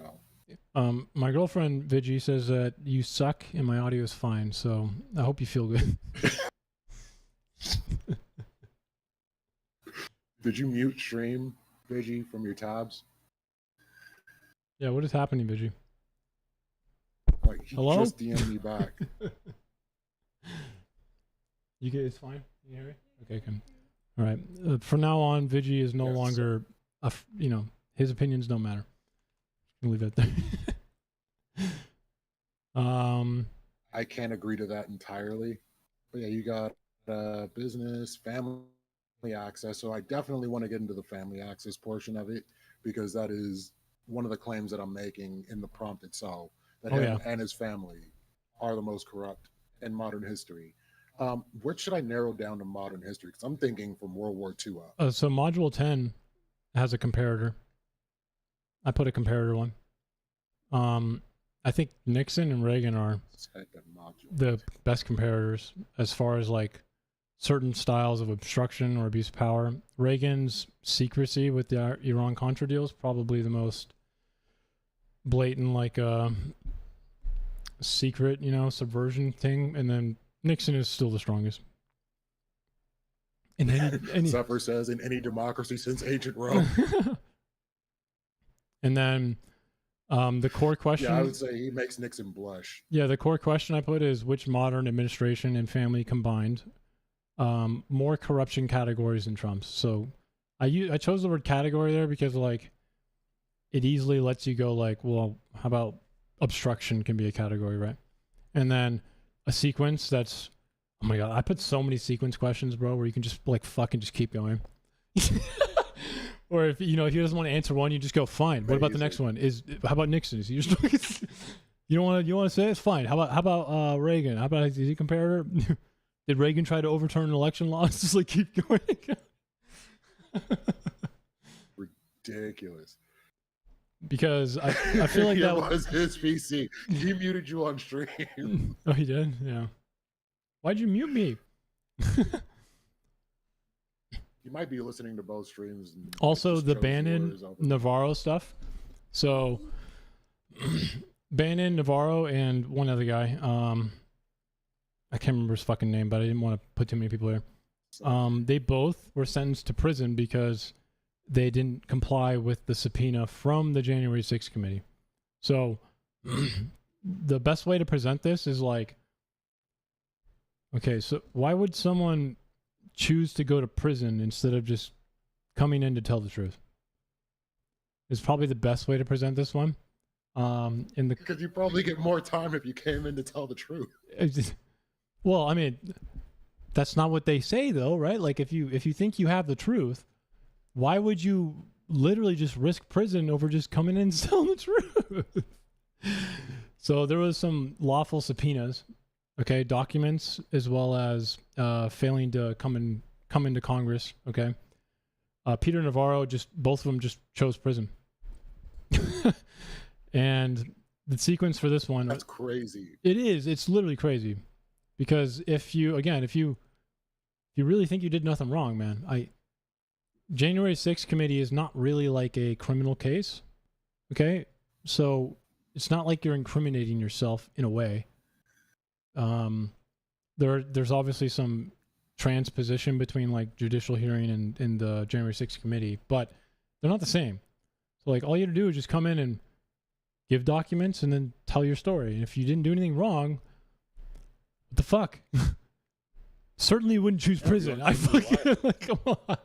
S1: My girlfriend Vigi says that you suck and my audio is fine, so I hope you feel good.
S6: Did you mute stream, Vigi, from your tabs?
S1: Yeah, what is happening, Vigi?
S6: Like, he
S1: Hello?
S6: just DM'd me back.
S1: You get it's fine. You hear me? Okay, good. All right. From now on, Vigi is no
S6: Yes.
S1: longer his opinions don't matter. We'll leave it there.
S6: I can't agree to that entirely. But yeah, you got business, family access. So I definitely want to get into the family access portion of it, because that is one of the claims that I'm making in the prompt itself, that him and his family are the most corrupt in modern history. What should I narrow down to modern history? Because I'm thinking from World War II up.
S1: So module 10 has a comparator. I put a comparator one. I think Nixon and Reagan are the best comparators as far as like certain styles of obstruction or abuse of power. Reagan's secrecy with the Iran-Contra deal is probably the most blatant, like secret, subversion thing. And then Nixon is still the strongest. In any
S6: Zephyr says, in any democracy since ancient Rome.
S1: And then the core question...
S6: Yeah, I would say he makes Nixon blush.
S1: Yeah, the core question I put is, which modern administration and family combined more corruption categories than Trump's? So I chose the word category there because, like, it easily lets you go, like, well, how about obstruction can be a category, right? And then a sequence that's... Oh my God, I put so many sequence questions, bro, where you can just, like, fucking just keep going. Or if he doesn't want to answer one, you just go, fine. What about the next one? How about Nixon? Is he just you don't want to say it? It's fine. How about Reagan? How about, is he comparator? Did Reagan try to overturn an election law? It's just like keep going.
S6: Ridiculous.
S1: Because I feel like that
S6: was his PC. He muted you on stream.
S1: Oh, he did? Yeah. Why'd you mute me?
S6: You might be listening to both streams. And
S1: Also,
S6: just
S1: the
S6: chose
S1: Bannon
S6: yours over-
S1: Navarro stuff. So, Bannon, Navarro, and one other guy. I can't remember his fucking name, but I didn't want to put too many people there. They both were sentenced to prison because they didn't comply with the subpoena from the January 6th committee. So, the best way to present this is like, okay, so why would someone choose to go to prison instead of just coming in to tell the truth? Is probably the best way to present this one.
S6: Because you probably get more time if you came in to tell the truth.
S1: Well, I mean, that's not what they say, though, right? Like, if you think you have the truth, why would you literally just risk prison over just coming in and telling the truth. So there was some lawful subpoenas, okay, documents, as well as failing to come into Congress, okay. Peter Navarro, both of them just chose prison. And the sequence for this one,
S6: That's crazy.
S1: it is, it's literally crazy. Because if you really think you did nothing wrong, man, January 6th committee is not really like a criminal case, okay? So it's not like you're incriminating yourself in a way. There's obviously some transposition between like judicial hearing and the January 6th committee, but they're not the same. So like all you have to do is just come in and give documents and then tell your story. And if you didn't do anything wrong, what the fuck? Certainly wouldn't choose prison. I fucking like, come on.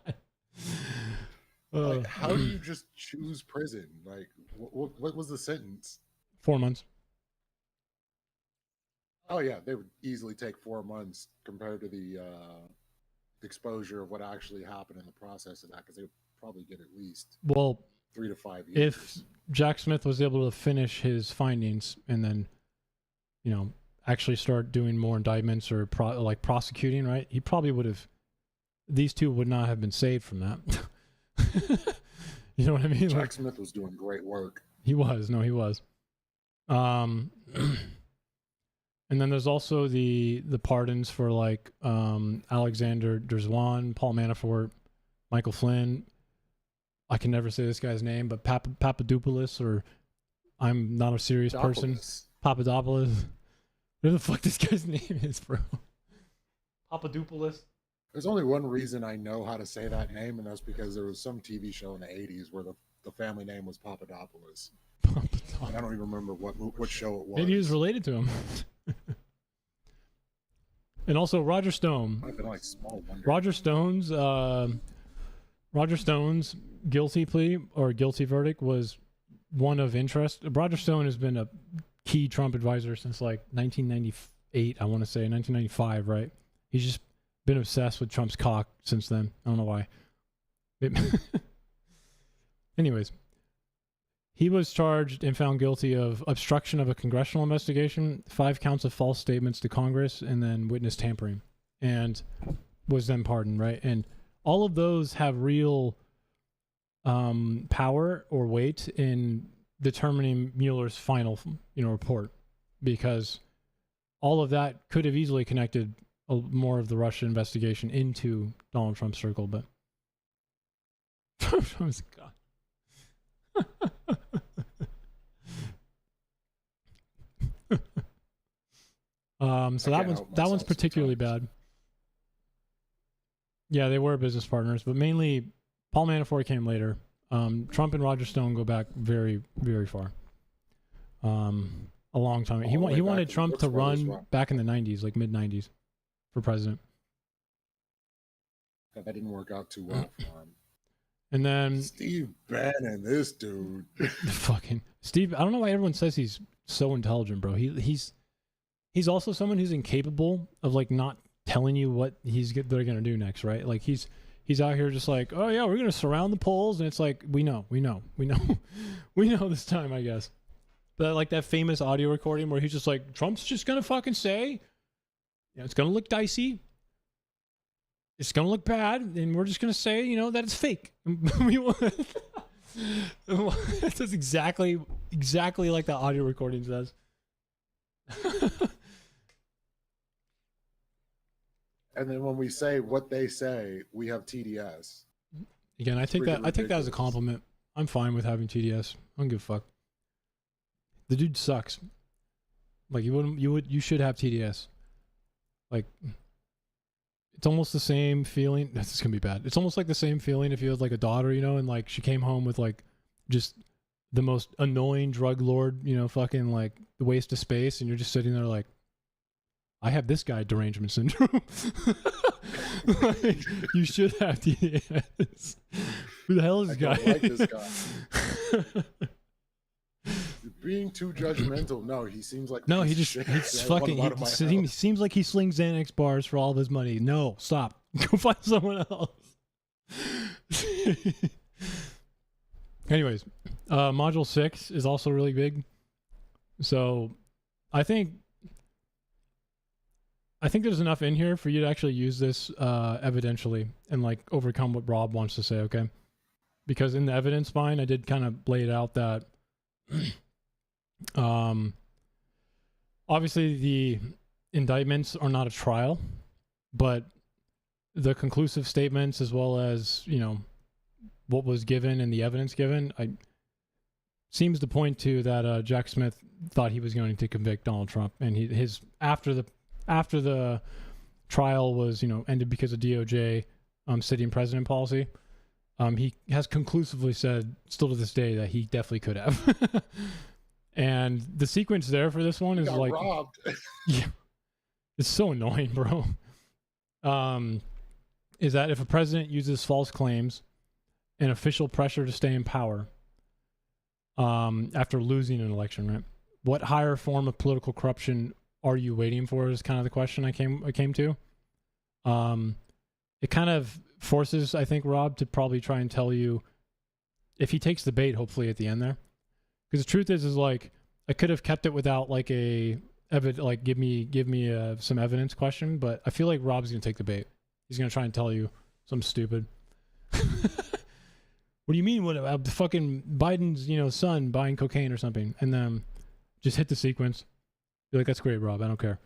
S6: Like, how do you just choose prison? Like, what was the sentence?
S1: 4 months.
S6: Oh yeah, they would easily take 4 months compared to the exposure of what actually happened in the process of that, because they would probably get at least 3 to 5 years.
S1: If Jack Smith was able to finish his findings and then, actually start doing more indictments or prosecuting, right? He probably would have. These two would not have been saved from that. You know what I mean?
S6: Jack Smith was doing great work.
S1: He was. No, he was. And then there's also the pardons for like Alexander Derzwan, Paul Manafort, Michael Flynn. I can never say this guy's name, but Papadopoulos, or I'm not a serious person. Papadopoulos. Whatever the fuck this guy's name is, bro. Papadopoulos.
S6: There's only one reason I know how to say that name, and that's because there was some TV show in the 80s where the family name was Papadopoulos. And I don't even remember what show it was.
S1: Maybe he was related to him. And also Roger Stone.
S6: Might have been like Small Wonder.
S1: Roger Stone's guilty plea or guilty verdict was one of interest. Roger Stone has been a key Trump advisor since like 1998, I want to say 1995, right? He's just been obsessed with Trump's cock since then. I don't know why. Anyways, he was charged and found guilty of obstruction of a congressional investigation, 5 counts of false statements to Congress, and then witness tampering, and was then pardoned, right? And all of those have real power or weight in determining Mueller's final, report, because all of that could have easily connected more of the Russia investigation into Donald Trump's circle, but Trump's God. So that one's particularly bad. Yeah, they were business partners, but mainly Paul Manafort came later. Trump and Roger Stone go back very, very far. A long time. He wanted Trump to run back in the 90s, like mid 90s, for president.
S6: That didn't work out too well for him.
S1: And then
S6: Steve Bannon, this dude.
S1: Fucking Steve. I don't know why everyone says he's so intelligent, bro. He's also someone who's incapable of like not telling you what they're gonna do next, right? Like he's out here just like, oh yeah, we're gonna surround the polls, and it's like we know this time, I guess. But like that famous audio recording where he's just like, Trump's just gonna fucking say, it's gonna look dicey, it's gonna look bad, and we're just gonna say, that it's fake. That's exactly like that audio recording says.
S6: And then when we say what they say, we have TDS.
S1: Again, I take that as a compliment. I'm fine with having TDS. I don't give a fuck. The dude sucks. Like you should have TDS. Like it's almost the same feeling. This is gonna be bad. It's almost like the same feeling if you had like a daughter, and like she came home with like just the most annoying drug lord, fucking like the waste of space, and you're just sitting there like, I have this guy derangement syndrome. Like, you should have TDS. Who the hell is this guy?
S6: I like this guy. You're being too judgmental. No, he seems like
S1: he seems like he slings Xanax bars for all of his money. No, stop. Go find someone else. Anyways, module 6 is also really big. So I think there's enough in here for you to actually use this evidentially and like overcome what Rob wants to say, okay? Because in the evidence fine, I did kind of lay it out that obviously the indictments are not a trial, but the conclusive statements as well as, you know, what was given and the evidence given, seems to point to that Jack Smith thought he was going to convict Donald Trump, and his after the trial was, you know, ended because of DOJ sitting president policy. He has conclusively said, still to this day, that he definitely could have. And the sequence there for this one is like,
S6: robbed.
S1: yeah, it's so annoying, bro. Is that if a president uses false claims and official pressure to stay in power, after losing an election, right? What higher form of political corruption are you waiting for? Is kind of the question I came to. It kind of forces, I think, Rob to probably try and tell you if he takes the bait, hopefully at the end there, because the truth is like I could have kept it without like give me some evidence question, but I feel like Rob's gonna take the bait. He's gonna try and tell you something stupid. What do you mean? What fucking Biden's, you know, son buying cocaine or something, and then just hit the sequence. Be like, that's great, Rob. I don't care.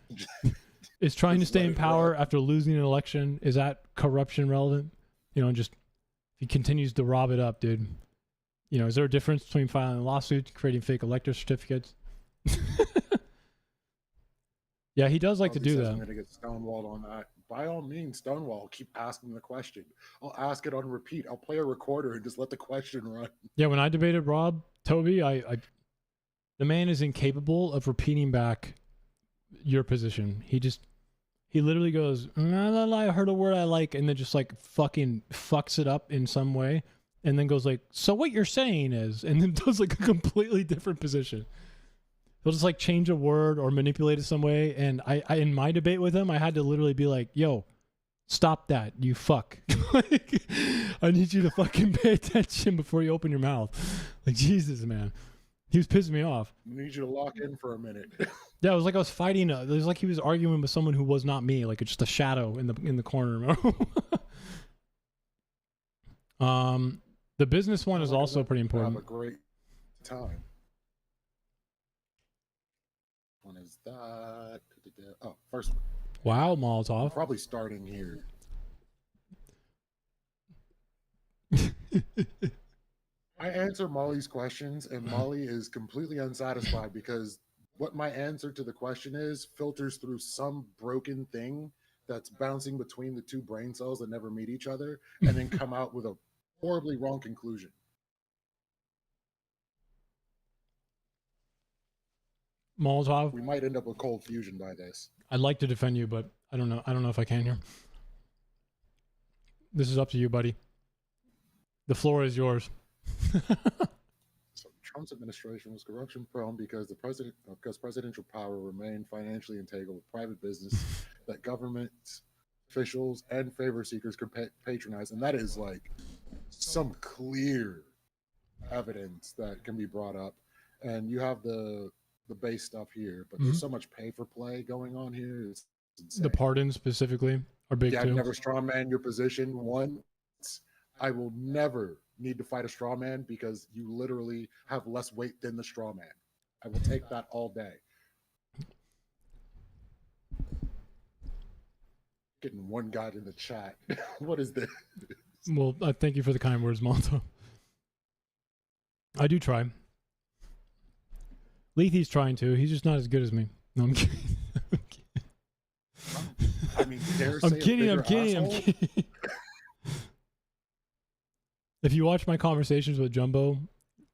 S1: Is trying to stay in power after losing an election, is that corruption relevant? You know, just he continues to rob it up, dude. You know, is there a difference between filing a lawsuit, creating fake elector certificates? Yeah, he does like to do that.
S6: I'm going to get stonewalled on that. By all means, stonewall. Keep asking the question. I'll ask it on repeat. I'll play a recorder and just let the question run.
S1: Yeah, when I debated Rob Toby, the man is incapable of repeating back your position. He literally goes, I heard a word I like, and then just like fucking fucks it up in some way, and then goes like, so what you're saying is, and then does like a completely different position. He'll just like change a word or manipulate it some way. And I in my debate with him, I had to literally be like, yo, stop that, you fuck. Like, I need you to fucking pay attention before you open your mouth. Like, Jesus, man. He was pissing me off.
S6: I need you to lock in for a minute.
S1: Yeah, it was like I was fighting. It was like he was arguing with someone who was not me, like it's just a shadow in the corner. The business one is also pretty important.
S6: Have a great time. One is that. Oh, first one.
S1: Wow, Molotov.
S6: Probably starting here. I answer Molly's questions, and Molly is completely unsatisfied because what my answer to the question is filters through some broken thing that's bouncing between the two brain cells that never meet each other, and then come out with a horribly wrong conclusion.
S1: Molotov.
S6: We might end up with cold fusion by this.
S1: I'd like to defend you, but I don't know. I don't know if I can here. This is up to you, buddy. The floor is yours.
S6: So Trump's administration was corruption prone because presidential power remained financially entangled with private business that government officials and favor seekers could patronize, and that is like some clear evidence that can be brought up. And you have the base stuff here, but there's so much pay for play going on here. It's insane.
S1: The pardons specifically are big too.
S6: I've never straw man your position once. I will never need to fight a straw man because you literally have less weight than the straw man. I will take that all day. Getting one guy in the chat. What is this?
S1: Well, thank you for the kind words, Malta. I do try. Lethe's trying to. He's just not as good as me. No, I'm kidding.
S6: I mean,
S1: I'm kidding. If you watch my conversations with Jumbo,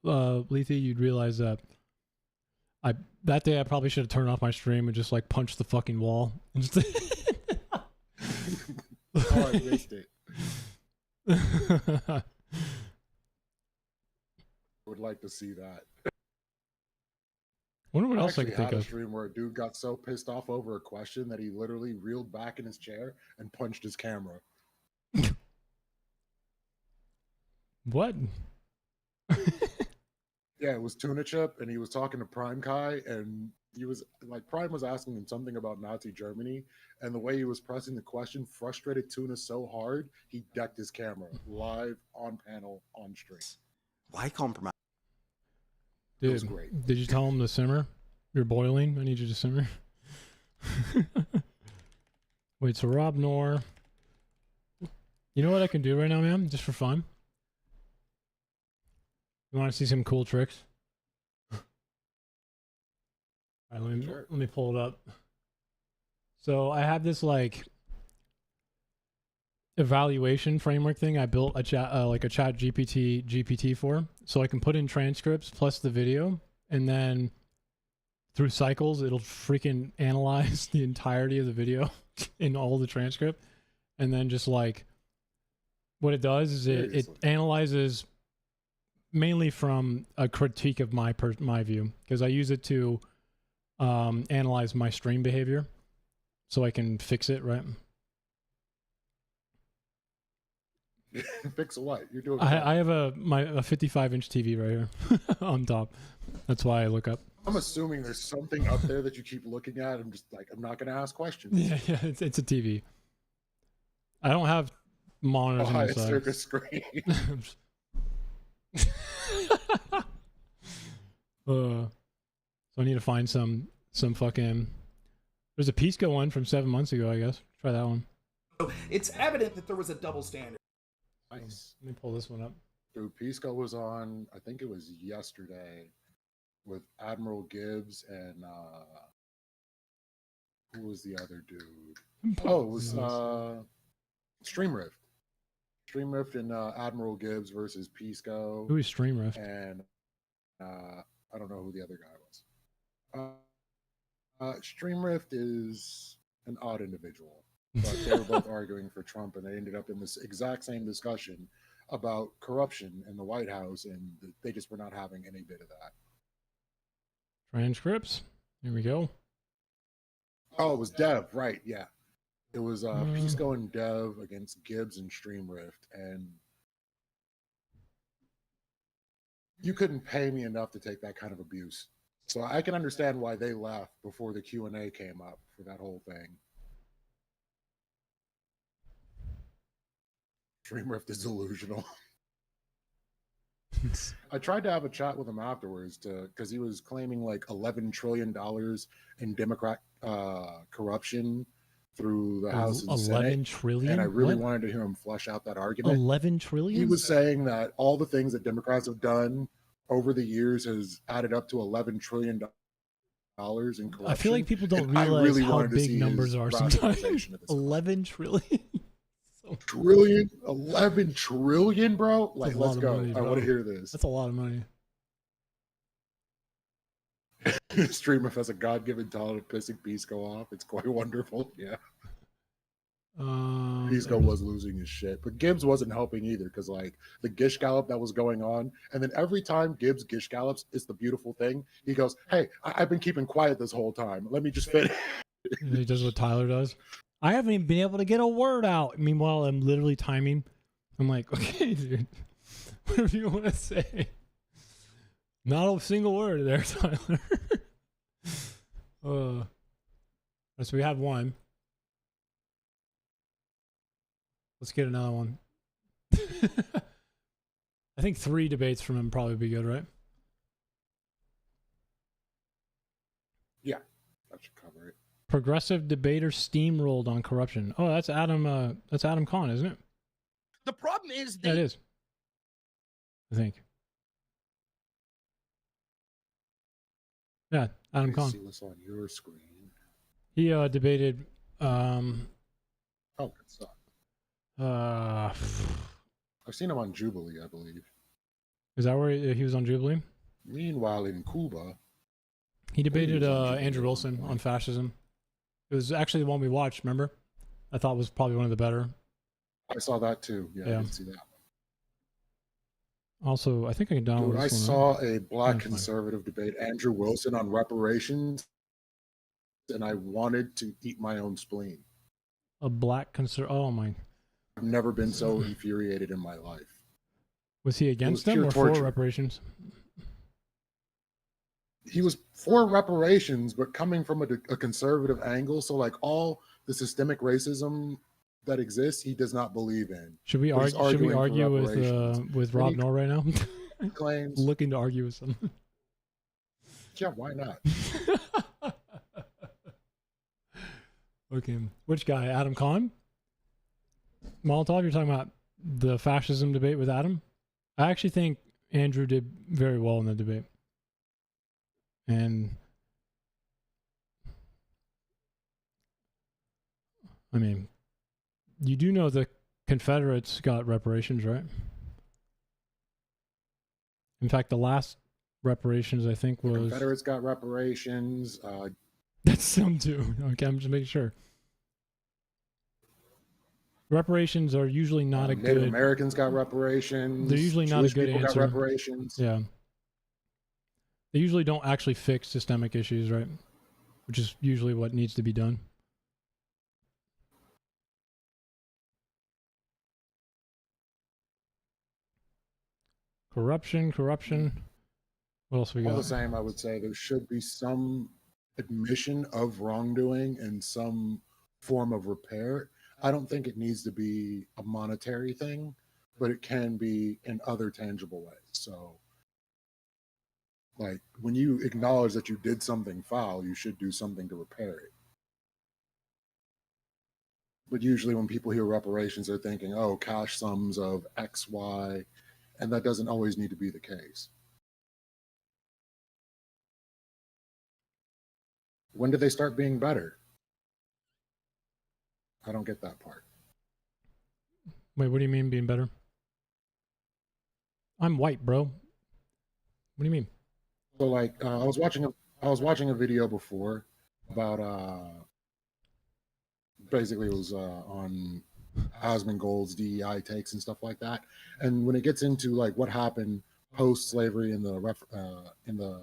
S1: Lethe, you'd realize that that day I probably should have turned off my stream and just like punched the fucking wall.
S6: Oh, I missed it. I would like to see that.
S1: I wonder what else I could think
S6: had a
S1: of.
S6: stream where a dude got so pissed off over a question that he literally reeled back in his chair and punched his camera.
S1: What?
S6: Yeah, it was Tuna Chip, and he was talking to Prime Kai, and he was like, Prime was asking him something about Nazi Germany, and the way he was pressing the question frustrated Tuna so hard, he decked his camera live on panel on stream.
S5: Why compromise?
S6: It was
S1: Dude,
S6: great.
S1: did you tell him to simmer? You're boiling. I need you to simmer. Wait, so Rob Noor. You know what I can do right now, man? Just for fun. You want to see some cool tricks? All right, let me pull it up. So I have this like evaluation framework thing I built a chat like a chat GPT for, so I can put in transcripts plus the video, and then through cycles it'll freaking analyze the entirety of the video in all the transcript, and then just like what it does is it analyzes mainly from a critique of my view, because I use it to analyze my stream behavior so I can fix it, right?
S6: Fix what? You're doing.
S1: I have a 55-inch TV right here on top. That's why I look up.
S6: I'm assuming there's something up there that you keep looking at. I'm just like, I'm not going to ask questions.
S1: Yeah, it's a TV. I don't have monitors on the side.
S6: Circus screen.
S1: So I need to find some fucking. There's a Pisco one from 7 months ago, I guess. Try that one.
S9: So it's evident that there was a double standard.
S6: Nice.
S1: Let me pull this one up.
S6: Dude, Pisco was on, I think it was yesterday, with Admiral Gibbs and who was the other dude? Oh, it was Stream Rift. Stream Rift and Admiral Gibbs versus Pisco.
S1: Who is Stream Rift?
S6: And I don't know who the other guy was. Stream Rift is an odd individual, but they were both arguing for Trump, and they ended up in this exact same discussion about corruption in the White House, and they just were not having any bit of that.
S1: Transcripts. Here we go.
S6: Oh, it was Dev, right? Yeah, it was Pisco and Dev against Gibbs and Stream Rift, and you couldn't pay me enough to take that kind of abuse. So I can understand why they left before the Q&A came up for that whole thing. Stream Rift is delusional. I tried to have a chat with him afterwards because he was claiming like $11 trillion in Democrat corruption through the House and Senate.
S1: 11 trillion?
S6: And I really wanted to hear him flesh out that argument.
S1: 11 trillion?
S6: He was saying that all the things that Democrats have done over the years has added up to $11 trillion in corruption.
S1: I feel like people don't realize how big numbers are sometimes. 11 trillion?
S6: Trillion, 11 trillion, bro. Like, let's go.
S1: Money,
S6: I want to hear this.
S1: That's a lot of money.
S6: Streamer has a God-given talent of pissing Pisco off. It's quite wonderful. Yeah. Pisco was losing his shit, but Gibbs wasn't helping either, because like the Gish Gallop that was going on, and then every time Gibbs Gish Gallops, it's the beautiful thing. He goes, "Hey, I've been keeping quiet this whole time. Let me just finish."
S1: He does what Tyler does. I haven't even been able to get a word out. Meanwhile, I'm literally timing. I'm like, okay, dude, whatever you want to say. Not a single word there, Tyler. So we have one. Let's get another one. I think 3 debates from him probably be good, right?
S6: Yeah, that should cover it.
S1: Progressive debater steamrolled on corruption. Oh, that's Adam. That's Adam Kahn, isn't it?
S9: The problem is
S1: Yeah, it is. I think. Yeah, Adam Kahn.
S6: See what's on your screen.
S1: He debated.
S6: Oh, good stuff.
S1: Is
S6: I've seen him on Jubilee, I believe.
S1: that where he was on Jubilee?
S6: Meanwhile, in Cuba,
S1: He debated
S6: on Jubilee.
S1: Andrew Wilson on fascism. It was actually the one we watched. Remember? I thought was probably one of the better.
S6: I saw that too. Yeah,
S1: Yeah.
S6: I did see that.
S1: Also, I think I can download.
S6: Dude, I
S1: this one, right?
S6: saw a black
S1: That's fine.
S6: conservative debate Andrew Wilson on reparations, and I wanted to eat my own spleen.
S1: A black conservative. Oh my!
S6: I've never been so infuriated in my life.
S1: Was he against them
S6: pure
S1: or for
S6: torture.
S1: reparations?
S6: he was for reparations, but coming from a conservative angle. So like all the systemic racism that exists, he does not believe in.
S1: Should we
S6: But he's
S1: argue? Should we
S6: arguing for
S1: argue
S6: reparations.
S1: with
S6: And
S1: Rob
S6: he
S1: Noor right now?
S6: claims,
S1: Looking to argue with someone.
S6: yeah, why not?
S1: Okay, which guy? Adam Khan? Molotov? You're talking about the fascism debate with Adam? I actually think Andrew did very well in the debate. And I mean, you do know the Confederates got reparations, right? In fact, the last reparations, I think,
S6: The
S1: was...
S6: Confederates got reparations.
S1: That's some too. Okay, I'm just making sure. Reparations are usually not a
S6: Native
S1: good...
S6: Americans got reparations.
S1: They're usually not
S6: Jewish
S1: a good
S6: people
S1: answer.
S6: got reparations.
S1: Yeah. They usually don't actually fix systemic issues, right? Which is usually what needs to be done. Corruption. What else we
S6: All
S1: got?
S6: the same, I would say there should be some admission of wrongdoing and some form of repair. I don't think it needs to be a monetary thing, but it can be in other tangible ways. So, like, when you acknowledge that you did something foul, you should do something to repair it. But usually when people hear reparations, they're thinking, oh, cash sums of X, Y, and that doesn't always need to be the case. When did they start being better? I don't get that part.
S1: Wait, what do you mean being better? I'm white, bro. What do you mean?
S6: So like I was watching a video before about basically it was on Osmond Gold's DEI takes and stuff like that. And when it gets into like what happened post slavery in the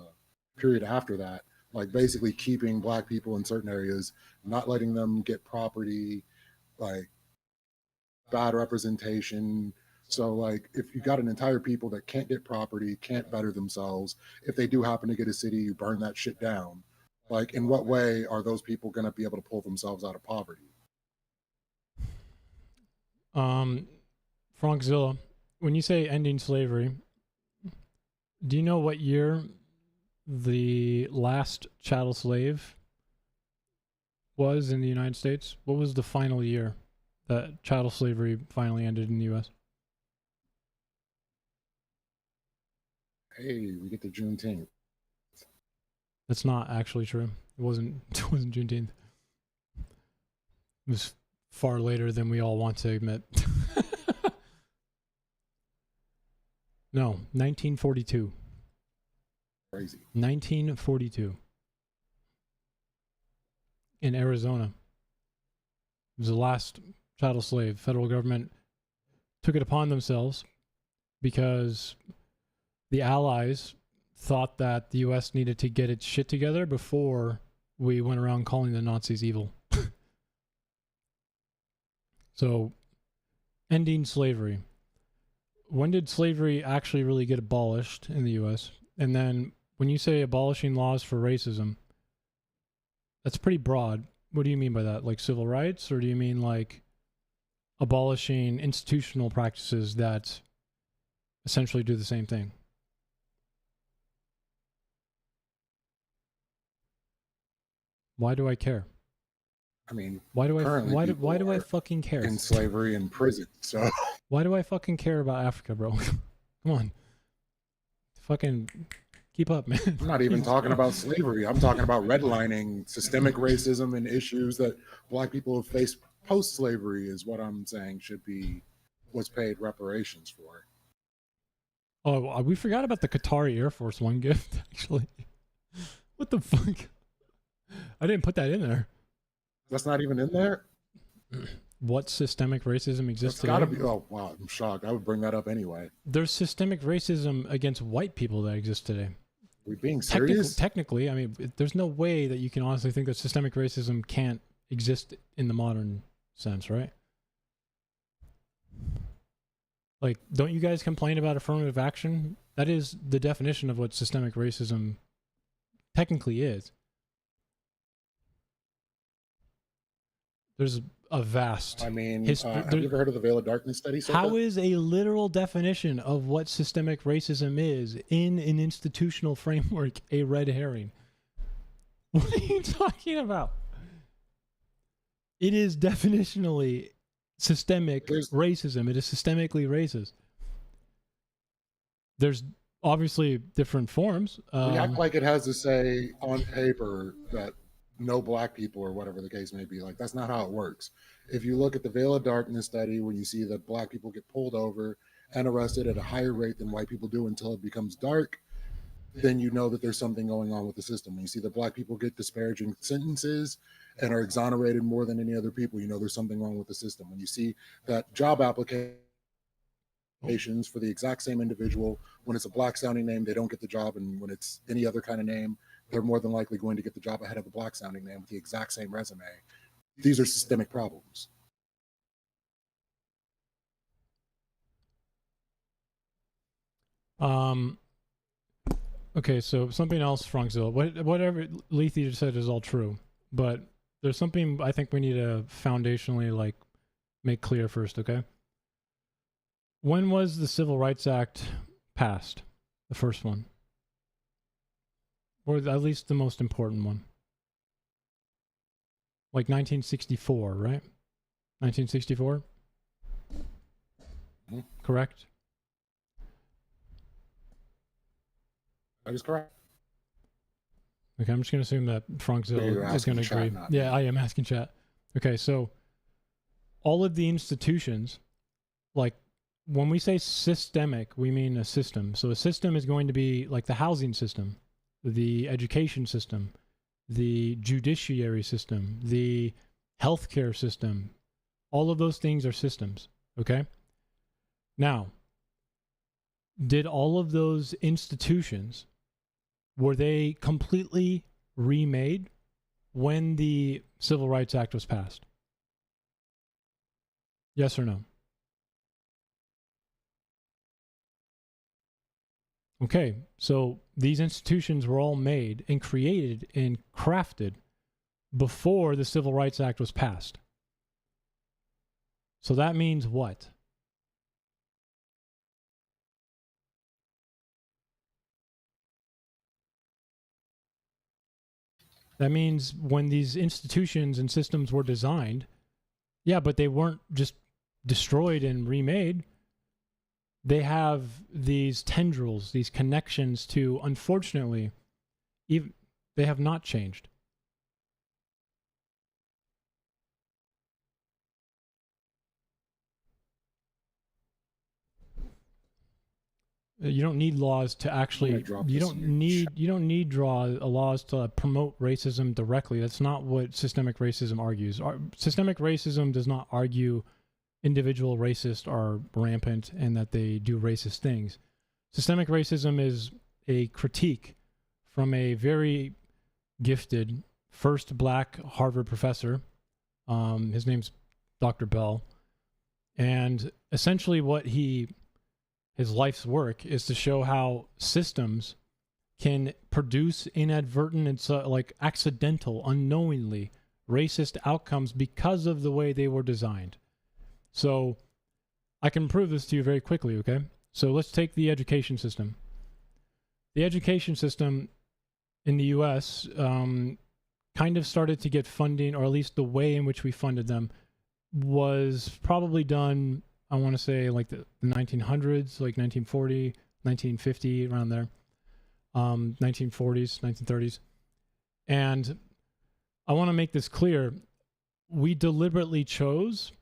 S6: period after that, like basically keeping black people in certain areas, not letting them get property, like bad representation. So like if you got an entire people that can't get property, can't better themselves, if they do happen to get a city, you burn that shit down. Like in what way are those people going to be able to pull themselves out of poverty?
S1: Frankzilla, when you say ending slavery, do you know what year the last chattel slave was in the United States? What was the final year that chattel slavery finally ended in the U.S.?
S6: Hey, we get to Juneteenth.
S1: That's not actually true. It wasn't Juneteenth. It was far later than we all want to admit. No, 1942.
S6: Crazy.
S1: 1942. In Arizona. It was the last chattel slave. Federal government took it upon themselves because the Allies thought that the U.S. needed to get its shit together before we went around calling the Nazis evil. So, ending slavery. When did slavery actually really get abolished in the U.S.? And then when you say abolishing laws for racism, that's pretty broad. What do you mean by that? Like civil rights? Or do you mean like abolishing institutional practices that essentially do the same thing? Why do I care?
S6: I mean,
S1: Why do I
S6: currently
S1: fucking care?
S6: in slavery in prison. So
S1: Why do I fucking care about Africa, bro? Come on. Fucking keep up, man.
S6: I'm not even
S1: Jesus
S6: talking
S1: Christ.
S6: about slavery. I'm talking about redlining, systemic racism, and issues that black people have faced post-slavery is what I'm saying should be what's paid reparations for.
S1: Oh, we forgot about the Qatari Air Force One gift, actually. What the fuck? I didn't put that in there.
S6: That's not even in there?
S1: What systemic racism exists
S6: It's
S1: today?
S6: gotta be. Oh, wow. I'm shocked. I would bring that up anyway.
S1: There's systemic racism against white people that exists today.
S6: Are we being serious?
S1: Technically, I mean, there's no way that you can honestly think that systemic racism can't exist in the modern sense, right? Like, don't you guys complain about affirmative action? That is the definition of what systemic racism technically is. There's a vast.
S6: I mean,
S1: History-
S6: have you ever heard of the Veil of Darkness study?
S1: How is a literal definition of what systemic racism is in an institutional framework a red herring? What are you talking about? It is definitionally systemic racism. It is systemically racist. There's obviously different forms.
S6: We act like it has to say on paper that no black people or whatever the case may be. Like, that's not how it works. If you look at the Veil of Darkness study, when you see that black people get pulled over and arrested at a higher rate than white people do until it becomes dark, then you know that there's something going on with the system. When you see that black people get disparaging sentences and are exonerated more than any other people, you know there's something wrong with the system. When you see that job applications for the exact same individual, when it's a black sounding name, they don't get the job, and when it's any other kind of name, they're more than likely going to get the job ahead of a black sounding name with the exact same resume. These are systemic problems.
S1: Okay, so something else, Frankzilla. Whatever Lethe just said is all true, but there's something I think we need to foundationally like make clear first, okay? When was the Civil Rights Act passed? The first one. Or at least the most important one. Like 1964, right? 1964?
S6: Mm-hmm.
S1: Correct?
S6: That is correct.
S1: Okay, I'm just going to assume that Frankzilla is going to agree. Yeah, I am asking chat. Okay, so all of the institutions, like when we say systemic, we mean a system. So a system is going to be like the housing system, the education system, the judiciary system, the healthcare system. All of those things are systems, okay? Now, did all of those institutions, were they completely remade when the Civil Rights Act was passed? Yes or no? Okay, so these institutions were all made and created and crafted before the Civil Rights Act was passed. So that means what? That means when these institutions and systems were designed, yeah, but they weren't just destroyed and remade. They have these tendrils, these connections to, unfortunately, even they have not changed. You don't need laws to actually. You don't need laws to promote racism directly. That's not what systemic racism argues. Systemic racism does not argue individual racists are rampant and that they do racist things. Systemic racism is a critique from a very gifted first black Harvard professor. His name's Dr. Bell, and essentially what his life's work is to show how systems can produce inadvertent and like accidental, unknowingly racist outcomes because of the way they were designed. So I can prove this to you very quickly, okay? So let's take the education system. The education system in the U.S. Kind of started to get funding, or at least the way in which we funded them was probably done, I want to say like the 1900s, like 1940, 1950, around there. 1940s, 1930s. And I want to make this clear. We deliberately chose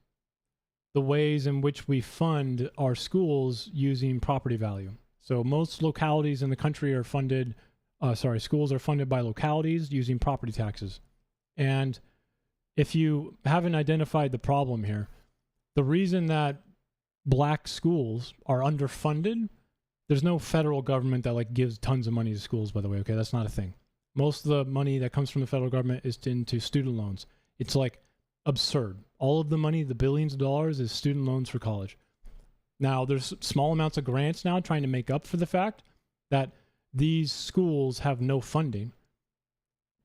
S1: the ways in which we fund our schools using property value. So most localities in the country are funded, schools are funded by localities using property taxes. And if you haven't identified the problem here, the reason that black schools are underfunded, there's no federal government that like gives tons of money to schools, by the way, okay? That's not a thing. Most of the money that comes from the federal government is into student loans. It's like absurd. All of the money, the billions of dollars, is student loans for college. Now, there's small amounts of grants now trying to make up for the fact that these schools have no funding.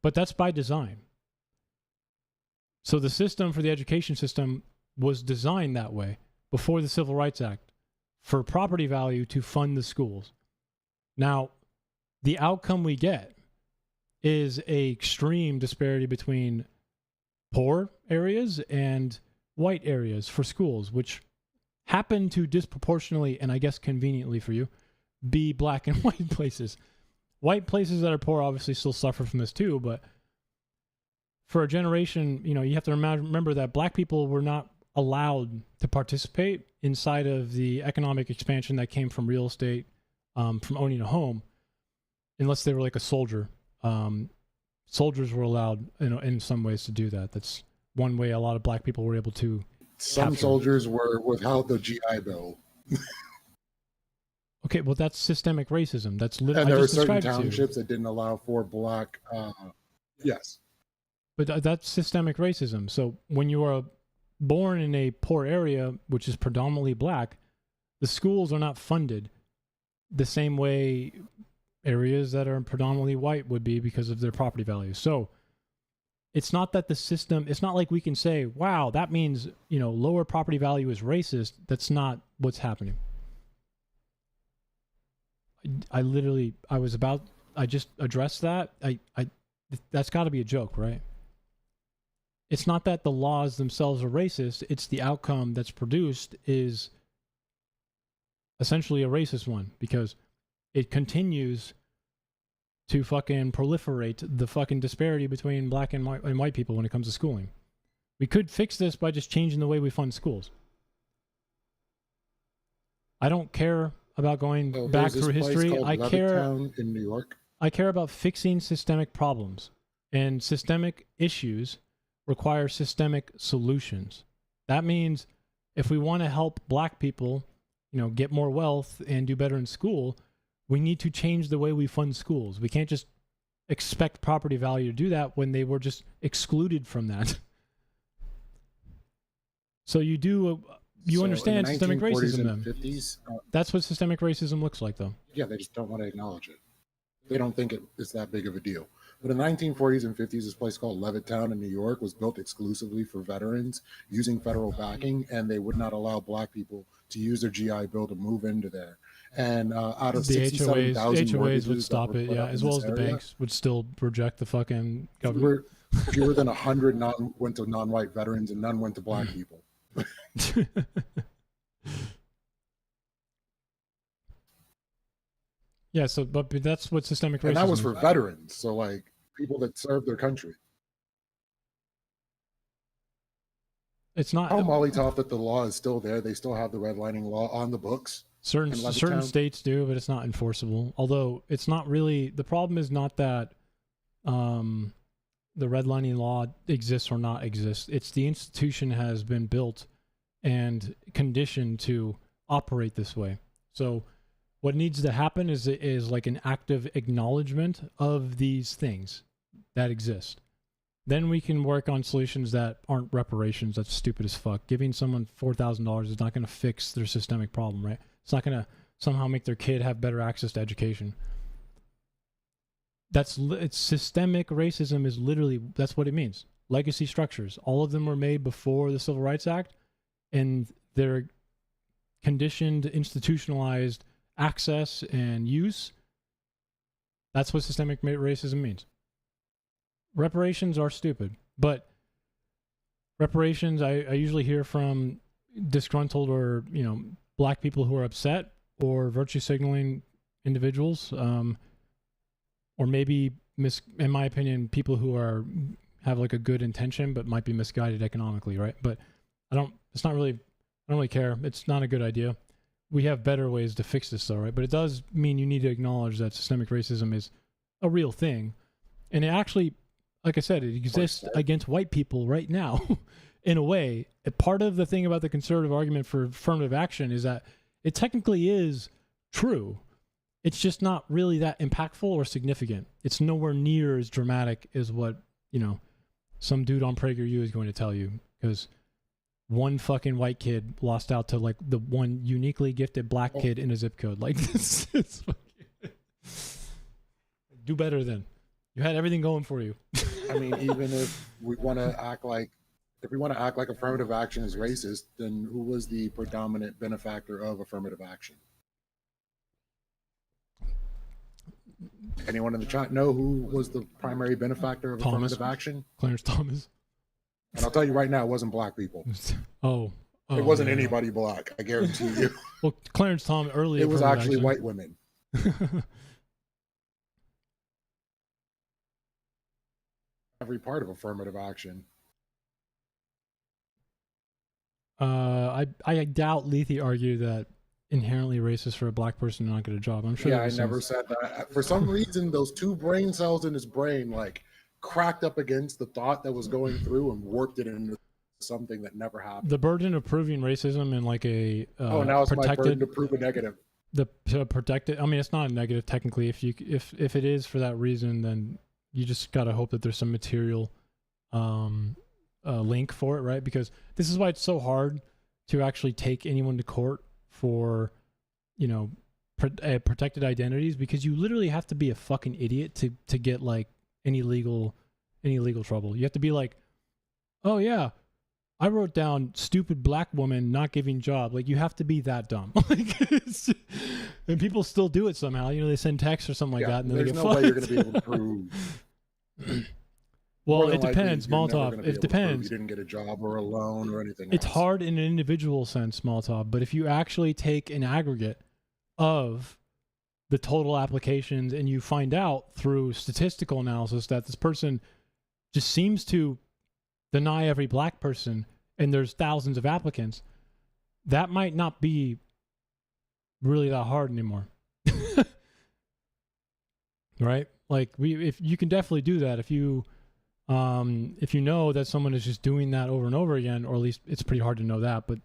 S1: But that's by design. So the system for the education system was designed that way before the Civil Rights Act for property value to fund the schools. Now, the outcome we get is a extreme disparity between poor areas and white areas for schools, which happen to disproportionately, and I guess conveniently for you, be black and white places. White places that are poor obviously still suffer from this too, but for a generation, you know, you have to remember that black people were not allowed to participate inside of the economic expansion that came from real estate, from owning a home, unless they were like a soldier. Soldiers were allowed, you know, in some ways to do that. That's one way a lot of black people were able to.
S6: Some
S1: capture.
S6: soldiers were without the GI Bill.
S1: Okay, well, that's systemic racism. That's literally.
S6: And there were certain townships that didn't allow for black. Yes.
S1: But that's systemic racism. So when you are born in a poor area, which is predominantly black, the schools are not funded the same way areas that are predominantly white would be because of their property values. So it's not that the system, it's not like we can say, wow, that means, you know, lower property value is racist. That's not what's happening. I just addressed that. That's got to be a joke, right? It's not that the laws themselves are racist. It's the outcome that's produced is essentially a racist one because it continues to fucking proliferate the fucking disparity between black and white people when it comes to schooling. We could fix this by just changing the way we fund schools. I don't care about going back through history. I care
S6: in New York.
S1: I care about fixing systemic problems, and systemic issues require systemic solutions. That means if we want to help black people, you know, get more wealth and do better in school, we need to change the way we fund schools. We can't just expect property value to do that when they were just excluded from that. So you do, you understand systemic racism then.
S6: 50s,
S1: that's what systemic racism looks like though.
S6: Yeah, they just don't want to acknowledge it. They don't think it's that big of a deal. But in the 1940s and 50s, this place called Levittown in New York was built exclusively for veterans using federal backing, and they would not allow black people to use their GI Bill to move into there. And out of
S1: the
S6: 67,000
S1: HOAs would stop it, yeah, as well as the banks would still reject the fucking government.
S6: Fewer than 100 went to non-white veterans, and none went to black people.
S1: Yeah, so but that's what systemic racism is.
S6: And that was for veterans, so like people that served their country.
S1: It's not.
S6: Tell Molotov that the law is still there. They still have the redlining law on the books.
S1: Certain states do, but it's not enforceable. Although it's not really, the problem is not that the redlining law exists or not exists. It's the institution has been built and conditioned to operate this way. So what needs to happen is like an active acknowledgement of these things that exist. Then we can work on solutions that aren't reparations. That's stupid as fuck. Giving someone $4,000 is not going to fix their systemic problem, right? It's not going to somehow make their kid have better access to education. It's systemic racism is literally, that's what it means. Legacy structures. All of them were made before the Civil Rights Act, and they're conditioned, institutionalized access and use. That's what systemic racism means. Reparations are stupid, but reparations, I usually hear from disgruntled or, you know, black people who are upset or virtue signaling individuals, or maybe, in my opinion, people who have like a good intention but might be misguided economically, right? But I don't really care. It's not a good idea. We have better ways to fix this though, right? But it does mean you need to acknowledge that systemic racism is a real thing. And it actually, like I said, it exists against white people right now. In a way, a part of the thing about the conservative argument for affirmative action is that it technically is true. It's just not really that impactful or significant. It's nowhere near as dramatic as what, you know, some dude on PragerU is going to tell you, because one fucking white kid lost out to like the one uniquely gifted black kid in a zip code. Like this is fucking do better then. You had everything going for you.
S6: I mean, even if we want to act like affirmative action is racist, then who was the predominant benefactor of affirmative action? Anyone in the chat know who was the primary benefactor of
S1: Thomas.
S6: affirmative action?
S1: Clarence Thomas.
S6: And I'll tell you right now, it wasn't black people.
S1: Oh.
S6: It wasn't
S1: yeah.
S6: anybody black. I guarantee you.
S1: Well, Clarence Thomas early.
S6: It was
S1: affirmative
S6: actually
S1: action.
S6: white women. Every part of affirmative action.
S1: I doubt Lethe argued that inherently racist for a black person to not get a job. I'm sure.
S6: Yeah, I never said that. For some reason, those two brain cells in his brain like cracked up against the thought that was going through and warped it into something that never happened.
S1: The burden of proving racism in like a
S6: now it's my burden
S1: protected
S6: to prove a negative.
S1: to protect it. I mean, it's not a negative technically. If it is for that reason, then you just gotta hope that there's some material link for it, right? Because this is why it's so hard to actually take anyone to court for, you know, protected identities, because you literally have to be a fucking idiot to get like any legal trouble. You have to be like, oh yeah, I wrote down stupid black woman not giving job. Like, you have to be that dumb. Like, and people still do it somehow. You know, they send texts or something like that, and then
S6: there's
S1: they get
S6: no
S1: fucked.
S6: way you're going to be able to prove.
S1: Well,
S6: More than
S1: it
S6: likely,
S1: depends,
S6: you're never
S1: Molotov.
S6: gonna be
S1: It
S6: able to prove
S1: depends.
S6: You didn't get a job or a loan or anything.
S1: It's
S6: else.
S1: hard in an individual sense, Molotov, but if you actually take an aggregate of the total applications and you find out through statistical analysis that this person just seems to deny every black person and there's thousands of applicants, that might not be really that hard anymore. Right? Like, if you can definitely do that if you know that someone is just doing that over and over again, or at least it's pretty hard to know that, but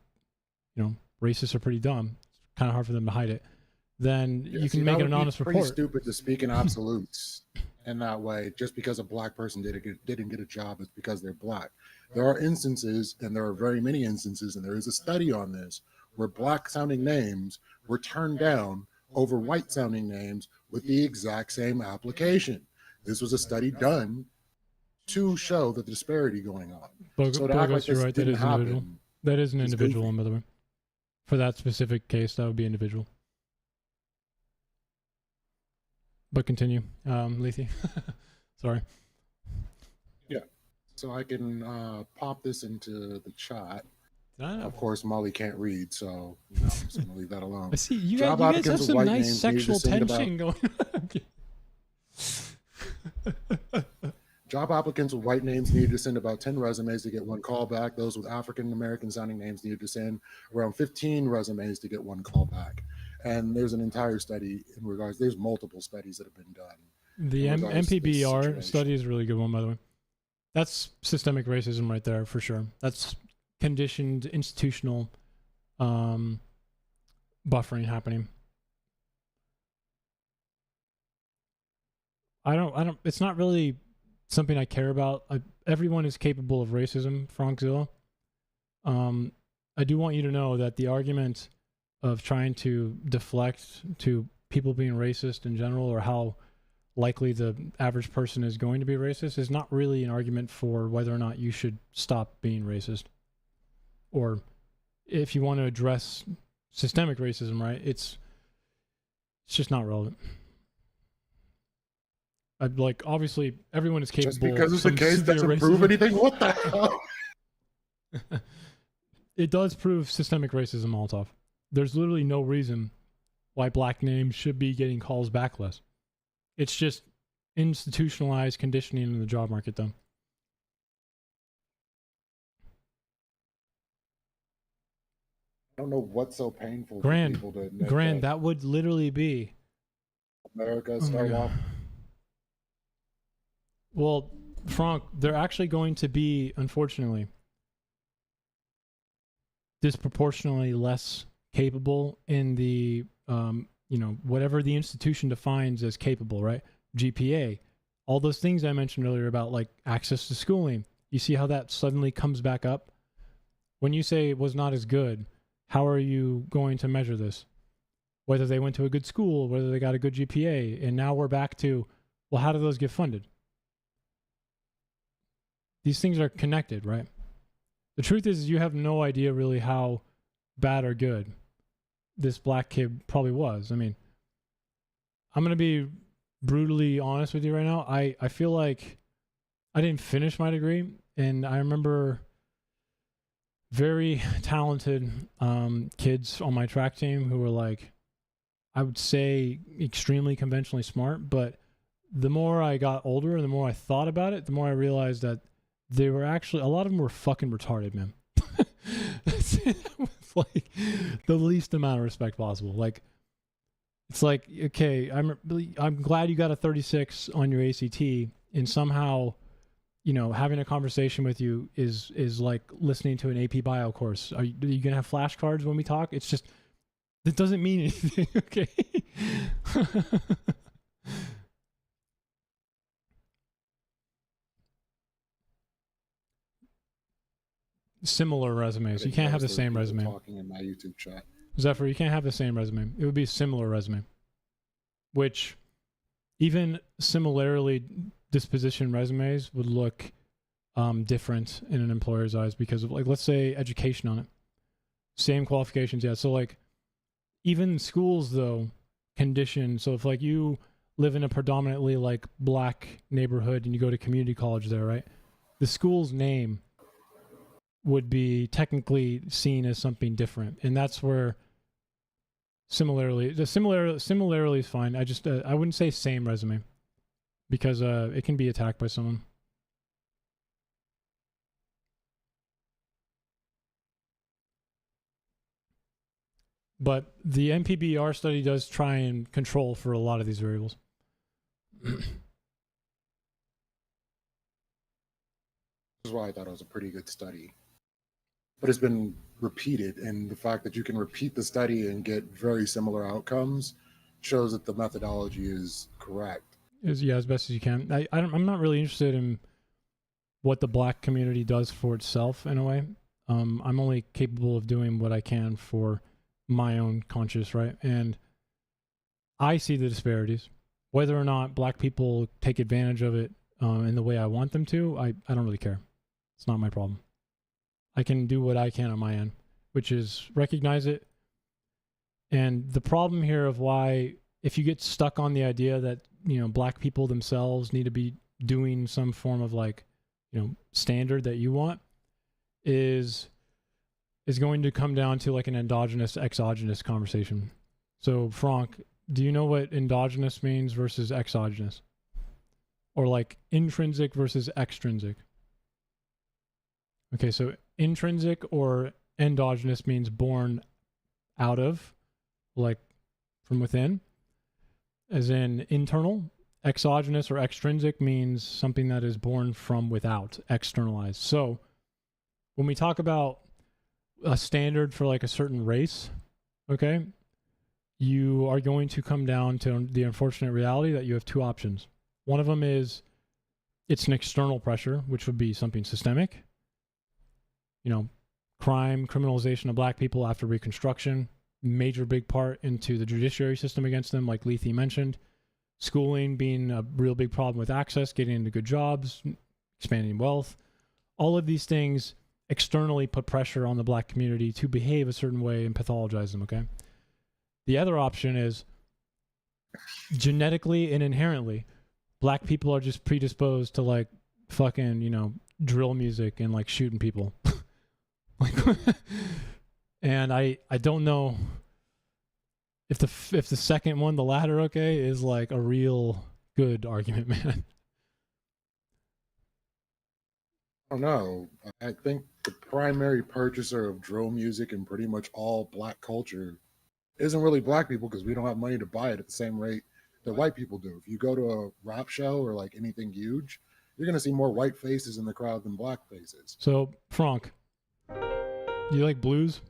S1: you know, racists are pretty dumb. It's kind of hard for them to hide it. Then you can make an honest report.
S6: Pretty stupid to speak in absolutes in that way. Just because a black person didn't get a job, it's because they're black. There are instances, and there are very many instances, and there is a study on this, where black-sounding names were turned down over white-sounding names with the exact same application. This was a study done to show the disparity going on. So to act like
S1: You're
S6: this
S1: right, that
S6: didn't
S1: is an individual.
S6: happen,
S1: That is an
S6: it's
S1: individual
S6: goofy.
S1: one, by the way. For that specific case, that would be individual. But continue, Lethe. Sorry.
S6: Yeah. So I can pop this into the chat.
S1: I
S6: Of course, Molly can't read, so I'm just going to leave that alone.
S1: see you
S6: Job
S1: guys have
S6: applicants with
S1: some
S6: white
S1: nice
S6: names need to
S1: sexual
S6: send about-
S1: tension going on.
S6: Job applicants with white names needed to send about 10 resumes to get one callback. Those with African American sounding names needed to send around 15 resumes to get one callback. And there's an entire study in regards, there's multiple studies that have been done.
S1: The
S6: in regards to this
S1: MPBR
S6: situation.
S1: study is a really good one, by the way. That's systemic racism right there, for sure. That's conditioned institutional buffering happening. I don't, it's not really something I care about. Everyone is capable of racism, Frankzilla. I do want you to know that the argument of trying to deflect to people being racist in general, or how likely the average person is going to be racist, is not really an argument for whether or not you should stop being racist. Or if you want to address systemic racism, right? It's just not relevant. I'd like, obviously, everyone is capable.
S6: Just because it's
S1: of
S6: the
S1: some
S6: case
S1: severe
S6: doesn't prove
S1: racism.
S6: anything. What the hell?
S1: It does prove systemic racism, Molotov. There's literally no reason why black names should be getting calls back less. It's just institutionalized conditioning in the job market, though.
S6: I don't know what's so painful
S1: Grand,
S6: for people to admit
S1: Grand, that would literally be.
S6: America
S1: Oh my
S6: start
S1: God.
S6: off.
S1: Well, Frank, they're actually going to be, unfortunately, disproportionately less capable in the, whatever the institution defines as capable, right? GPA, all those things I mentioned earlier about like access to schooling. You see how that suddenly comes back up? When you say it was not as good, how are you going to measure this? Whether they went to a good school, whether they got a good GPA, and now we're back to, well, how do those get funded? these things are connected, right? The truth is you have no idea really how bad or good this black kid probably was. I mean, I'm going to be brutally honest with you right now. I feel like I didn't finish my degree, and I remember very talented kids on my track team who were like, I would say extremely conventionally smart, but the more I got older and the more I thought about it, the more I realized that they were actually, a lot of them were fucking retarded, man. With like the least amount of respect possible. Like, it's like, okay, I'm glad you got a 36 on your ACT, and somehow, you know, having a conversation with you is like listening to an AP Bio course. Are you gonna have flashcards when we talk? It's just, that doesn't mean anything, okay? Similar resumes. You can't have the same resume.
S6: Talking in my YouTube chat.
S1: Zephyr, you can't have the same resume. It would be a similar resume, which even similarly dispositioned resumes would look different in an employer's eyes because of, like, let's say education on it. Same qualifications, yeah. So like even schools though condition, so if like you live in a predominantly like black neighborhood and you go to community college there, right? The school's name would be technically seen as something different, and that's where similarly is fine. I just I wouldn't say same resume because it can be attacked by someone. But the NPBR study does try and control for a lot of these variables.
S6: This is why I thought it was a pretty good study. But it's been repeated, and the fact that you can repeat the study and get very similar outcomes shows that the methodology is correct.
S1: Yeah, as best as you can. I'm not really interested in what the black community does for itself in a way. I'm only capable of doing what I can for my own conscience, right? And I see the disparities. Whether or not black people take advantage of it in the way I want them to, I don't really care. It's not my problem. I can do what I can on my end, which is recognize it. And the problem here of why, if you get stuck on the idea that, you know, black people themselves need to be doing some form of like, you know, standard that you want, is going to come down to like an endogenous, exogenous conversation. So, Frank, do you know what endogenous means versus exogenous? Or like intrinsic versus extrinsic? Okay, so intrinsic or endogenous means born out of, like from within, as in internal. Exogenous or extrinsic means something that is born from without, externalized. So when we talk about a standard for like a certain race, okay, you are going to come down to the unfortunate reality that you have two options. One of them is it's an external pressure, which would be something systemic. You know, crime, criminalization of black people after Reconstruction, major big part into the judiciary system against them, like Lethe mentioned. Schooling being a real big problem with access, getting into good jobs, expanding wealth. All of these things externally put pressure on the black community to behave a certain way and pathologize them, okay? The other option is genetically and inherently, black people are just predisposed to like fucking, you know, drill music and like shooting people. Like, and I don't know if the second one, the latter, okay, is like a real good argument, man.
S6: I don't know. I think the primary purchaser of drill music and pretty much all black culture isn't really black people, because we don't have money to buy it at the same rate that white people do. If you go to a rap show or like anything huge, you're going to see more white faces in the crowd than black faces.
S1: So, Frank, do you like blues?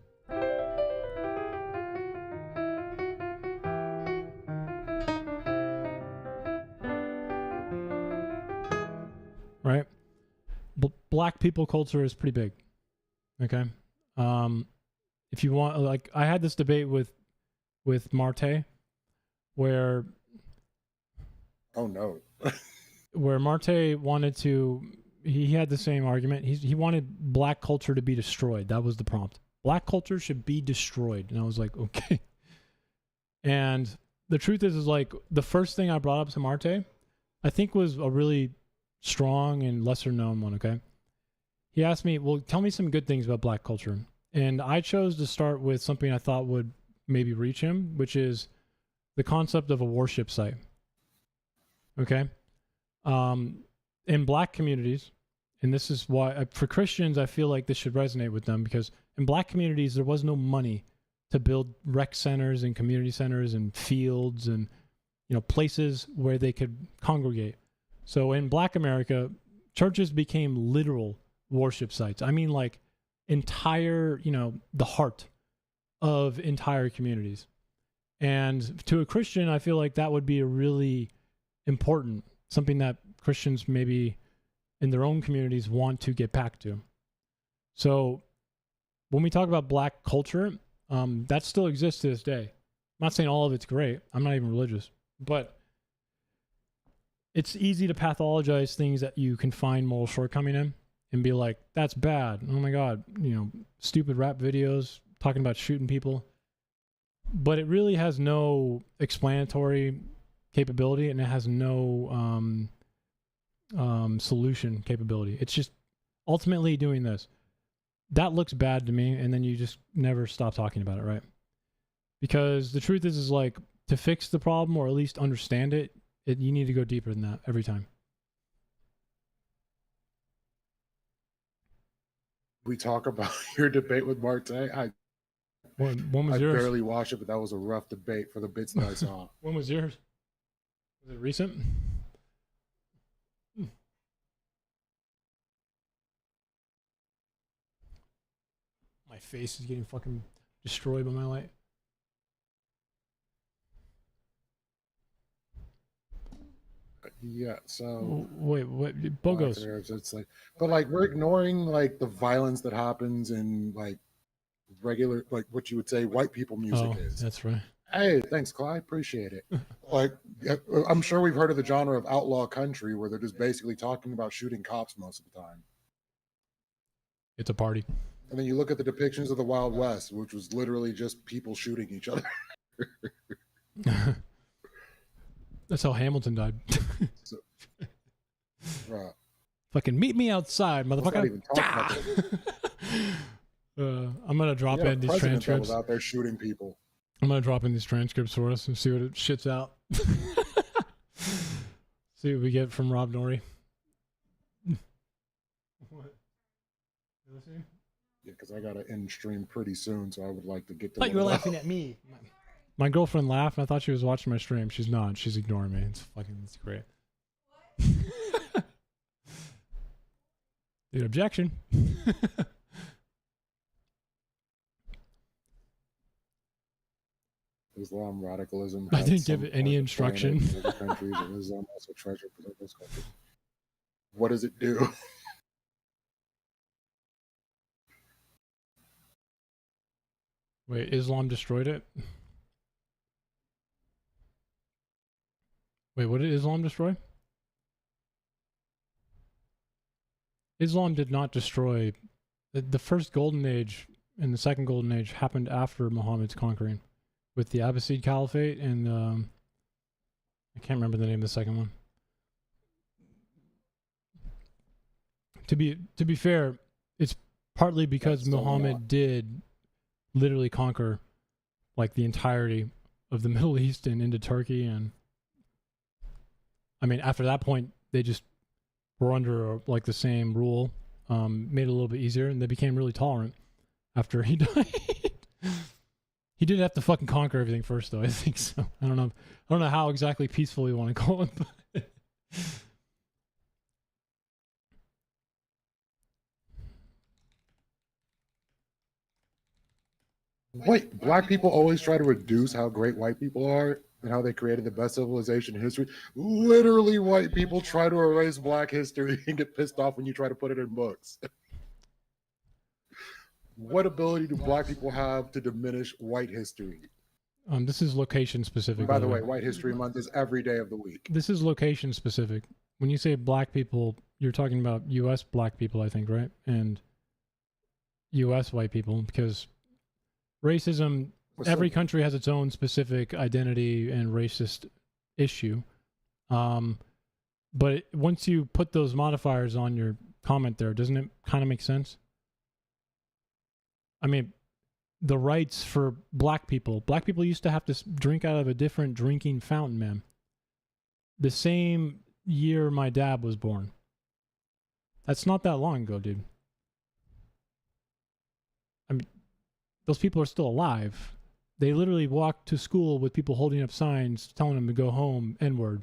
S1: Right? Black people culture is pretty big. Okay? If you want, like, I had this debate with Marte, where...
S6: Oh, no.
S1: where Marte wanted to he had the same argument. He wanted black culture to be destroyed. That was the prompt. Black culture should be destroyed. And I was like, okay. And the truth is like the first thing I brought up to Marte, I think was a really strong and lesser known one, okay? He asked me, well, tell me some good things about black culture. And I chose to start with something I thought would maybe reach him, which is the concept of a worship site. Okay? In black communities, and this is why, for Christians, I feel like this should resonate with them, because in black communities, there was no money to build rec centers and community centers and fields and, you know, places where they could congregate. So in black America, churches became literal worship sites. I mean, like entire, you know, the heart of entire communities. And to a Christian, I feel like that would be a really important, something that Christians maybe in their own communities want to get back to. So when we talk about black culture, that still exists to this day. I'm not saying all of it's great. I'm not even religious, but it's easy to pathologize things that you can find moral shortcoming in and be like, that's bad. Oh my God, you know, stupid rap videos talking about shooting people. But it really has no explanatory capability, and it has no solution capability. It's just ultimately doing this. That looks bad to me, and then you just never stop talking about it, right? Because the truth is like, to fix the problem or at least understand it, you need to go deeper than that every time.
S6: We talk about your debate with Marte.
S1: When was yours?
S6: I barely watched it, but that was a rough debate for the bits that I saw.
S1: When was yours? Was it recent? My face is getting fucking destroyed by my light.
S6: Yeah, so
S1: wait, what? Bogos.
S6: It's like, but like we're ignoring like the violence that happens in like regular, like what you would say white people music is.
S1: That's right.
S6: Hey, thanks, Clyde. Appreciate it. Like, I'm sure we've heard of the genre of outlaw country where they're just basically talking about shooting cops most of the time.
S1: It's a party.
S6: And then you look at the depictions of the Wild West, which was literally just people shooting each other.
S1: That's how Hamilton died.
S6: So, right.
S1: Fucking meet me outside, motherfucker. I'm gonna drop in these transcripts.
S6: Was out there shooting people.
S1: I'm gonna drop in these transcripts for us and see what it shits out. See what we get from Rob Norrie. What? You listening?
S6: Yeah, because I gotta end stream pretty soon, so I would like to get to.
S1: I thought you were laughing at me. My girlfriend laughed, and I thought she was watching my stream. She's not. She's ignoring me. It's great. Dude, objection.
S6: Islam radicalism.
S1: I didn't give it any instruction.
S6: Countries of Islam also try to preserve those countries. What does it do?
S1: Wait, Islam destroyed it? Wait, what did Islam destroy? Islam did not destroy. The first golden age and the second golden age happened after Muhammad's conquering, with the Abbasid Caliphate and I can't remember the name of the second one. To be fair, it's partly because Muhammad did literally conquer like the entirety of the Middle East and into Turkey, and I mean after that point they just were under like the same rule, made it a little bit easier, and they became really tolerant after he died. He did have to fucking conquer everything first, though. I think so. I don't know how exactly peaceful you want to call it. But
S6: Wait, black people always try to reduce how great white people are and how they created the best civilization in history. Literally, white people try to erase black history and get pissed off when you try to put it in books. What ability do black people have to diminish white history?
S1: This is location specific.
S6: By the way, White History Month is every day of the week.
S1: This is location specific. When you say black people you're talking about U.S. black people, I think, right? And U.S. white people, because racism, every country has its own specific identity and racist issue. But once you put those modifiers on your comment there, doesn't it kind of make sense? I mean, the rights for black people used to have to drink out of a different drinking fountain, man. The same year my dad was born. That's not that long ago, dude. I mean, those people are still alive. They literally walked to school with people holding up signs telling them to go home, N-word.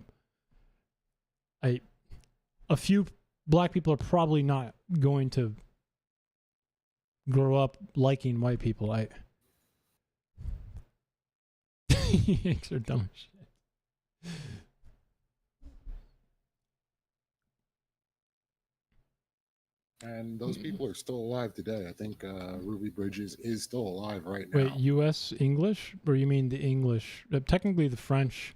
S1: A few black people are probably not going to grow up liking white people. Yanks are dumb as shit.
S6: And those people are still alive today. I think Ruby Bridges is still alive right now.
S1: Wait, U.S. English? Or you mean the English? Technically, the French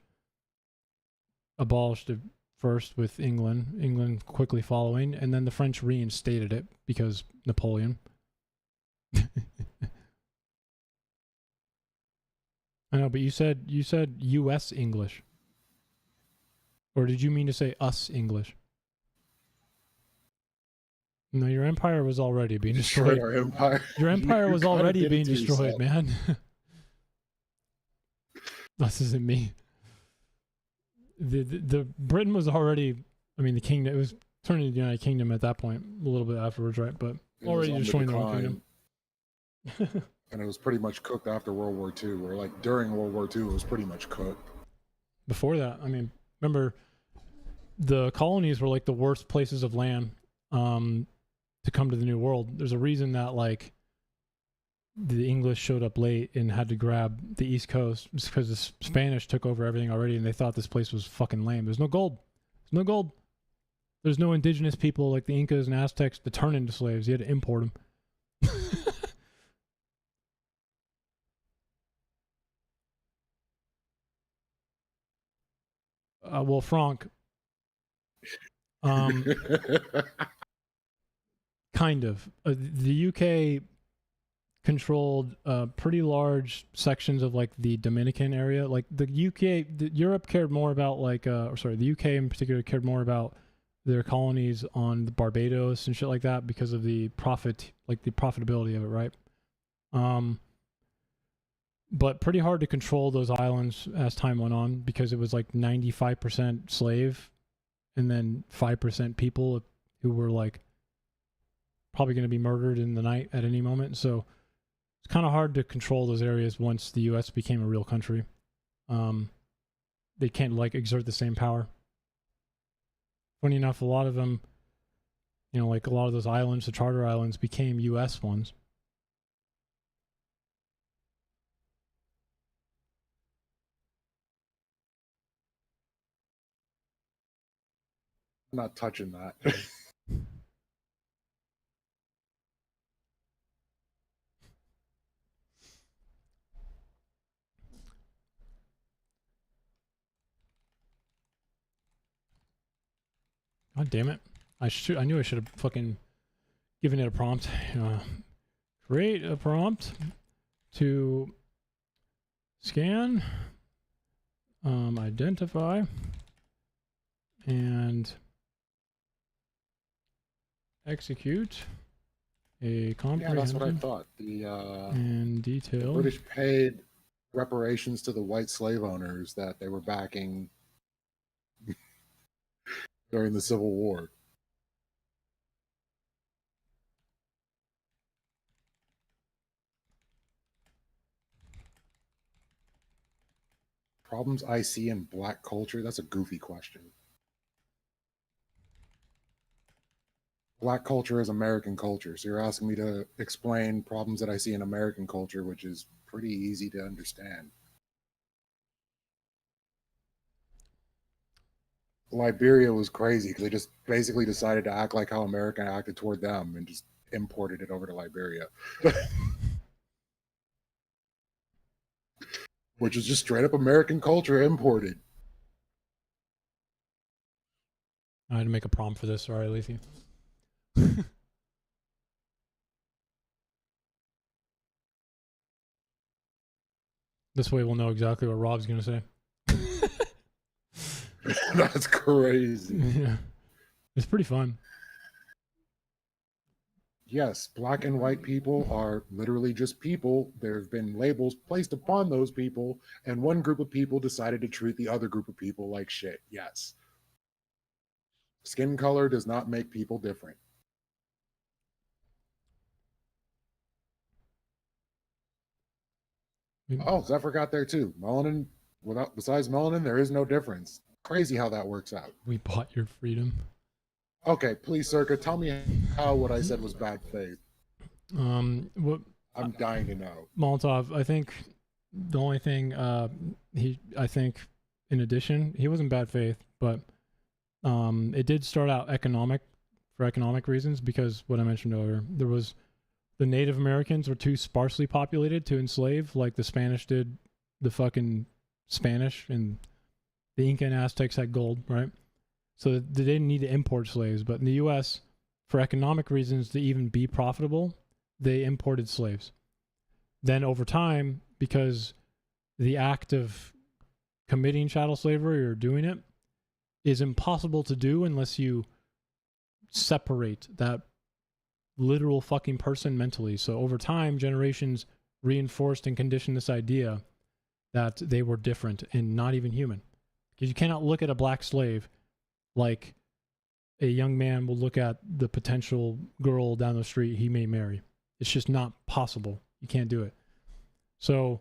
S1: abolished it first with England quickly following, and then the French reinstated it because Napoleon. I know, but you said U.S. English. Or did you mean to say us English? No, your empire was already being destroyed.
S6: Our empire.
S1: Your empire was already being destroyed, man. This isn't me. The Britain was already, I mean, the kingdom, it was turning to the United Kingdom at that point, a little bit afterwards, right? But already destroying their own kingdom.
S6: And it was pretty much cooked after World War II, or like during World War II, it was pretty much cooked.
S1: Before that, I mean, remember, the colonies were like the worst places of land to come to the New World. There's a reason that like the English showed up late and had to grab the East Coast, just because the Spanish took over everything already, and they thought this place was fucking lame. There's no gold. There's no gold. There's no indigenous people like the Incas and Aztecs to turn into slaves. You had to import them. Well, Franck, kind of. The UK controlled pretty large sections of like the Dominican area. Like Europe cared more about like, the UK in particular cared more about their colonies on the Barbados and shit like that because of the profitability of it, right? But pretty hard to control those islands as time went on because it was like 95% slave and then 5% people who were like probably going to be murdered in the night at any moment. So it's kind of hard to control those areas once the U.S. became a real country. They can't like exert the same power. Funny enough, a lot of them, like a lot of those islands, the charter islands, became U.S. ones.
S6: I'm not touching that.
S1: God damn it. I knew I should have fucking given it a prompt. Create a prompt to scan, identify, and execute a comprehensive.
S6: Yeah, that's what I thought.
S1: And
S6: the
S1: detailed.
S6: British paid reparations to the white slave owners that they were backing during the Civil War. Problems I see in black culture? That's a goofy question. Black culture is American culture. So you're asking me to explain problems that I see in American culture, which is pretty easy to understand. Liberia was crazy because they just basically decided to act like how America acted toward them and just imported it over to Liberia. Which is just straight up American culture imported.
S1: I had to make a prompt for this. Sorry, Lethe. This way we'll know exactly what Rob's going to say.
S6: That's crazy.
S1: Yeah. It's pretty fun.
S6: Yes, black and white people are literally just people. There have been labels placed upon those people, and one group of people decided to treat the other group of people like shit. Yes. Skin color does not make people different. Oh, Zephyr got there too. Melanin, besides melanin, there is no difference. Crazy how that works out.
S1: We bought your freedom.
S6: Okay, please, Circa, tell me how what I said was bad faith.
S1: What
S6: I'm dying to know.
S1: Molotov, I think the only thing I think in addition, he wasn't bad faith, but it did start out for economic reasons, because what I mentioned earlier, there was the Native Americans were too sparsely populated to enslave like the Spanish did the fucking Spanish, and the Inca and Aztecs had gold, right? So they didn't need to import slaves, but in the U.S., for economic reasons, to even be profitable, they imported slaves. Then over time, because the act of committing chattel slavery or doing it is impossible to do unless you separate that literal fucking person mentally. So over time, generations reinforced and conditioned this idea that they were different and not even human. Because you cannot look at a black slave like a young man will look at the potential girl down the street he may marry. It's just not possible. You can't do it. So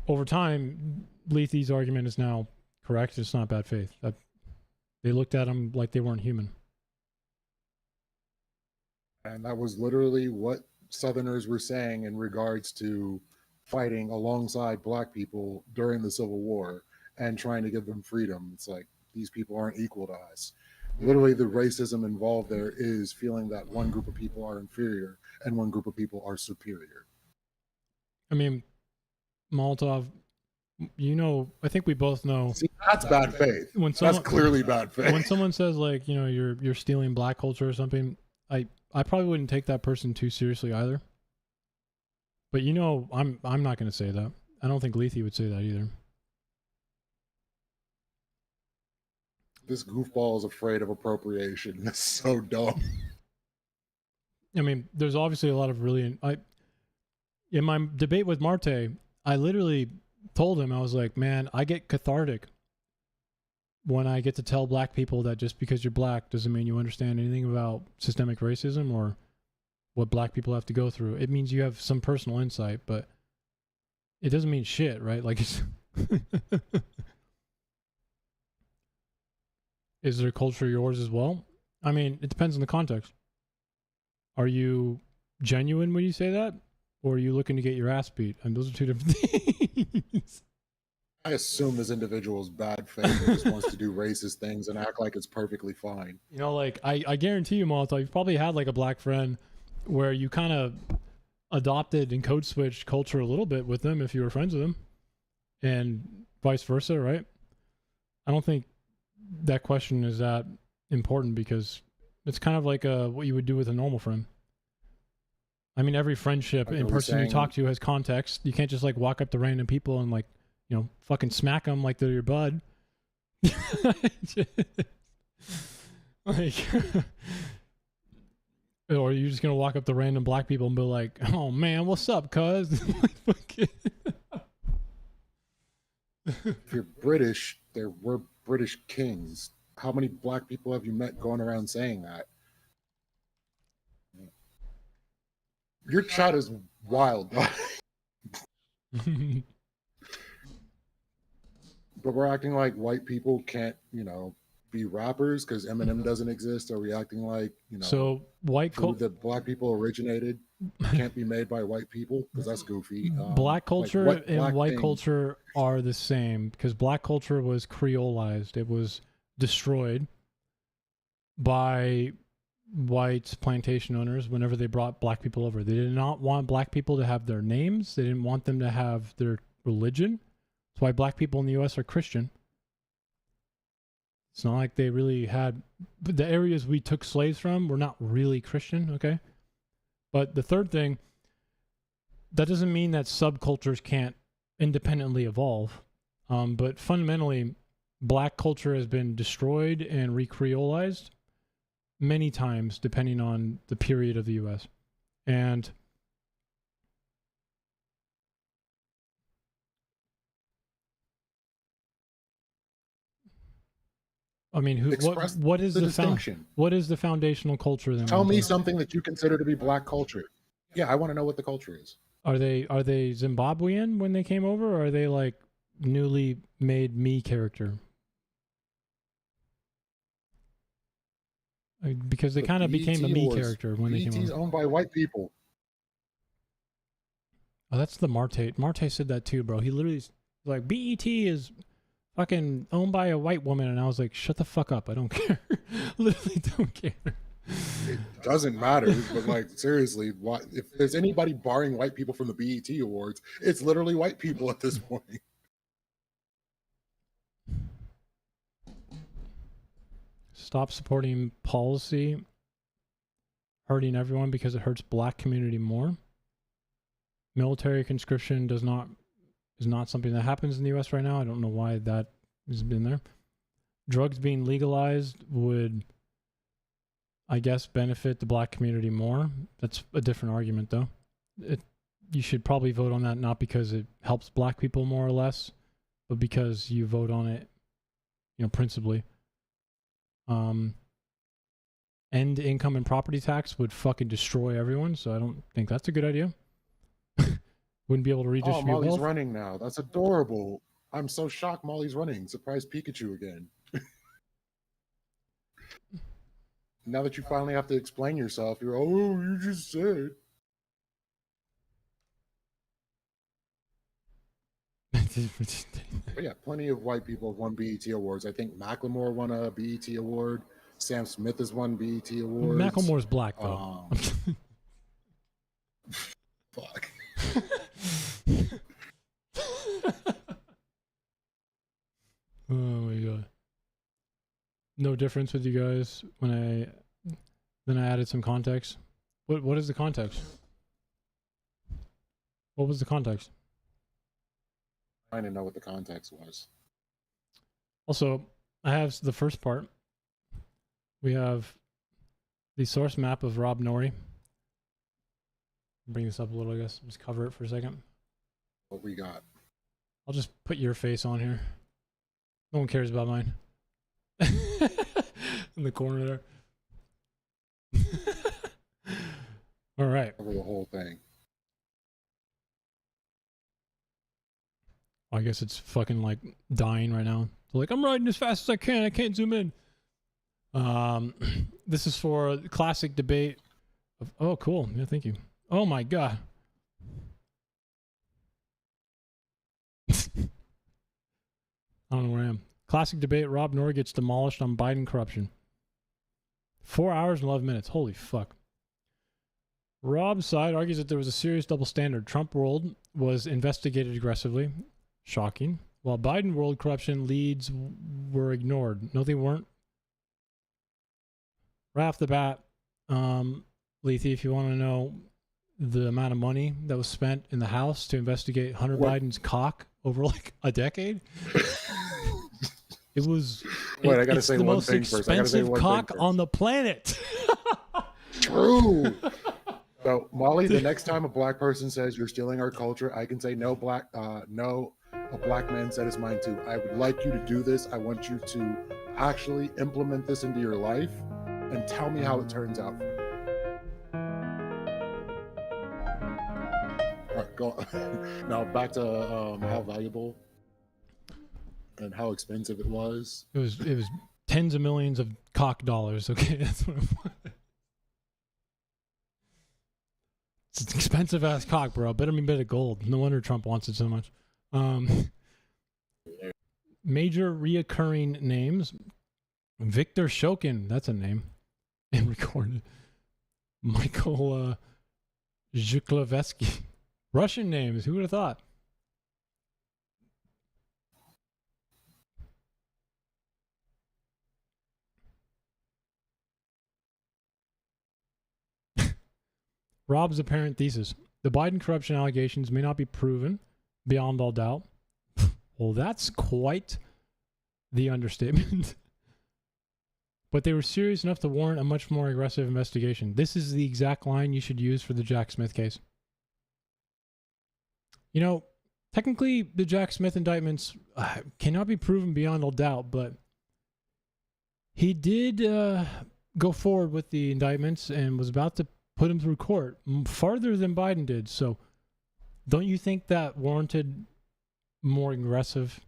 S1: over time, Lethe's argument is now correct. It's not bad faith. They looked at him like they weren't human.
S6: And that was literally what Southerners were saying in regards to fighting alongside black people during the Civil War and trying to give them freedom. It's like, these people aren't equal to us. Literally, the racism involved there is feeling that one group of people are inferior and one group of people are superior.
S1: I mean, Molotov, you know, I think we both know.
S6: See, that's bad faith. That's clearly bad faith.
S1: When someone says, like, you know, you're stealing black culture or something, I probably wouldn't take that person too seriously either. But you know, I'm not going to say that. I don't think Lethe would say that either.
S6: This goofball is afraid of appropriation. That's so dumb.
S1: I mean, there's obviously a lot of really... in my debate with Marte, I literally told him, I was like, man, I get cathartic when I get to tell black people that just because you're black doesn't mean you understand anything about systemic racism or what black people have to go through. It means you have some personal insight, but it doesn't mean shit, right? Like, it's... Is their culture yours as well? I mean, it depends on the context. Are you genuine when you say that? Or are you looking to get your ass beat? And those are two different things.
S6: I assume this individual is bad faith and just wants to do racist things and act like it's perfectly fine.
S1: You know, like, I guarantee you, Molotov, you've probably had like a black friend where you kind of adopted and code switched culture a little bit with them if you were friends with them. And vice versa, right? I don't think that question is that important because it's kind of like what you would do with a normal friend. I mean, every friendship and person you talk to has context. You can't just like walk up to random people and like, you know, fucking smack them like they're your bud. Like, or you're just gonna walk up to random black people and be like, "Oh man, what's up, cuz?"
S6: If you're British, we're British kings. How many black people have you met going around saying that? Your chat is wild. But we're acting like white people can't, you know, be rappers because Eminem doesn't exist. Are we acting like, you know,
S1: so food
S6: that black people originated can't be made by white people? Because that's goofy.
S1: Black culture
S6: like
S1: and white
S6: things.
S1: culture are the same because black culture was creolized. It was destroyed by white plantation owners whenever they brought black people over. They did not want black people to have their names. They didn't want them to have their religion. That's why black people in the U.S. are Christian. It's not like they really had, but the areas we took slaves from were not really Christian, okay? But the third thing, that doesn't mean that subcultures can't independently evolve. But fundamentally, black culture has been destroyed and recreolized many times, depending on the period of the U.S. And I mean,
S6: Express
S1: what is
S6: the
S1: the
S6: distinction.
S1: what is the foundational culture then?
S6: Tell me
S1: Monte?
S6: something that you consider to be black culture. Yeah, I want to know what the culture is.
S1: Are they Zimbabwean when they came over, or are they like newly made me character? Because they
S6: The
S1: kind of became a
S6: BET
S1: me
S6: Awards.
S1: character when they came
S6: BET's
S1: over.
S6: owned by white people.
S1: Oh, that's the Marte. Marte said that too, bro. He literally like BET is fucking owned by a white woman, and I was like, shut the fuck up. I don't care. Literally don't care.
S6: It doesn't matter, but like seriously, if there's anybody barring white people from the BET Awards, it's literally white people at this point.
S1: Stop supporting policy hurting everyone because it hurts black community more. Military conscription is not something that happens in the US right now. I don't know why that has been there. Drugs being legalized would, I guess, benefit the black community more. That's a different argument though. You should probably vote on that not because it helps black people more or less, but because you vote on it, principally. End income and property tax would fucking destroy everyone, so I don't think that's a good idea. Wouldn't be able to
S6: Oh,
S1: redistribute
S6: Molly's
S1: wealth.
S6: running now. That's adorable. I'm so shocked Molly's running. Surprise Pikachu again. Now that you finally have to explain yourself, you're, oh, you just said. But yeah, plenty of white people have won BET Awards. I think Macklemore won a BET Award. Sam Smith has won BET Awards.
S1: Macklemore's black, though.
S6: Fuck.
S1: Oh my god. No difference with you guys when I added some context. What is the context? What was the context?
S6: I didn't know what the context was.
S1: Also, I have the first part. We have the source map of Rob Norrie. Bring this up a little, I guess. Just cover it for a second.
S6: What we got?
S1: I'll just put your face on here. No one cares about mine. In the corner there. All right.
S6: Cover the whole thing.
S1: I guess it's fucking like dying right now. So like, I'm riding as fast as I can. I can't zoom in. This is for a classic debate. Oh, cool. Yeah, thank you. Oh my god. I don't know where I am. Classic debate. Rob Norrie gets demolished on Biden corruption. 4 hours and 11 minutes. Holy fuck. Rob's side argues that there was a serious double standard. Trump world was investigated aggressively. Shocking. While Biden world corruption leads were ignored. No, they weren't. Right off the bat, Lethe, if you want to know the amount of money that was spent in the House to investigate Hunter Biden's cock over like a decade, it was.
S6: Wait, I gotta say
S1: the
S6: one
S1: most
S6: thing first. I gotta say
S1: expensive
S6: one
S1: cock
S6: thing
S1: on the planet.
S6: True. So, Molly, the next time a black person says you're stealing our culture, I can say no. A black man said his mind too. I would like you to do this. I want you to actually implement this into your life and tell me how it turns out. All right, go. Now back to how valuable and how expensive it was.
S1: It was tens of millions of cock dollars. Okay, that's what it was. It's an expensive ass cock, bro. Better be bit of gold. No wonder Trump wants it so much. Major reoccurring names: Victor Shokin, that's a name, and recorded. Michael Zhuklevsky. Russian names. Who would have thought? Rob's apparent thesis. The Biden corruption allegations may not be proven beyond all doubt. Well, that's quite the understatement. But they were serious enough to warrant a much more aggressive investigation. This is the exact line you should use for the Jack Smith case. You know, technically, the Jack Smith indictments cannot be proven beyond all doubt, but he did go forward with the indictments and was about to put him through court farther than Biden did. So don't you think that warranted more aggressive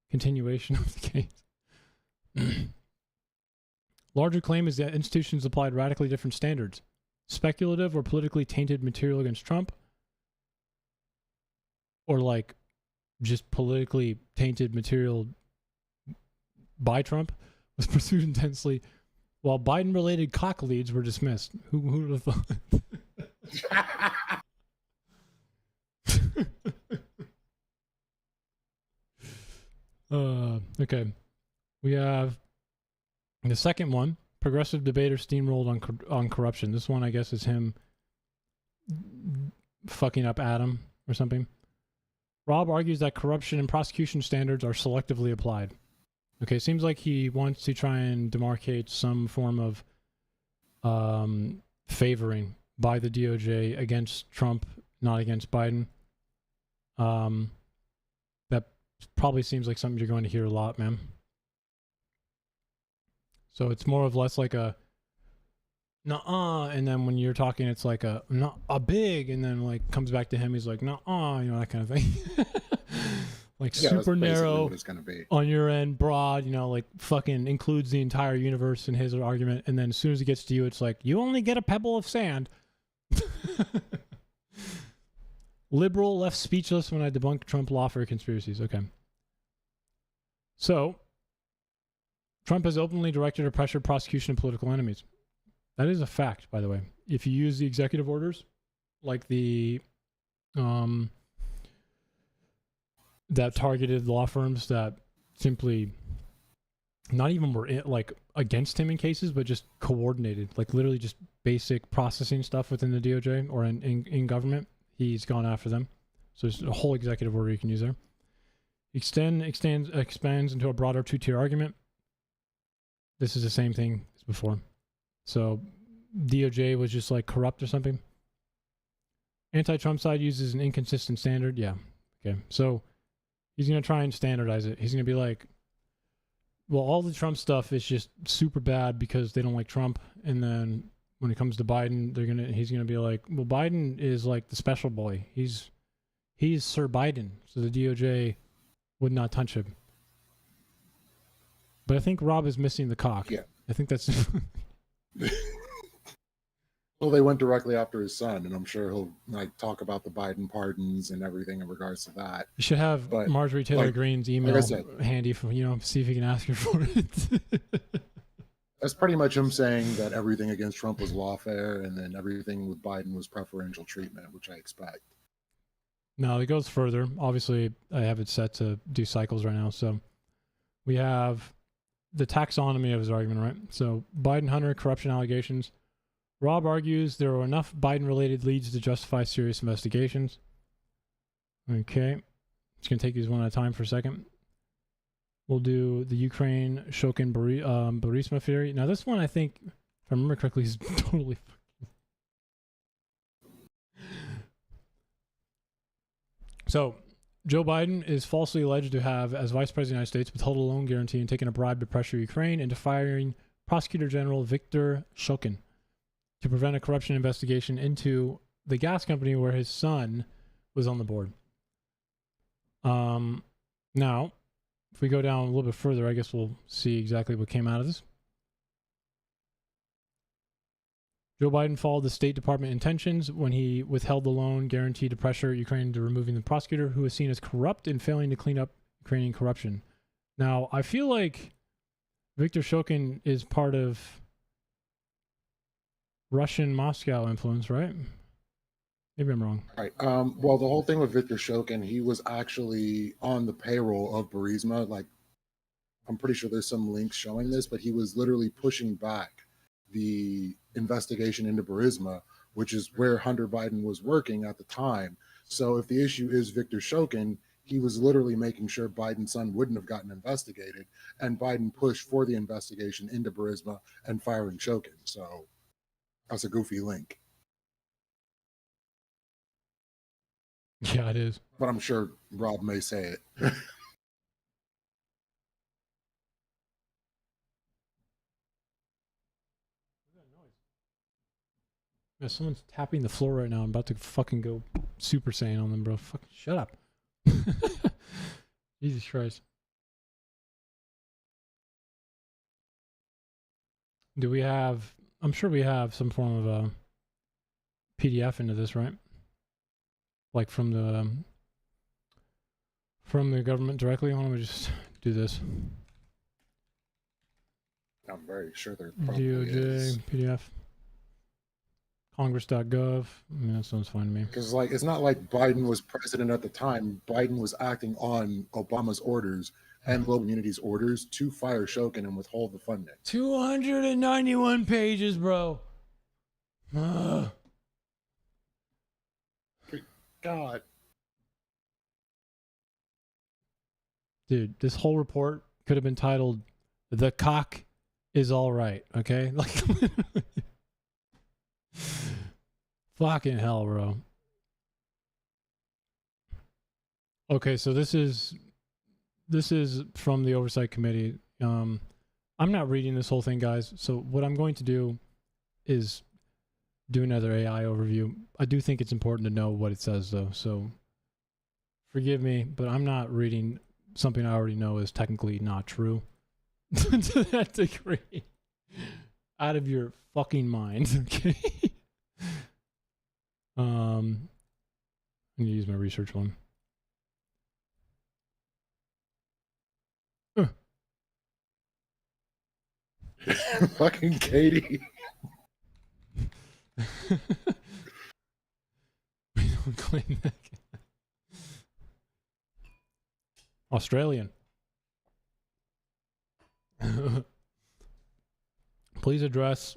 S1: continuation of the case? Larger claim is that institutions applied radically different standards. Speculative or politically tainted material against Trump, or like just politically tainted material by Trump, was pursued intensely, while Biden-related cock leads were dismissed. Who would have thought? Okay. We have the second one. Progressive debater steamrolled on corruption. This one, I guess, is him fucking up Adam or something. Rob argues that corruption and prosecution standards are selectively applied. Okay, seems like he wants to try and demarcate some form of favoring by the DOJ against Trump, not against Biden. That probably seems like something you're going to hear a lot, man. So it's more or less like a nuh-uh, and then when you're talking, it's like a big, and then like comes back to him, he's like nuh-uh, you know, that kind of thing. Like super narrow on your end, broad, you know, like fucking includes the entire universe in his argument, and then as soon as it gets to you, it's like, you only get a pebble of sand. Liberal left speechless when I debunked Trump lawfare conspiracies. Okay. So, Trump has openly directed or pressured prosecution of political enemies. That is a fact, by the way. If you use the executive orders, like the that targeted law firms that simply not even were like against him in cases, but just coordinated, like literally just basic processing stuff within the DOJ or in government, he's gone after them. So there's a whole executive order you can use there. Expands into a broader two-tier argument. This is the same thing as before. So DOJ was just like corrupt or something. Anti-Trump side uses an inconsistent standard. Yeah. Okay. So he's going to try and standardize it. He's going to be like, well, all the Trump stuff is just super bad because they don't like Trump. And then when it comes to Biden, he's going to be like, well, Biden is like the special boy. He's Sir Biden. So the DOJ would not touch him. But I think Rob is missing the cock.
S6: Yeah.
S1: I think that's...
S6: Well, they went directly after his son, and I'm sure he'll like talk about the Biden pardons and everything in regards to that.
S1: You should have Marjorie Taylor Greene's email handy for, see if you can ask her for it.
S6: That's pretty much him saying that everything against Trump was lawfare, and then everything with Biden was preferential treatment, which I expect.
S1: No, it goes further. Obviously, I have it set to do cycles right now. So we have the taxonomy of his argument, right? So Biden-Hunter corruption allegations. Rob argues there are enough Biden-related leads to justify serious investigations. Okay. Just going to take these one at a time for a second. We'll do the Ukraine Shokin Burisma theory. Now, this one, I think, if I remember correctly, is totally... So, Joe Biden is falsely alleged to have, as Vice President of the United States, withheld a loan guarantee and taken a bribe to pressure Ukraine into firing Prosecutor General Viktor Shokin to prevent a corruption investigation into the gas company where his son was on the board. Now, if we go down a little bit further, I guess we'll see exactly what came out of this. Joe Biden followed the State Department intentions when he withheld the loan guarantee to pressure Ukraine into removing the prosecutor, who was seen as corrupt and failing to clean up Ukrainian corruption. Now, I feel like Viktor Shokin is part of Russian Moscow influence, right? Maybe I'm wrong.
S6: Right. Well, the whole thing with Viktor Shokin, he was actually on the payroll of Burisma. Like, I'm pretty sure there's some links showing this, but he was literally pushing back the investigation into Burisma which is where Hunter Biden was working at the time. So if the issue is Victor Shokin, he was literally making sure Biden's son wouldn't have gotten investigated, and Biden pushed for the investigation into Burisma and firing Shokin. So that's a goofy link.
S1: Yeah, it is.
S6: But I'm sure Rob may say it.
S1: Yeah, someone's tapping the floor right now. I'm about to fucking go Super Saiyan on them, bro. Fucking shut up. Jesus Christ. Do we have... I'm sure we have some form of a PDF into this, right? Like from the government directly? Why don't we just do this?
S6: I'm very sure there probably
S1: DOJ,
S6: is.
S1: PDF. Congress.gov. I mean, that sounds fine to me.
S6: Because like it's not like Biden was president at the time. Biden was acting on Obama's orders and global immunity's orders to fire Shokin and withhold the funding.
S1: 291 pages, bro. Ugh.
S6: God.
S1: Dude, this whole report could have been titled "The Cock is All Right." Okay, like, fucking hell, bro. Okay, so this is from the Oversight Committee. I'm not reading this whole thing, guys. So what I'm going to do is do another AI overview. I do think it's important to know what it says, though. So forgive me, but I'm not reading something I already know is technically not true to that degree. Out of your fucking mind, okay? I'm gonna use my research one.
S6: Fucking Katie.
S1: We don't claim that. Australian. Please address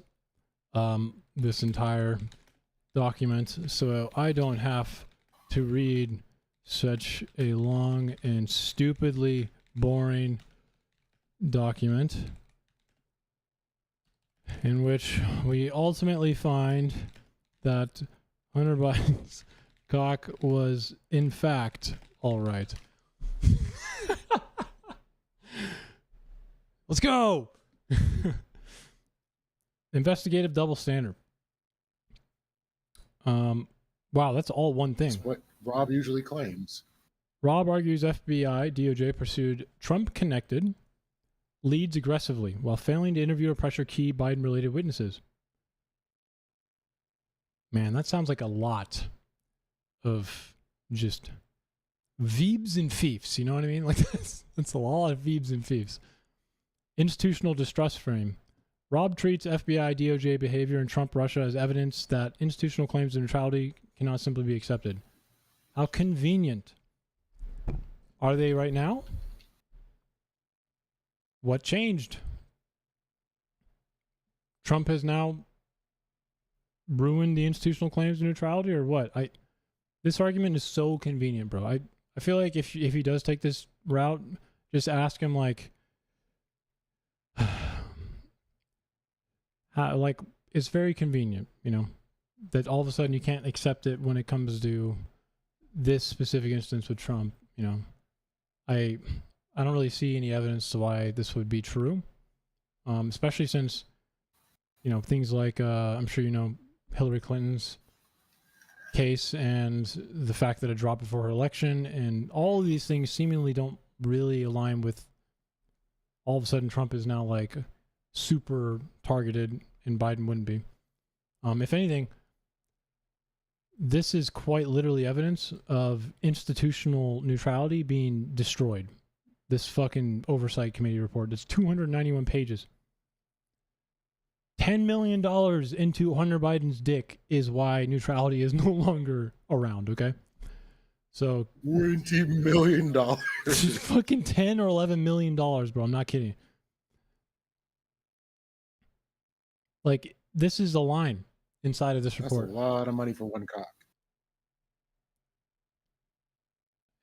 S1: this entire document so I don't have to read such a long and stupidly boring document in which we ultimately find that Hunter Biden's cock was in fact all right. Let's go. Investigative double standard. Wow, that's all one thing.
S6: That's what Rob usually claims.
S1: Rob argues FBI, DOJ pursued Trump-connected leads aggressively while failing to interview or pressure key Biden-related witnesses. Man, that sounds like a lot of just veebs and fiefs. You know what I mean? Like that's a lot of veebs and fiefs. Institutional distrust frame. Rob treats FBI, DOJ behavior in Trump-Russia as evidence that institutional claims of neutrality cannot simply be accepted. How convenient. Are they right now? What changed? Trump has now ruined the institutional claims of neutrality, or what? This argument is so convenient, bro. I feel like if he does take this route, just ask him like like it's very convenient, you know, that all of a sudden you can't accept it when it comes to this specific instance with Trump. You know, I don't really see any evidence to why this would be true, especially since, you know, things like I'm sure you know Hillary Clinton's case and the fact that it dropped before her election, and all of these things seemingly don't really align with all of a sudden Trump is now like super targeted and Biden wouldn't be. If anything, this is quite literally evidence of institutional neutrality being destroyed. This fucking oversight committee report, that's 291 pages. $10 million into Hunter Biden's dick is why neutrality is no longer around, okay? So
S6: $20 million.
S1: Fucking 10 or 11 million dollars, bro. I'm not kidding. Like, this is the line. inside of this
S6: That's a
S1: report.
S6: lot of money for one cock.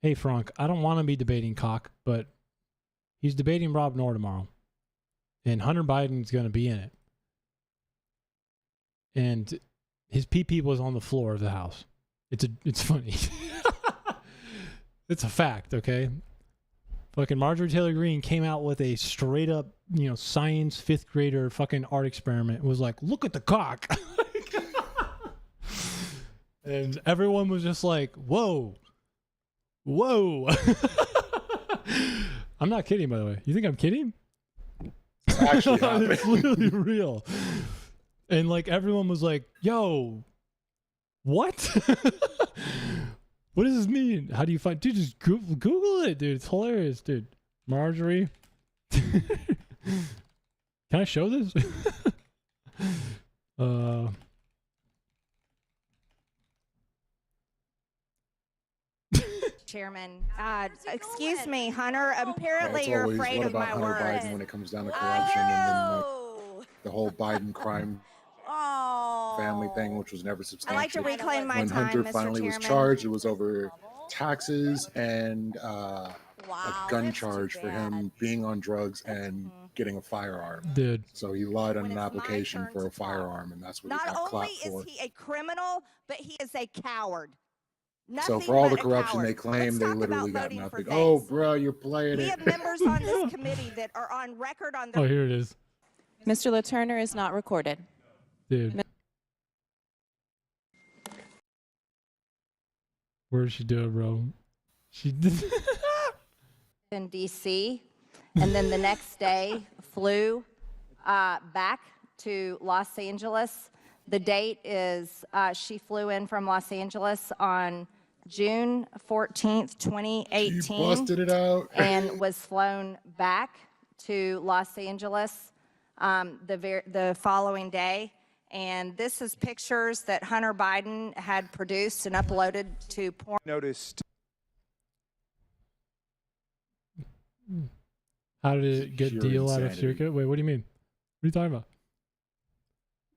S1: Hey, Frank, I don't want to be debating cock, but he's debating Rob Noor tomorrow. And Hunter Biden's going to be in it. And his pee-pee was on the floor of the house. It's funny. It's a fact, okay? Fucking Marjorie Taylor Greene came out with a straight up, science 5th grader fucking art experiment. It was like, look at the cock. And everyone was just like, whoa. Whoa. I'm not kidding, by the way. You think I'm kidding?
S6: It's actually happening.
S1: It's literally real. And like everyone was like, yo, what? What does this mean? How do you find? Dude, just Google it, dude. It's hilarious, dude. Marjorie. Can I show this?
S10: Chairman, excuse me, Hunter. Apparently,
S6: It's
S10: you're
S6: always,
S10: afraid
S6: what
S10: of
S6: about
S10: my
S6: Hunter
S10: words.
S6: Biden when it comes down to corruption and then
S10: Oh,
S6: the whole Biden crime family thing, which was never
S10: I like to
S6: substantiated.
S10: reclaim my
S6: When
S10: time,
S6: Hunter
S10: Mr.
S6: finally was
S10: Chairman.
S6: charged, it was over taxes and
S10: Wow,
S6: a gun
S10: that's too
S6: charge for
S10: bad.
S6: him being on drugs and getting a firearm.
S1: Dude.
S6: So he lied on
S10: When
S6: an
S10: it's my
S6: application
S10: turn
S6: for
S10: to
S6: a firearm, and that's what he
S10: Not
S6: got
S10: only
S6: clapped
S10: is
S6: for.
S10: he a criminal, but he is a coward.
S6: So
S10: Nothing
S6: for all the
S10: but a
S6: corruption
S10: coward.
S6: they claim,
S10: Let's
S6: they
S10: talk
S6: literally
S10: about
S6: got
S10: voting for
S6: nothing. Oh,
S10: Vance.
S6: bro, you're playing
S10: We
S6: it.
S10: have members on this committee that are on record on
S1: Oh,
S10: their
S1: here it is.
S11: Mr. LaTurner is not recorded.
S1: Dude. Where did she do it, bro? She did.
S10: in D.C. and then the next day flew back to Los Angeles. The date is she flew in from Los Angeles on June 14th, 2018.
S6: She busted it out.
S10: And was flown back to Los Angeles the following day. And this is pictures that Hunter Biden had produced and uploaded to porn.
S12: Noticed.
S1: How did it get
S6: Pure
S1: deal out of
S6: insanity.
S1: circuit? Wait, what do you mean? What are you talking about?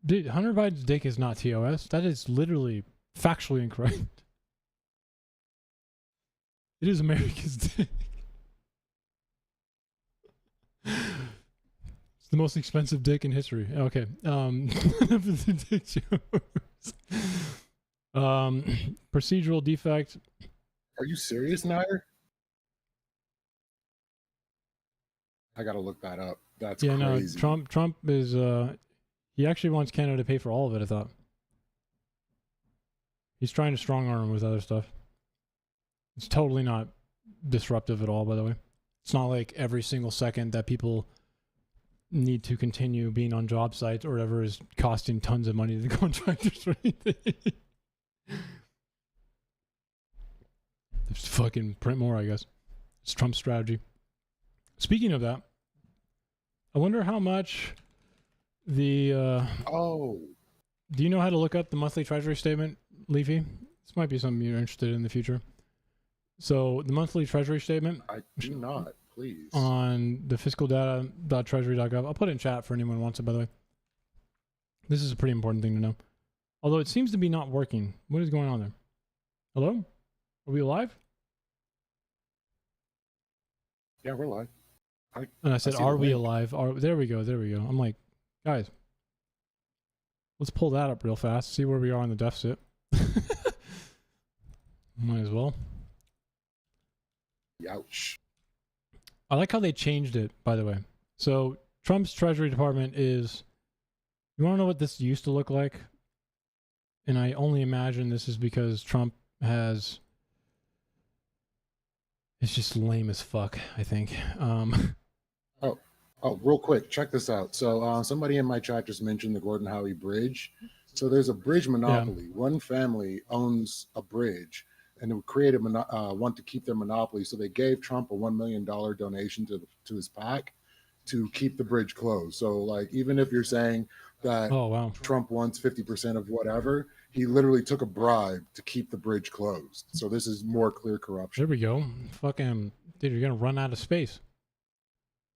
S1: Dude, Hunter Biden's dick is not TOS. That is literally factually incorrect. It is America's dick. It's the most expensive dick in history. Okay. The dick jokes. Procedural defect.
S6: Are you serious, Nair? I gotta look that up. That's
S1: Yeah,
S6: crazy.
S1: no, Trump is he actually wants Canada to pay for all of it, I thought. He's trying to strong arm with other stuff. It's totally not disruptive at all, by the way. It's not like every single second that people need to continue being on job sites or whatever is costing tons of money to the contractors or anything. Just fucking print more, I guess. It's Trump's strategy. Speaking of that, I wonder how much the do you know how to look up the monthly treasury statement, Leafy? This might be something you're interested in the future. So the monthly treasury statement,
S6: I do not, please.
S1: on the fiscaldata.treasury.gov. I'll put it in chat for anyone who wants it, by the way. This is a pretty important thing to know. Although it seems to be not working. What is going on there? Hello? Are we alive?
S6: Yeah, we're live.
S1: And I said,
S6: see the
S1: are we
S6: link.
S1: alive? There we go. There we go. I'm like, guys, let's pull that up real fast. See where we are on the deficit. Might as well.
S6: Ouch.
S1: I like how they changed it, by the way. So Trump's Treasury Department is, you want to know what this used to look like? And I only imagine this is because Trump has, it's just lame as fuck, I think.
S6: Oh, real quick, check this out. So somebody in my chat just mentioned the Gordon Howe Bridge. So there's a bridge monopoly. One family owns a bridge, and it would create want to keep their monopoly. So they gave Trump a $1 million donation to his PAC to keep the bridge closed. So like, even if you're saying that Trump wants 50% of whatever, he literally took a bribe to keep the bridge closed. So this is more clear corruption.
S1: There we go. Fucking, dude, you're going to run out of space.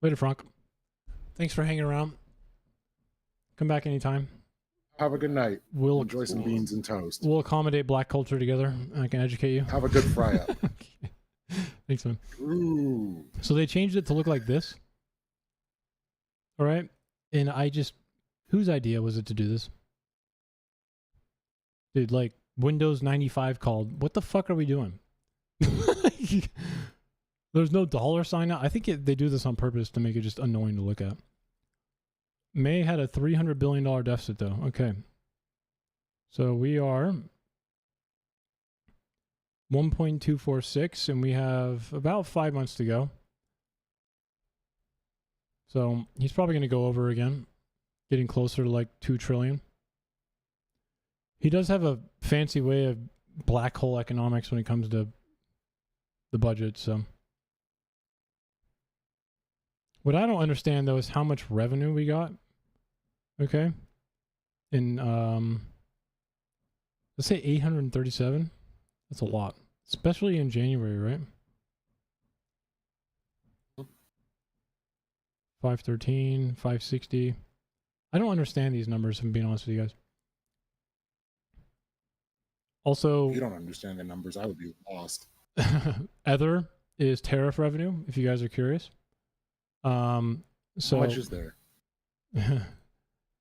S1: Later, Frank. Thanks for hanging around. Come back anytime.
S6: Have a good night.
S1: We'll
S6: enjoy some beans and toast.
S1: We'll accommodate black culture together. I can educate you.
S6: Have a good fry up.
S1: Okay. Thanks, man.
S6: Ooh.
S1: So they changed it to look like this. All right. And whose idea was it to do this? Dude, like Windows 95 called. What the fuck are we doing? There's no $sign now. I think they do this on purpose to make it just annoying to look at. May had a $300 billion deficit though. Okay. So we are 1.246 and we have about 5 months to go. So he's probably going to go over again, getting closer to like 2 trillion. He does have a fancy way of black hole economics when it comes to the budget. So what I don't understand though is how much revenue we got. Okay. In let's say 837. That's a lot, especially in January, right? 513, 560. I don't understand these numbers, if I'm being honest with you guys. Also,
S6: if you don't understand the numbers, I would be lost.
S1: Ether is tariff revenue, if you guys are curious. So
S6: how much is there?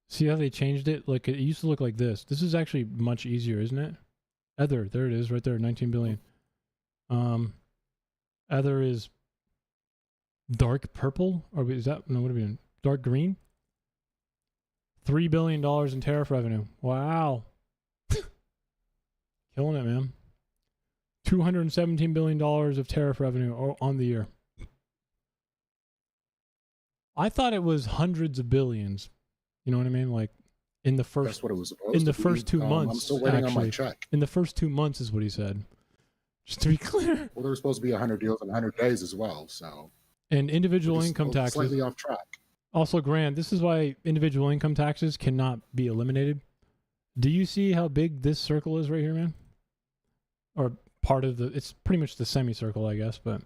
S1: See how they changed it? Like it used to look like this. This is actually much easier, isn't it? Ether, there it is, right there, 19 billion. Ether is dark purple, or is that no? What are we doing? Dark green. $3 billion in tariff revenue. Wow, killing it, man. $217 billion of tariff revenue on the year. I thought it was hundreds of billions. You know what I mean? Like in the first.
S6: That's what it was supposed
S1: in the
S6: to
S1: first
S6: be.
S1: 2 months.
S6: I'm still waiting
S1: actually,
S6: on my check.
S1: In the first 2 months is what he said. Just to be clear.
S6: Well, there were supposed to be 100 deals in 100 days as well. So.
S1: And individual income taxes.
S6: Slightly off track.
S1: Also, Grant, this is why individual income taxes cannot be eliminated. Do you see how big this circle is right here, man? Or part of the, it's pretty much the semicircle, I guess. But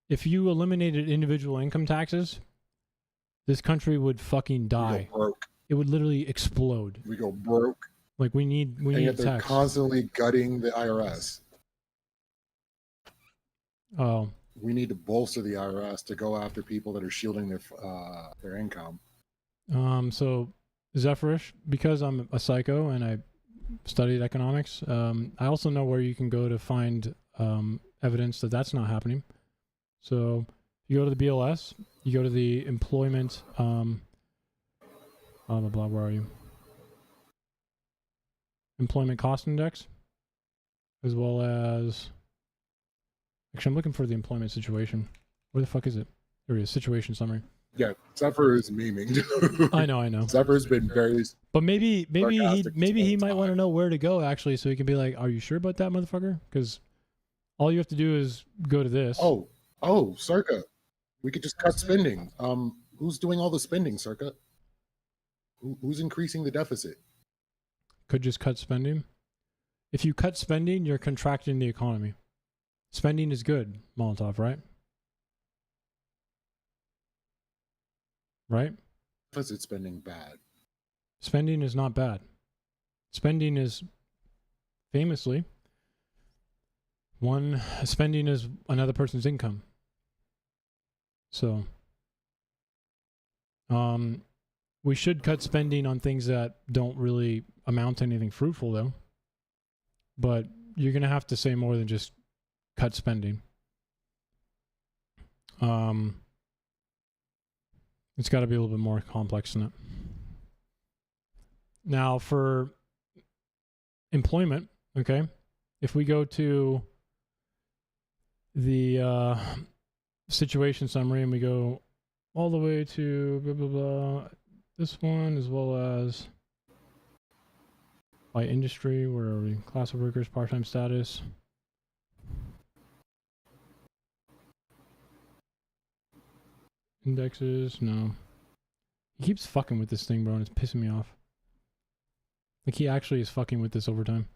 S1: if you eliminated individual income taxes, this country would fucking die.
S6: We go broke.
S1: It would literally explode.
S6: We go broke.
S1: Like we need
S6: and yet they're
S1: tax.
S6: constantly gutting the IRS.
S1: Oh.
S6: We need to bolster the IRS to go after people that are shielding their income.
S1: So Zephyrus, because I'm a psycho and I studied economics, I also know where you can go to find evidence that that's not happening. So you go to the BLS, you go to the employment, blah, blah, blah, where are you? Employment cost index, as well as, actually I'm looking for the employment situation. Where the fuck is it? There it is, situation summary.
S6: Yeah, Zephyr is memeing.
S1: I know.
S6: Zephyr's been very.
S1: But maybe he might want to know where to go actually, so he can be like, "Are you sure about that, motherfucker?" Because all you have to do is go to this.
S6: Oh, Circa, we could just cut spending. Who's doing all the spending, Circa? Who's increasing the deficit?
S1: Could just cut spending. If you cut spending, you're contracting the economy. Spending is good, Molotov, right? Right?
S6: Deficit spending bad.
S1: Spending is not bad. Spending is famously spending is another person's income. So we should cut spending on things that don't really amount to anything fruitful though. But you're gonna have to say more than just cut spending. It's got to be a little bit more complex than that. Now, for employment, okay, if we go to the situation summary and we go all the way to blah, blah, blah, this one, as well as by industry, where are we? Class of workers, part-time status. Indexes, no. He keeps fucking with this thing, bro, and it's pissing me off. Like, he actually is fucking with this over time.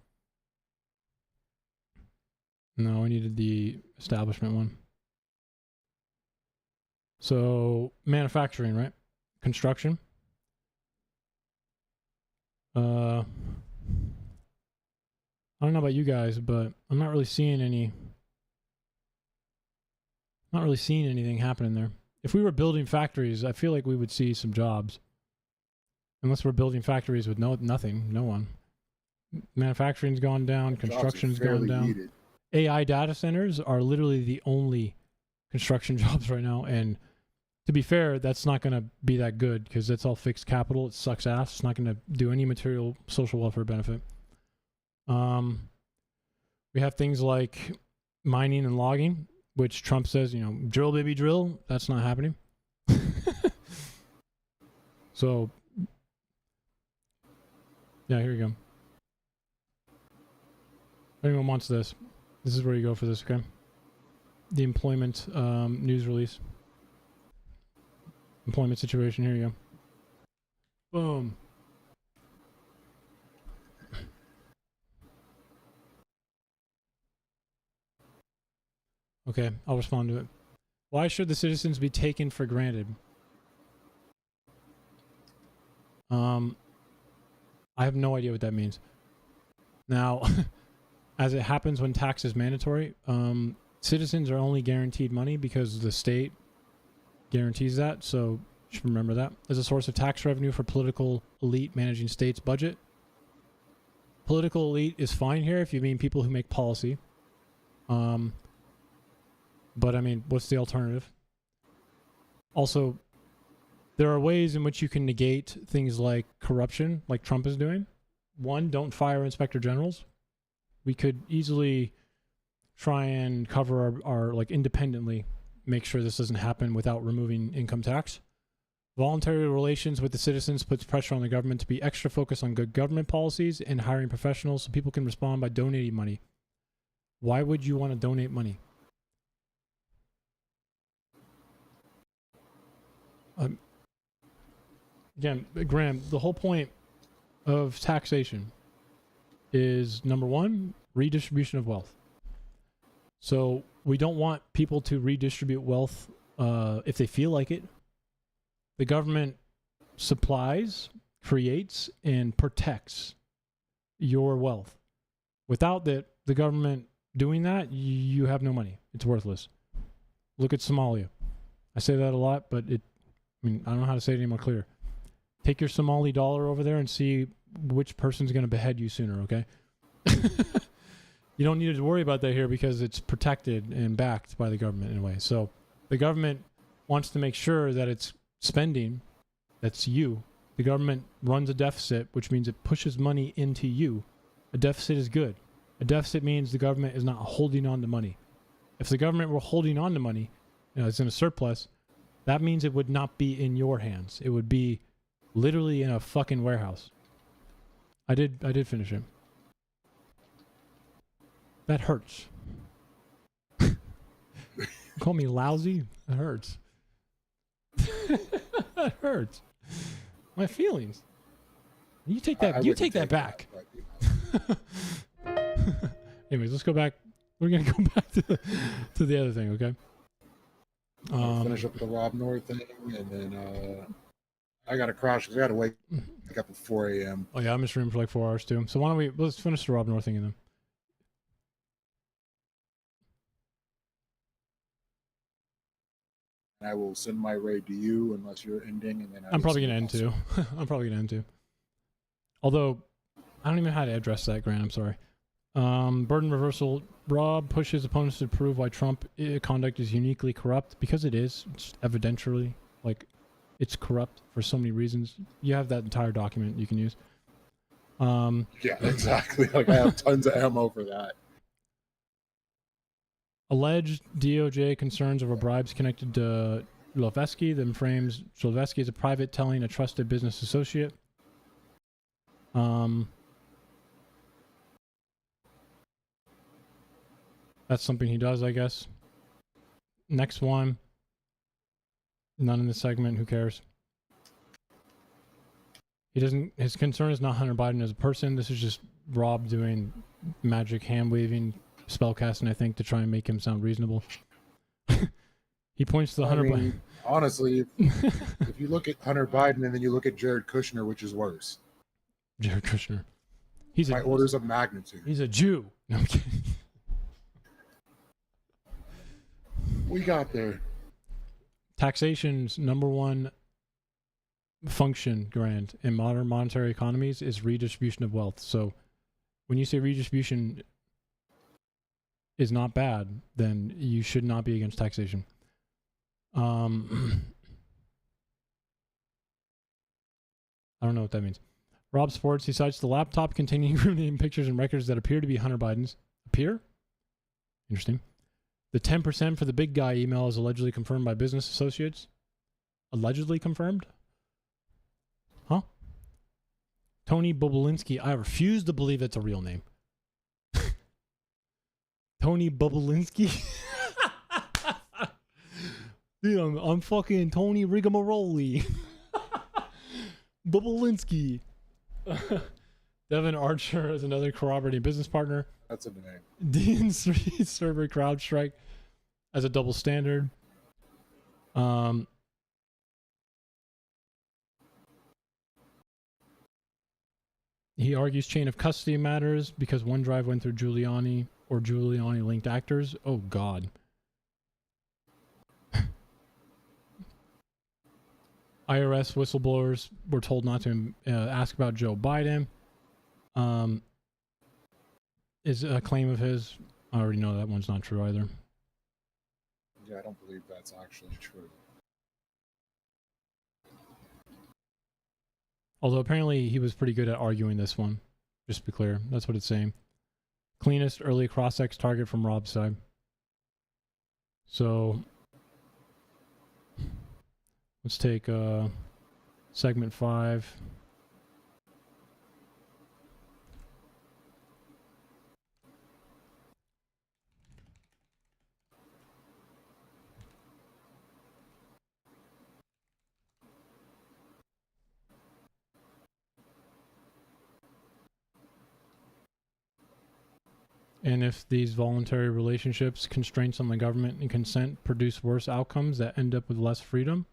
S1: No, I needed the establishment one. So, manufacturing, right? Construction. I don't know about you guys, but I'm not really seeing anything happening there. If we were building factories, I feel like we would see some jobs. Unless we're building factories with nothing, no one. Manufacturing's gone down, construction's gone down.
S6: Needed.
S1: AI data centers are literally the only construction jobs right now, and to be fair, that's not going to be that good because that's all fixed capital. It sucks ass. It's not going to do any material social welfare benefit. We have things like mining and logging, which Trump says, drill baby drill. That's not happening. So, yeah, here you go. If anyone wants this, this is where you go for this, okay? The employment news release. Employment situation, here you go. Boom. Okay, I'll respond to it. Why should the citizens be taken for granted? I have no idea what that means. Now, as it happens when tax is mandatory, citizens are only guaranteed money because the state guarantees that, so you should remember that. As a source of tax revenue for political elite managing state's budget. Political elite is fine here if you mean people who make policy. But I mean, what's the alternative? Also, there are ways in which you can negate things like corruption, like Trump is doing. One, don't fire inspector generals. We could easily try and cover our like independently, make sure this doesn't happen without removing income tax. Voluntary relations with the citizens puts pressure on the government to be extra focused on good government policies and hiring professionals so people can respond by donating money. Why would you want to donate money? Again, Graham, the whole point of taxation is, number one, redistribution of wealth. So we don't want people to redistribute wealth if they feel like it. The government supplies, creates, and protects your wealth. Without the government doing that, you have no money. It's worthless. Look at Somalia. I say that a lot, but I don't know how to say it any more clear. Take your Somali dollar over there and see which person's going to behead you sooner, okay? You don't need to worry about that here because it's protected and backed by the government in a way. So the government wants to make sure that it's spending, that's you. The government runs a deficit, which means it pushes money into you. A deficit is good. A deficit means the government is not holding on to money. If the government were holding on to money, it's in a surplus, that means it would not be in your hands. It would be literally in a fucking warehouse. I did finish it. That hurts. Call me lousy? That hurts. That hurts. My feelings. You take that. You take that back. Anyways, let's go back. We're gonna go back to the other thing, okay?
S6: Finish up the Rob North thing, and then I gotta crash because I gotta wake up at 4 a.m.
S1: Oh yeah, I'm in streaming for like 4 hours too. So why don't let's finish the Rob North thing and then.
S6: I will send my raid to you unless you're ending, and then
S1: I'm probably gonna end too. I'm probably gonna end too. Although I don't even know how to address that, Grant. I'm sorry. Burden reversal. Rob pushes opponents to prove why Trump conduct is uniquely corrupt because it is. It's evidentially like it's corrupt for so many reasons. You have that entire document you can use.
S6: Yeah, exactly. Like I have tons of ammo for that.
S1: Alleged DOJ concerns over bribes connected to Zlochevsky, then frames Zlochevsky as a private telling a trusted business associate. That's something he does, I guess. Next one. None in this segment. Who cares? He doesn't. His concern is not Hunter Biden as a person. This is just Rob doing magic hand waving, spellcasting, I think, to try and make him sound reasonable. He points to the Hunter Biden.
S6: Honestly, if you look at Hunter Biden and then you look at Jared Kushner, which is worse?
S1: Jared Kushner. He's
S6: By orders of magnitude.
S1: He's a Jew. No, I'm kidding.
S6: We got there.
S1: Taxation's number one function, Grant, in modern monetary economies is redistribution of wealth. So when you say redistribution is not bad, then you should not be against taxation. I don't know what that means. Rob Sports, he cites the laptop containing incriminating pictures and records that appear to be Hunter Biden's. Appear? Interesting. The 10% for the big guy email is allegedly confirmed by business associates. Allegedly confirmed? Huh? Tony Bobulinski. I refuse to believe it's a real name. Tony Bobulinski? Dude, I'm fucking Tony Rigamaroli. Bobulinski. Devin Archer is another corroborating business partner.
S6: That's a name.
S1: DN3 server CrowdStrike as a double standard. He argues chain of custody matters because OneDrive went through Giuliani or Giuliani linked actors. Oh God. IRS whistleblowers were told not to ask about Joe Biden. Is a claim of his. I already know that one's not true either.
S6: Yeah, I don't believe that's actually true.
S1: Although apparently he was pretty good at arguing this one. Just to be clear. That's what it's saying. Cleanest early cross-ex target from Rob's side. So let's take segment 5. And if these voluntary relationships, constraints on the government, and consent produce worse outcomes that end up with less freedom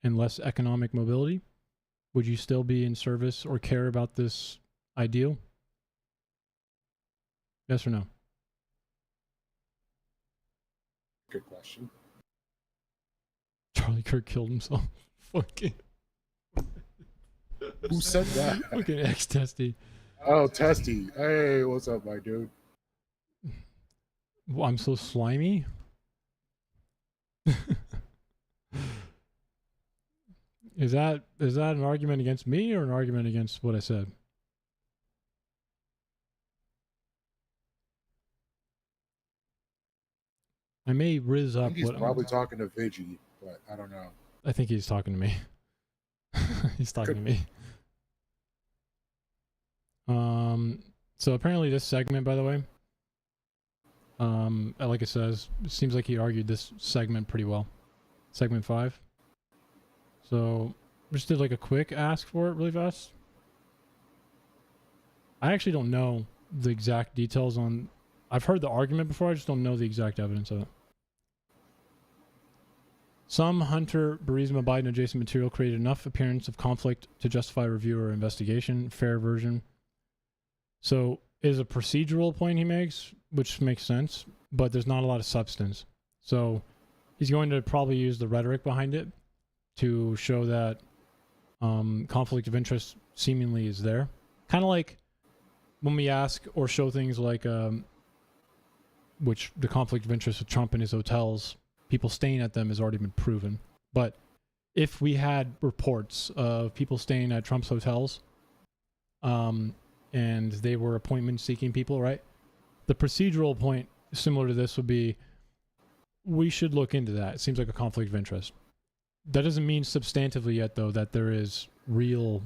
S1: and less economic mobility, would you still be in service or care about this ideal? Yes or no?
S6: Good question.
S1: Charlie Kirk killed himself. Fucking.
S6: Who said that?
S1: Fucking X-Testy.
S6: Oh, Testy. Hey, what's up, my dude?
S1: Well, I'm so slimy. Is that an argument against me or an argument against what I said? I may riz up.
S6: I think he's probably talking to Vigi, but I don't know.
S1: I think he's talking to me. He's talking to me. So apparently this segment, by the way, like it says, it seems like he argued this segment pretty well. Segment 5. So just did like a quick ask for it really fast. I actually don't know the exact details on. I've heard the argument before. I just don't know the exact evidence of it. Some Hunter Burisma Biden adjacent material created enough appearance of conflict to justify review or investigation. Fair version. So is a procedural point he makes, which makes sense, but there's not a lot of substance. So he's going to probably use the rhetoric behind it to show that conflict of interest seemingly is there. Kind of like when we ask or show things like which the conflict of interest with Trump and his hotels, people staying at them has already been proven. But if we had reports of people staying at Trump's hotels, and they were appointment-seeking people, right? The procedural point, similar to this, would be, we should look into that. It seems like a conflict of interest. That doesn't mean substantively yet, though, that there is real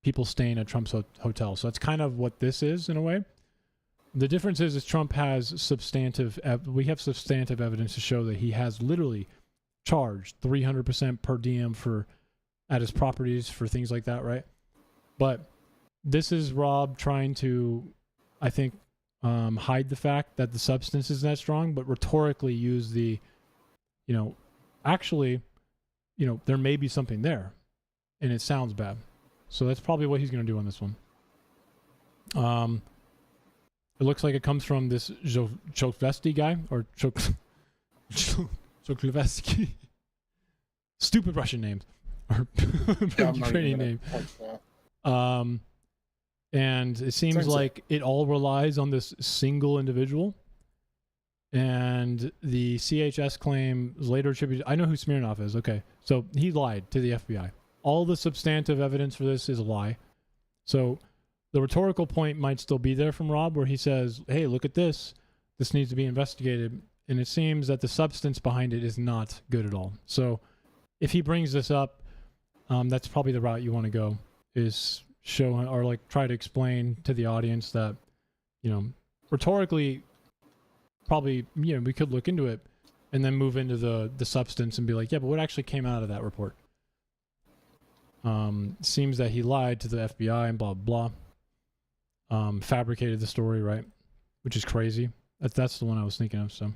S1: people staying at Trump's hotel. So that's kind of what this is, in a way. The difference is Trump has we have substantive evidence to show that he has literally charged 300% per diem at his properties for things like that, right? But this is Rob trying to, I think, hide the fact that the substance isn't that strong, but rhetorically use the, actually, there may be something there, and it sounds bad. So that's probably what he's going to do on this one. It looks like it comes from this Chokvesky guy, or Chokvesky. Stupid Russian names. Or Ukrainian name. And it seems like it all relies on this single individual. And the CHS claim is later attributed. I know who Smirnov is. Okay. So he lied to the FBI. All the substantive evidence for this is a lie. So the rhetorical point might still be there from Rob, where he says, hey, look at this. This needs to be investigated. And it seems that the substance behind it is not good at all. So if he brings this up, that's probably the route you want to go, is show or like try to explain to the audience that, you know, rhetorically, probably, you know, we could look into it and then move into the substance and be like, yeah, but what actually came out of that report? Seems that he lied to the FBI and blah, blah. Fabricated the story, right? Which is crazy. That's the one I was thinking of, so.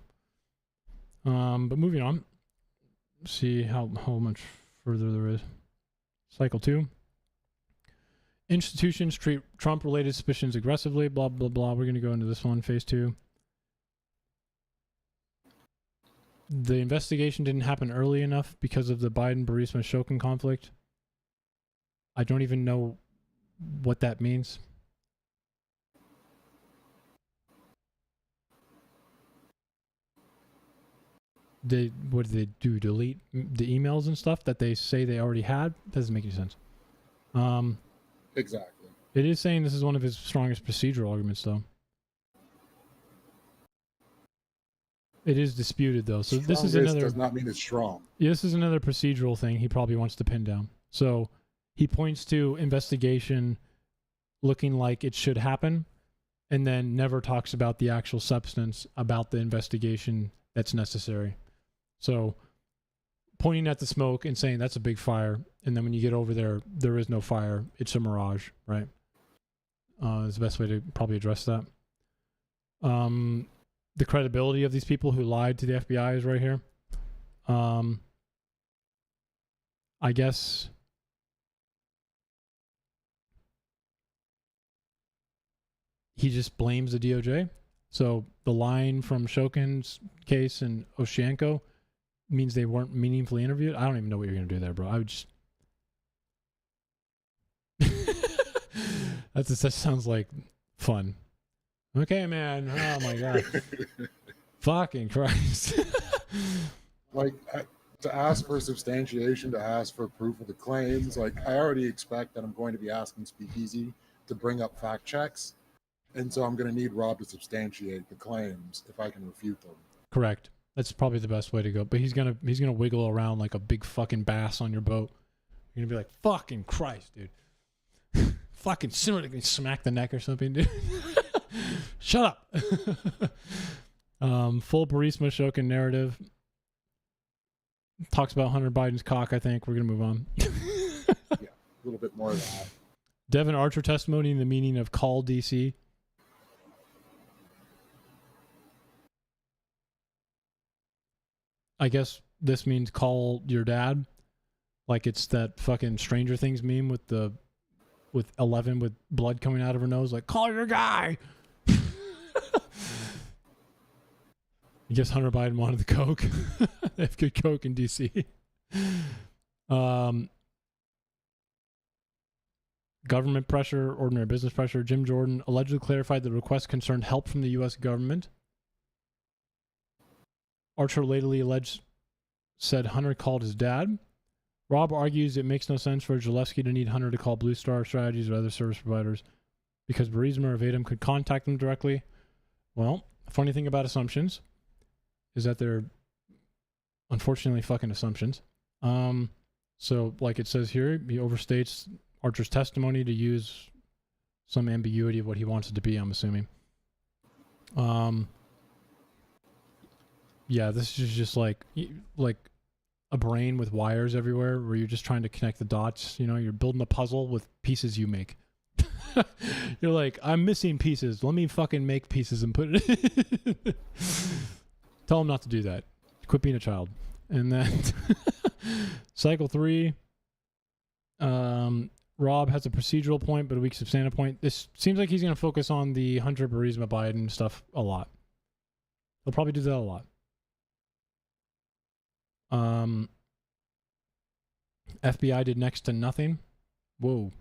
S1: But moving on. See how much further there is. Cycle 2. Institutions treat Trump-related suspicions aggressively, blah, blah, blah. We're going to go into this one, phase 2. The investigation didn't happen early enough because of the Biden-Burisma-Shokin conflict. I don't even know what that means. What did they do? Delete the emails and stuff that they say they already had? Doesn't make any sense.
S6: Exactly.
S1: It is saying this is one of his strongest procedural arguments, though. It is disputed, though. So this is another.
S6: Does not mean it's strong.
S1: Yeah, this is another procedural thing he probably wants to pin down. So he points to investigation looking like it should happen, and then never talks about the actual substance about the investigation that's necessary. So pointing at the smoke and saying that's a big fire, and then when you get over there, there is no fire. It's a mirage, right? Is the best way to probably address that. The credibility of these people who lied to the FBI is right here. I guess he just blames the DOJ. So the line from Shokin's case and Oshienko means they weren't meaningfully interviewed. I don't even know what you're going to do there, bro. I would just... that sounds like fun. Okay, man. Oh, my God. Fucking Christ.
S6: Like, to ask for substantiation, to ask for proof of the claims, like, I already expect that I'm going to be asking Speakeasy to bring up fact checks. And so I'm going to need Rob to substantiate the claims if I can refute them.
S1: Correct. That's probably the best way to go. But he's gonna wiggle around like a big fucking bass on your boat. You're gonna be like, fucking Christ, dude. Fucking smack the neck or something, dude. Shut up. Full Burisma-Shokin narrative. Talks about Hunter Biden's cock, I think. We're gonna move on.
S6: Yeah, a little bit more of that.
S1: Devin Archer testimony in the meaning of call DC. I guess this means call your dad. Like it's that fucking Stranger Things meme with 11 with blood coming out of her nose. Like, call your guy. I guess Hunter Biden wanted the coke. They have good coke in DC. Government pressure, ordinary business pressure. Jim Jordan allegedly clarified the request concerned help from the U.S. government. Archer lately said Hunter called his dad. Rob argues it makes no sense for Zalewski to need Hunter to call Blue Star Strategies or other service providers because Burisma or Vadim could contact them directly. Well, the funny thing about assumptions is that they're unfortunately fucking assumptions. So like it says here, he overstates Archer's testimony to use some ambiguity of what he wants it to be, I'm assuming. Yeah, this is just like a brain with wires everywhere where you're just trying to connect the dots. You know, you're building a puzzle with pieces you make. You're like, I'm missing pieces. Let me fucking make pieces and put it in. Tell him not to do that. Quit being a child. And then cycle 3, Rob has a procedural point, but a weak substantive point. This seems like he's going to focus on the Hunter Burisma Biden stuff a lot. He'll probably do that a lot. FBI did next to nothing. Whoa.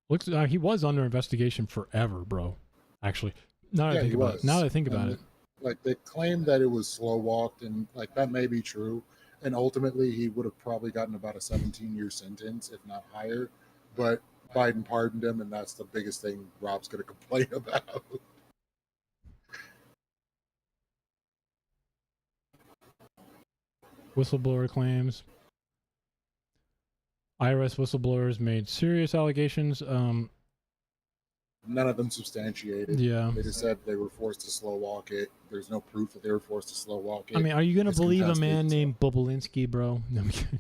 S1: Looks he was under investigation forever, bro. Actually, now that I think about it. Now that I think about it.
S6: Like, they claimed that it was slow walked, and like that may be true. And ultimately, he would have probably gotten about a 17-year sentence, if not higher. But Biden pardoned him, and that's the biggest thing Rob's going to complain about.
S1: Whistleblower claims. IRS whistleblowers made serious allegations.
S6: None of them substantiated.
S1: Yeah.
S6: They just said they were forced to slow walk it. There's no proof that they were forced to slow walk it.
S1: I mean, are you going to
S6: It's
S1: believe a
S6: contested,
S1: man
S6: so-
S1: named Bobulinski, bro? No, I'm kidding.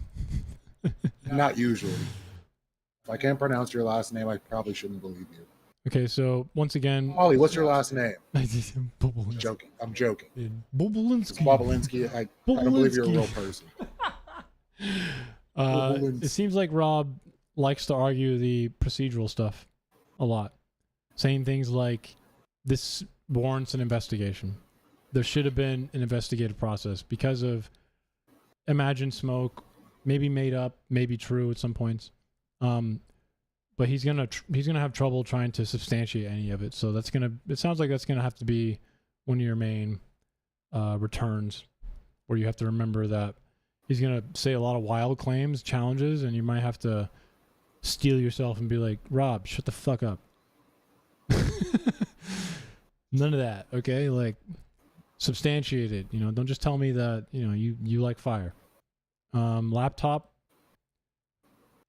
S6: Not usually. If I can't pronounce your last name, I probably shouldn't believe you.
S1: Okay, so once again,
S6: Ollie, what's your last name?
S1: Bobulinski.
S6: Joking. I'm joking.
S1: Bobulinski.
S6: Bobulinski. I don't believe you're a real person.
S1: It seems like Rob likes to argue the procedural stuff a lot, saying things like, this warrants an investigation. There should have been an investigative process because of imagined smoke, maybe made up, maybe true at some points. But he's gonna have trouble trying to substantiate any of it. So it sounds like that's gonna have to be one of your main returns, where you have to remember that he's going to say a lot of wild claims, challenges, and you might have to steel yourself and be like, Rob, shut the fuck up. None of that, okay? Like, substantiate it. You know, don't just tell me that, you know, you like fire. Laptop.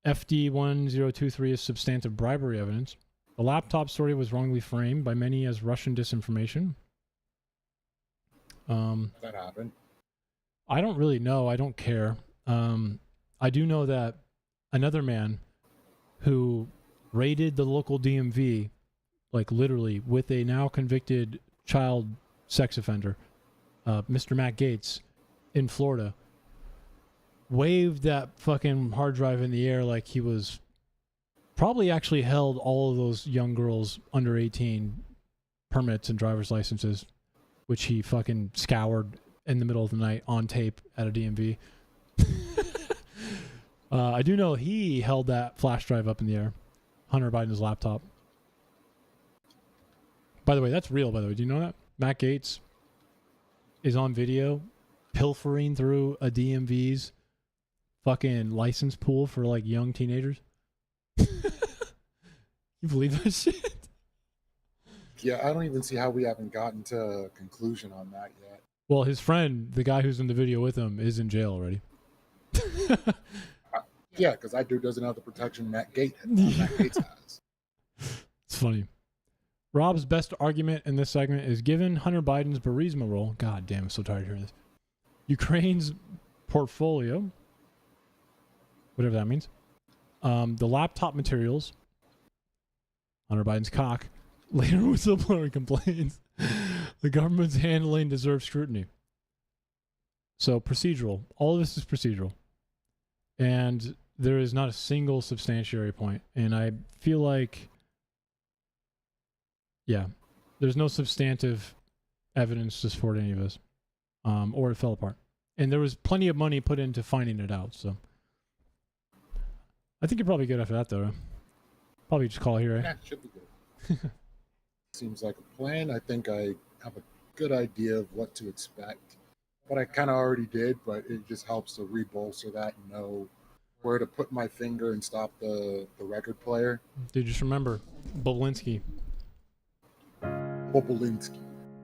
S1: FD1023 is substantive bribery evidence. The laptop story was wrongly framed by many as Russian disinformation.
S6: That happened.
S1: I don't really know. I don't care. I do know that another man who raided the local DMV, like literally with a now convicted child sex offender, Mr. Matt Gaetz in Florida, waved that fucking hard drive in the air like he was probably actually held all of those young girls under 18 permits and driver's licenses, which he fucking scoured in the middle of the night on tape at a DMV. I do know he held that flash drive up in the air. Hunter Biden's laptop. By the way, that's real, by the way. Do you know that? Matt Gaetz is on video pilfering through a DMV's fucking license pool for like young teenagers. You believe that shit?
S6: Yeah, I don't even see how we haven't gotten to a conclusion on that yet.
S1: Well, his friend, the guy who's in the video with him, is in jail already.
S6: Yeah, because that dude doesn't have the protection Matt Gaetz has.
S1: It's funny. Rob's best argument in this segment is, given Hunter Biden's Burisma role, god damn, I'm so tired of hearing this, Ukraine's portfolio, whatever that means, the laptop materials, Hunter Biden's cock, later whistleblower complains the government's handling deserves scrutiny. So procedural. All of this is procedural. And there is not a single substantiary point. And I feel like, yeah, there's no substantive evidence to support any of this. Or it fell apart. And there was plenty of money put into finding it out. So I think you're probably good after that, though. Probably just call it here, eh?
S6: Yeah, should be good. Seems like a plan. I think I have a good idea of what to expect. But I kind of already did, but it just helps to re-bolster that and know where to put my finger and stop the record player.
S1: Dude, just remember, Bobulinski.
S6: Bobulinski.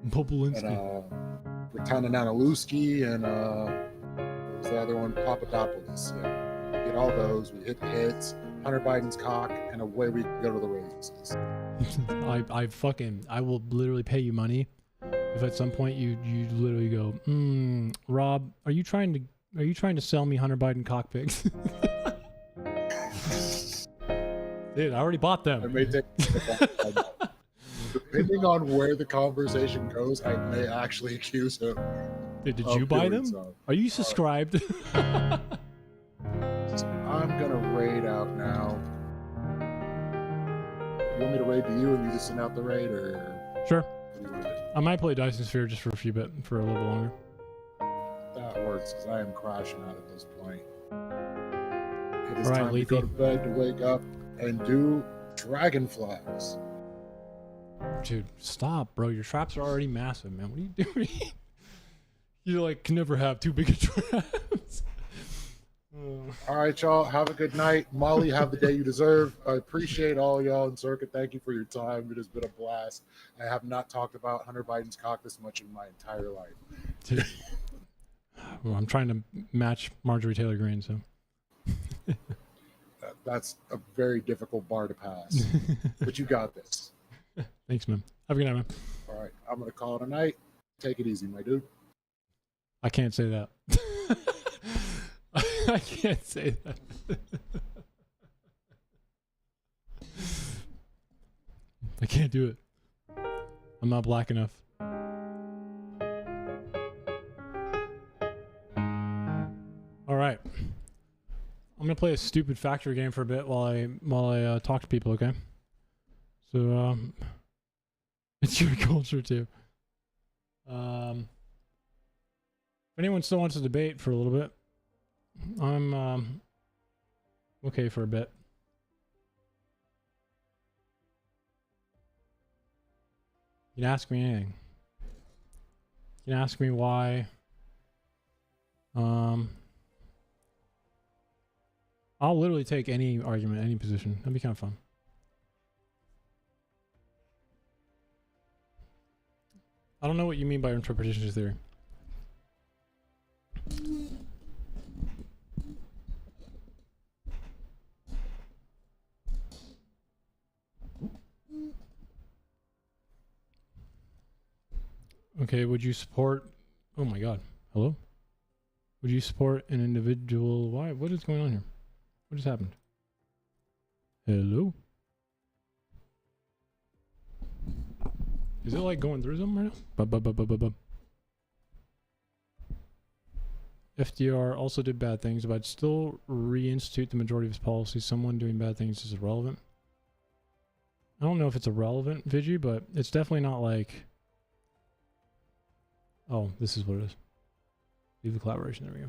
S6: And Britannia Nanalewski and what was the other one? Papadopoulos. Yeah. We get all those. We hit the hits. Hunter Biden's cock, and away we go to the races.
S1: I will literally pay you money if at some point you literally go, Rob, are you trying to sell me Hunter Biden cock pics? Dude, I already bought them.
S6: I may take depending on where the conversation goes, I may actually accuse him.
S1: Did
S6: of
S1: you buy
S6: doing
S1: them?
S6: so.
S1: Are you subscribed?
S6: I'm gonna raid out now. You want me to raid to you and you just send out the raid, or
S1: Sure.
S6: what do you want to do?
S1: I might play Dyson Sphere just for a for a little bit longer.
S6: That works, because I am crashing out at this point. It is
S1: All right,
S6: time to go
S1: Lethy.
S6: to bed, to wake up, and do dragonflies.
S1: Dude, stop, bro. Your traps are already massive, man. What are you doing? You like can never have too big of traps.
S6: All right, y'all. Have a good night. Molly, have the day you deserve. I appreciate all y'all. And Circuit, thank you for your time. It has been a blast. I have not talked about Hunter Biden's cock this much in my entire life.
S1: Dude. Well, I'm trying to match Marjorie Taylor Greene, so.
S6: That's a very difficult bar to pass. But you got this.
S1: Thanks, man. Have a good night, man.
S6: All right. I'm going to call it a night. Take it easy, my dude.
S1: I can't say that. I can't say that. I can't do it. I'm not black enough. All right. I'm gonna play a stupid factory game for a bit while I talk to people. Okay. So it's your culture too. If anyone still wants to debate for a little bit, I'm okay for a bit. You can ask me anything. You can ask me why. I'll literally take any argument, any position. That'd be kind of fun. I don't know what you mean by interpretation theory. Okay, would you support... Oh my god. Hello? Would you support an individual... Why? What is going on here? What just happened? Hello? Is it like going through something right now? FDR also did bad things, but I'd still reinstitute the majority of his policies. Someone doing bad things is irrelevant. I don't know if it's irrelevant, Vigi, but it's definitely not like... Oh, this is what it is. Leave the collaboration. There we go.